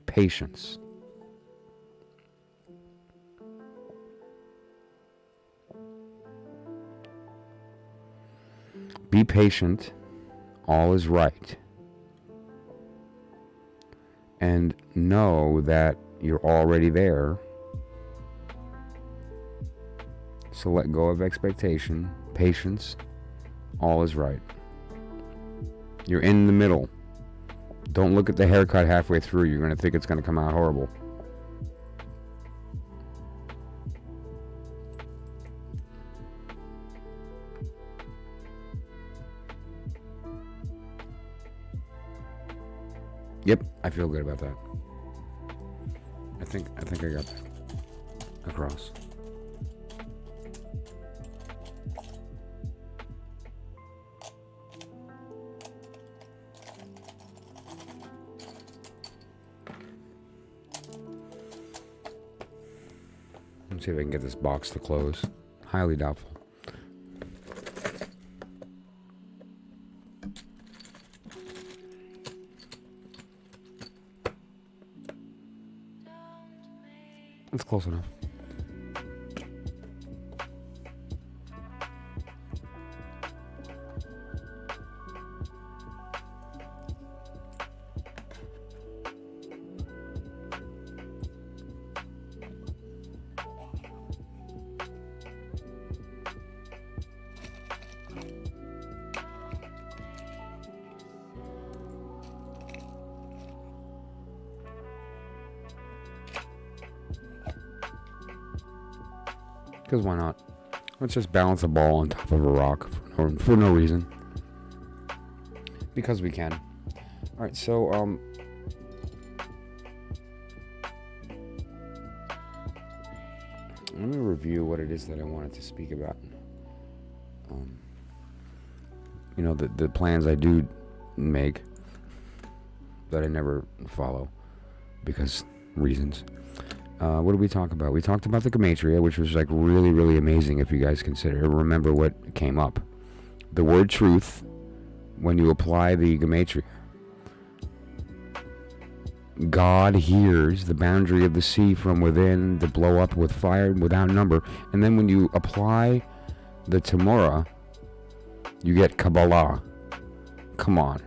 Patience. Be patient. All is right. And know that you're already there. So let go of expectation, patience, all is right. You're in the middle. Don't look at the haircut halfway through. You're going to think it's going to come out horrible. Yep, I feel good about that. I think I got that across. Let's see if I can get this box to close. Highly doubtful. It's close enough. Because why not? Let's just balance a ball on top of a rock for no reason. Because we can. Alright, so, let me review what it is that I wanted to speak about. You know, the plans I do make that I never follow because reasons. What did we talk about? We talked about the Gematria, which was like really, really amazing if you guys remember what came up. The word truth, when you apply the Gematria, God hears the boundary of the sea from within to blow up with fire without number. And then when you apply the Tamura, you get Kabbalah. Come on.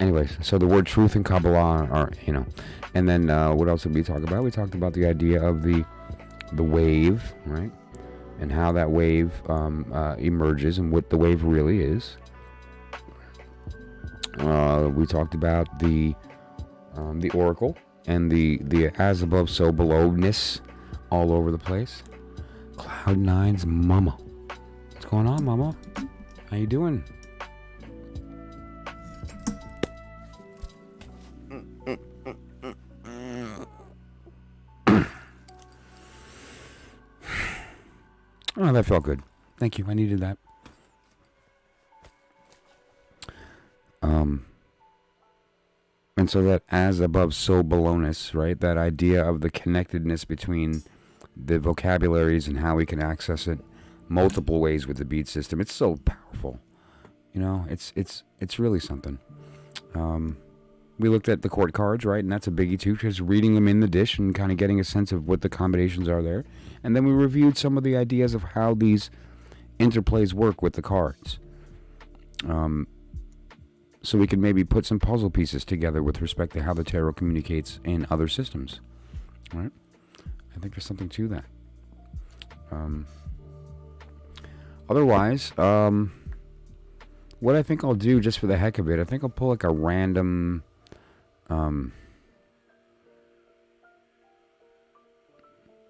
Anyways, so the word truth and Kabbalah are, you know. And then what else did we talk about? We talked about the idea of the wave, right? And how that wave emerges and what the wave really is. We talked about the oracle and the as above so belowness all over the place. Cloud9's mama. What's going on, mama? How you doing? Oh, that felt good. Thank you. I needed that. And so that as above, so belowness, right? That idea of the connectedness between the vocabularies and how we can access it multiple ways with the beat system. It's so powerful. You know, it's really something. We looked at the court cards, right? And that's a biggie too, just reading them in the dish and kind of getting a sense of what the combinations are there. And then we reviewed some of the ideas of how these interplays work with the cards. So we can maybe put some puzzle pieces together with respect to how the tarot communicates in other systems. All right? I think there's something to that. Otherwise, what I think I'll do just for the heck of it, I think I'll pull like a random...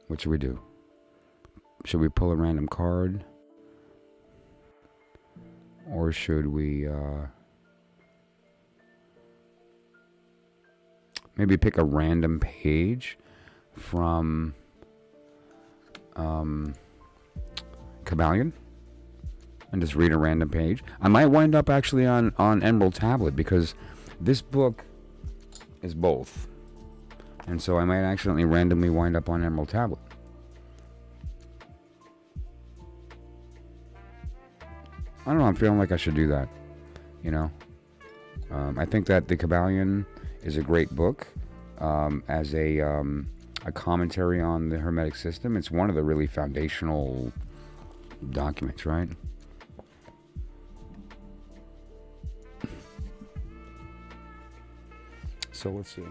What should we do? Should we pull a random card? Or should we maybe pick a random page from Kybalion and just read a random page? I might wind up actually on Emerald Tablet, because this book is both. And so I might accidentally randomly wind up on Emerald Tablet. I don't know, I'm feeling like I should do that, you know. I think that the Kybalion is a great book as a commentary on the Hermetic system. It's one of the really foundational documents, right? So let's see.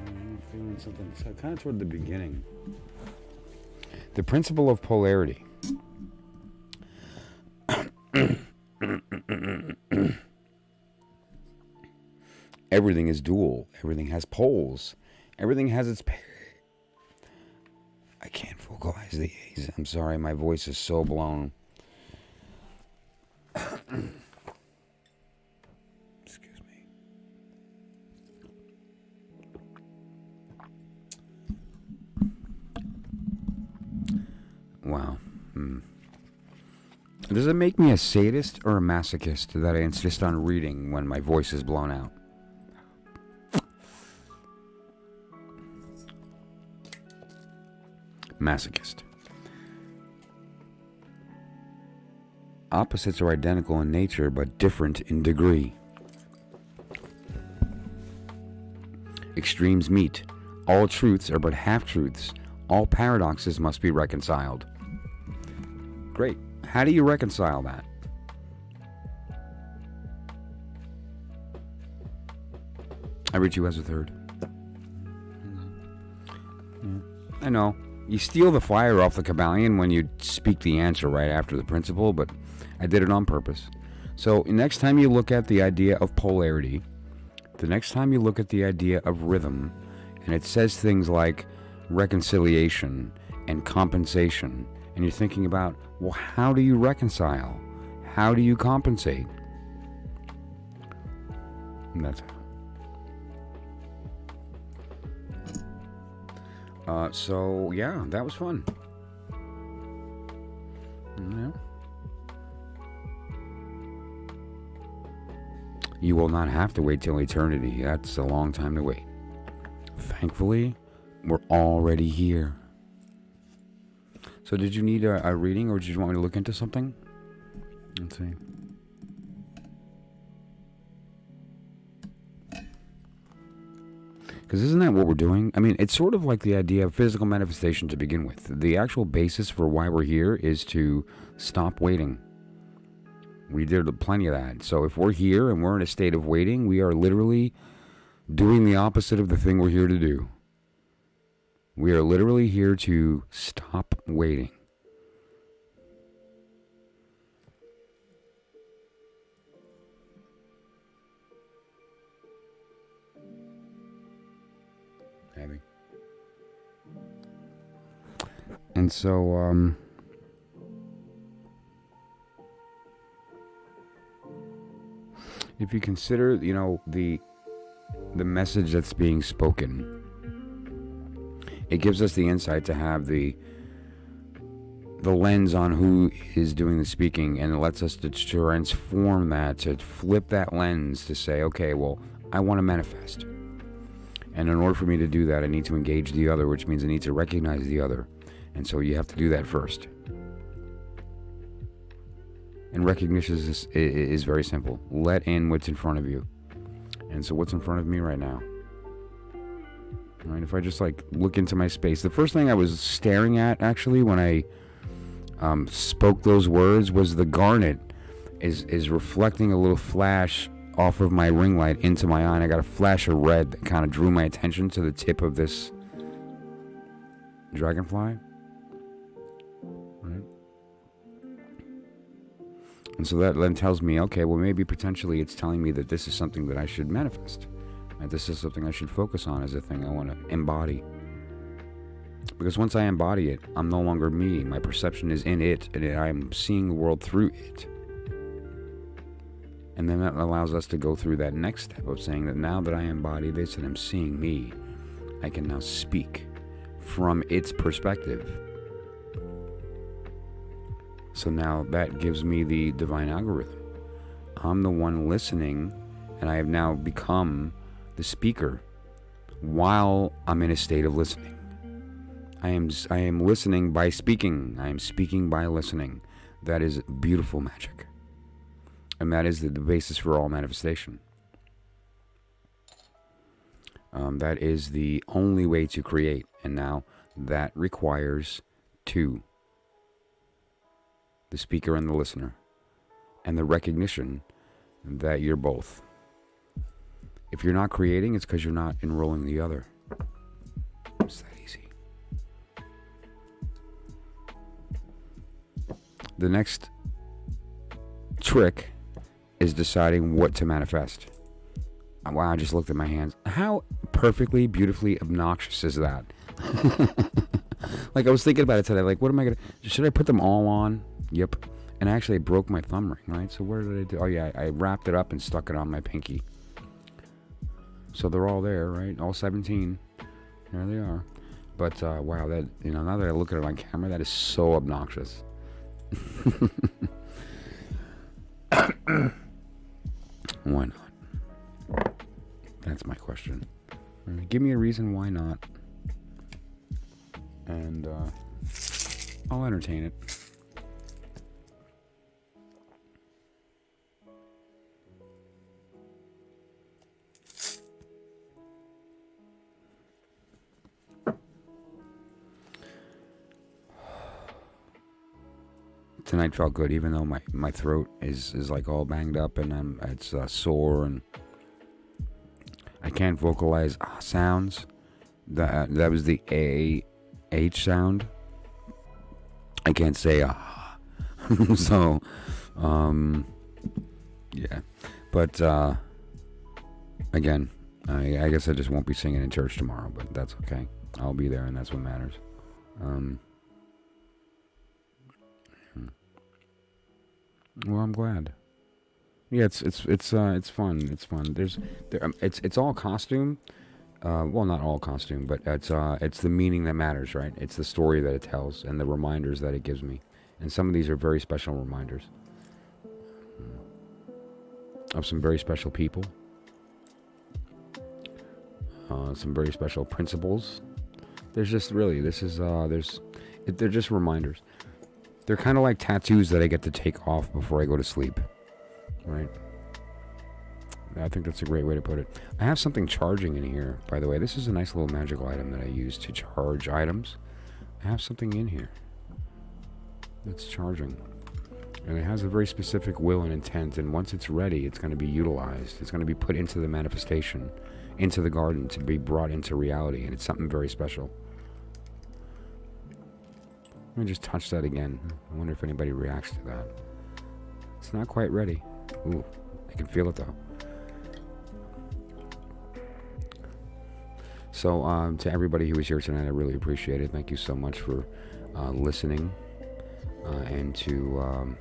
I'm feeling something kind of toward the beginning. The principle of polarity. Everything is dual. Everything has poles. Everything has its pair. I can't vocalize these. I'm sorry, my voice is so blown. Excuse me. Wow. Does it make me a sadist or a masochist that I insist on reading when my voice is blown out? Masochist. Opposites are identical in nature but different in degree. Extremes meet. All truths are but half-truths. All paradoxes must be reconciled. Great. How do you reconcile that? I read you as a third. Yeah. I know. You steal the fire off the Kybalion when you speak the answer right after the principle, but I did it on purpose. So next time you look at the idea of polarity, the next time you look at the idea of rhythm, and it says things like reconciliation and compensation, and you're thinking about, well, how do you reconcile? How do you compensate? And that's so yeah, that was fun. Yeah. You will not have to wait till eternity. That's a long time to wait. Thankfully, we're already here. So did you need a reading, or did you want me to look into something? Let's see. Because isn't that what we're doing? I mean, it's sort of like the idea of physical manifestation to begin with. The actual basis for why we're here is to stop waiting. We did plenty of that. So if we're here and we're in a state of waiting, we are literally doing the opposite of the thing we're here to do. We are literally here to stop waiting. Heavy. And so, if you consider, you know, the message that's being spoken, it gives us the insight to have the lens on who is doing the speaking, and it lets us to transform that, to flip that lens to say, okay, well, I want to manifest. And in order for me to do that, I need to engage the other, which means I need to recognize the other. And so you have to do that first. And recognition is very simple. Let in what's in front of you. And so what's in front of me right now? All right, if I just like look into my space, the first thing I was staring at actually when I spoke those words was the garnet is reflecting a little flash off of my ring light into my eye, and I got a flash of red that kind of drew my attention to the tip of this dragonfly. Right? And so that then tells me, okay, well, maybe potentially it's telling me that this is something that I should manifest. And this is something I should focus on as a thing I want to embody. Because once I embody it, I'm no longer me. My perception is in it, and I'm seeing the world through it. And then that allows us to go through that next step of saying that now that I embody this and I'm seeing me, I can now speak from its perspective. So now that gives me the divine algorithm. I'm the one listening, and I have now become the speaker while I'm in a state of listening. I am listening by speaking. I am speaking by listening. That is beautiful magic. And that is the basis for all manifestation. That is the only way to create. And now that requires two. The speaker and the listener. And the recognition that you're both. If you're not creating, it's because you're not enrolling the other. It's that easy. The next trick is deciding what to manifest. Wow, I just looked at my hands. How perfectly, beautifully obnoxious is that? Like, I was thinking about it today. Like, what am I going to... Should I put them all on? Yep. And actually, I broke my thumb ring, right? So what did I do? Oh, yeah, I wrapped it up and stuck it on my pinky. So they're all there, right? All 17. There they are. But, wow, that... now that I look at it on camera, that is so obnoxious. Why not? That's my question. Give me a reason why not. And I'll entertain it. Tonight felt good, even though my throat is like all banged up and it's sore and I can't vocalize sounds. That was the A-H sound. I can't say so, yeah. But again, I guess I just won't be singing in church tomorrow, but that's okay. I'll be there, and that's what matters. Well, I'm glad. Yeah, it's fun. It's fun. It's all costume. Well, not all costume, but it's the meaning that matters, right? It's the story that it tells and the reminders that it gives me. And some of these are very special reminders of some very special people, some very special principles. There's just really they're just reminders. They're kind of like tattoos that I get to take off before I go to sleep, right? I think that's a great way to put it. I have something charging in here, by the way. This is a nice little magical item that I use to charge items. I have something in here that's charging. And it has a very specific will and intent, and once it's ready, it's going to be utilized. It's going to be put into the manifestation, into the garden, to be brought into reality, and it's something very special. Let me just touch that again. I wonder if anybody reacts to that. It's not quite ready. Ooh, I can feel it though. So, to everybody who was here tonight, I really appreciate it. Thank you so much for listening and to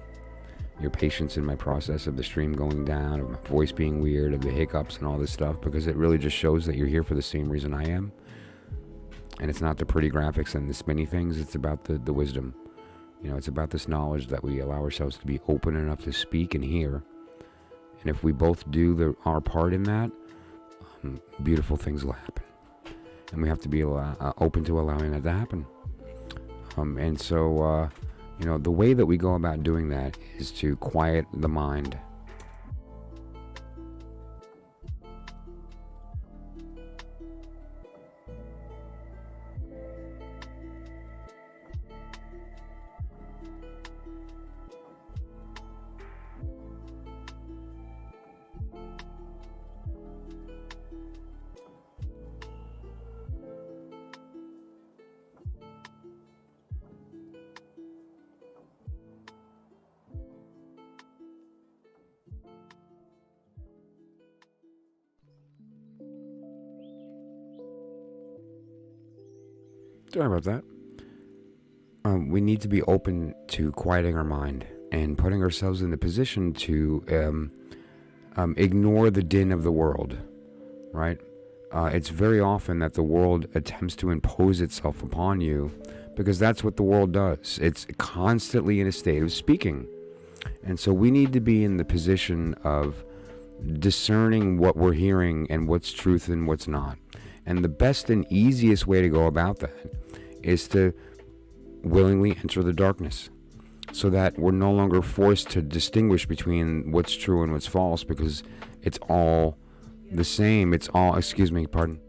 your patience in my process of the stream going down, of my voice being weird, of the hiccups and all this stuff, because it really just shows that you're here for the same reason I am. And it's not the pretty graphics and the spinny things, it's about the wisdom. It's about this knowledge that we allow ourselves to be open enough to speak and hear. And if we both do our part in that, beautiful things will happen. And we have to be open to allowing that to happen. And so, the way that we go about doing that is to quiet the mind. Sorry about that. We need to be open to quieting our mind and putting ourselves in the position to ignore the din of the world, right? It's very often that the world attempts to impose itself upon you, because that's what the world does. It's constantly in a state of speaking. And so we need to be in the position of discerning what we're hearing and what's truth and what's not. And the best and easiest way to go about that is to willingly enter the darkness, so that we're no longer forced to distinguish between what's true and what's false, because it's all the same. It's all, excuse me, pardon.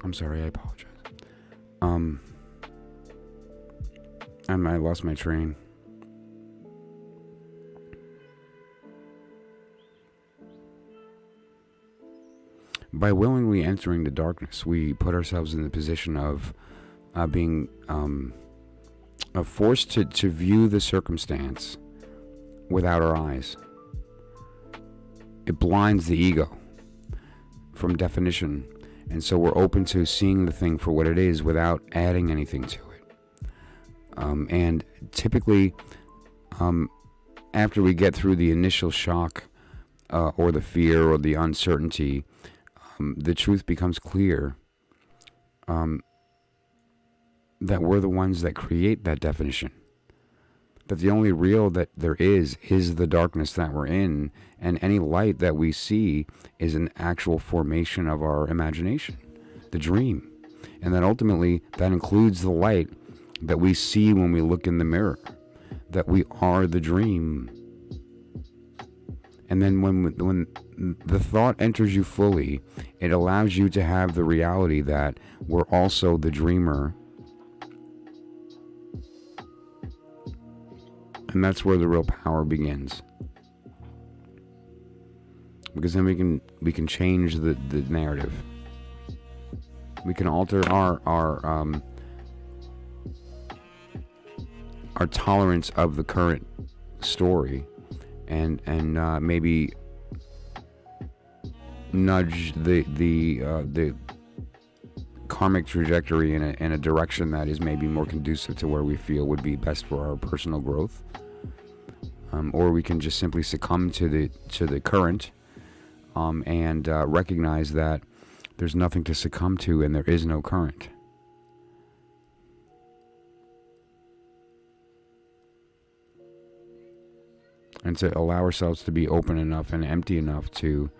I'm sorry, I apologize. I lost my train. By willingly entering the darkness, we put ourselves in the position of being forced to view the circumstance without our eyes. It blinds the ego from definition. And so we're open to seeing the thing for what it is without adding anything to it. And typically, after we get through the initial shock or the fear or the uncertainty, the truth becomes clear that we're the ones that create that definition. That the only real that there is the darkness that we're in, and any light that we see is an actual formation of our imagination, the dream. And that ultimately, that includes the light that we see when we look in the mirror, that we are the dream. And then when the thought enters you fully, it allows you to have the reality that we're also the dreamer. And that's where the real power begins. Because then we can change the narrative. We can alter our tolerance of the current story, and maybe nudge the karmic trajectory in a direction that is maybe more conducive to where we feel would be best for our personal growth. Or we can just simply succumb to the current and recognize that there's nothing to succumb to and there is no current. And to allow ourselves to be open enough and empty enough to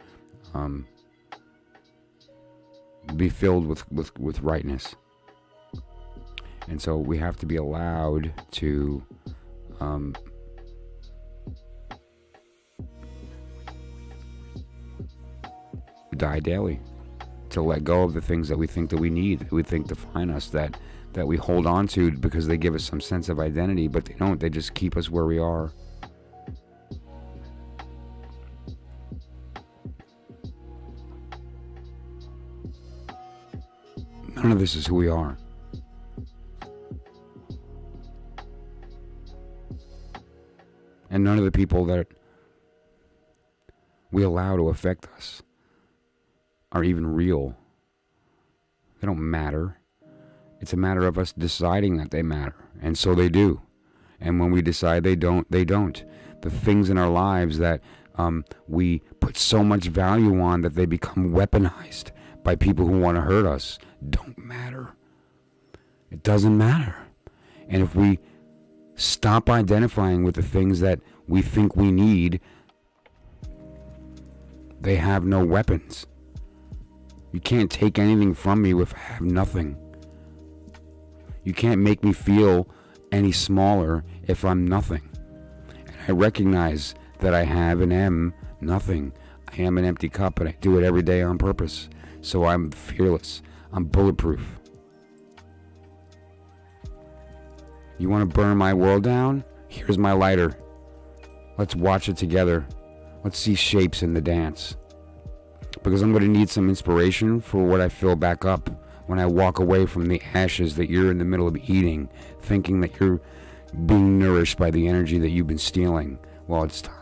be filled with rightness. And so we have to be allowed to die daily, to let go of the things that we think that we need, that we think define us, that we hold on to because they give us some sense of identity, but they don't. They just keep us where we are. None of this is who we are. And none of the people that we allow to affect us are even real. They don't matter. It's a matter of us deciding that they matter. And so they do. And when we decide they don't, they don't. The things in our lives that we put so much value on that they become weaponized by people who want to hurt us don't matter. It doesn't matter. And if we stop identifying with the things that we think we need, they have no weapons. You can't take anything from me if I have nothing. You can't make me feel any smaller if I'm nothing. And I recognize that I have and am nothing. I am an empty cup, and I do it every day on purpose. So I'm fearless. I'm bulletproof. You want to burn my world down? Here's my lighter. Let's watch it together. Let's see shapes in the dance. because I'm going to need some inspiration for what I fill back up when I walk away from the ashes that you're in the middle of eating, thinking that you're being nourished by the energy that you've been stealing. Well, it's time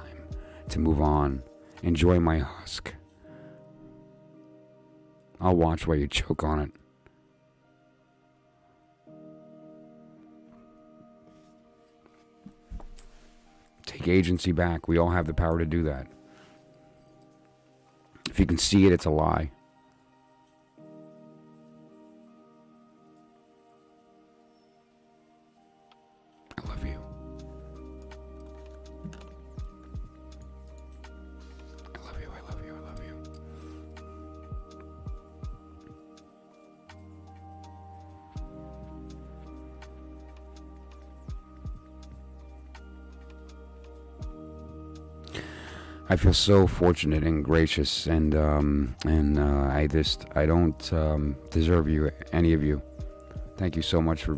to move on. Enjoy my husk. I'll watch while you choke on it. Take agency back. We all have the power to do that. If you can see it, it's a lie. I love you. I love you, I love you, I love you. I feel so fortunate and gracious, and I don't deserve you, any of you. Thank you so much for being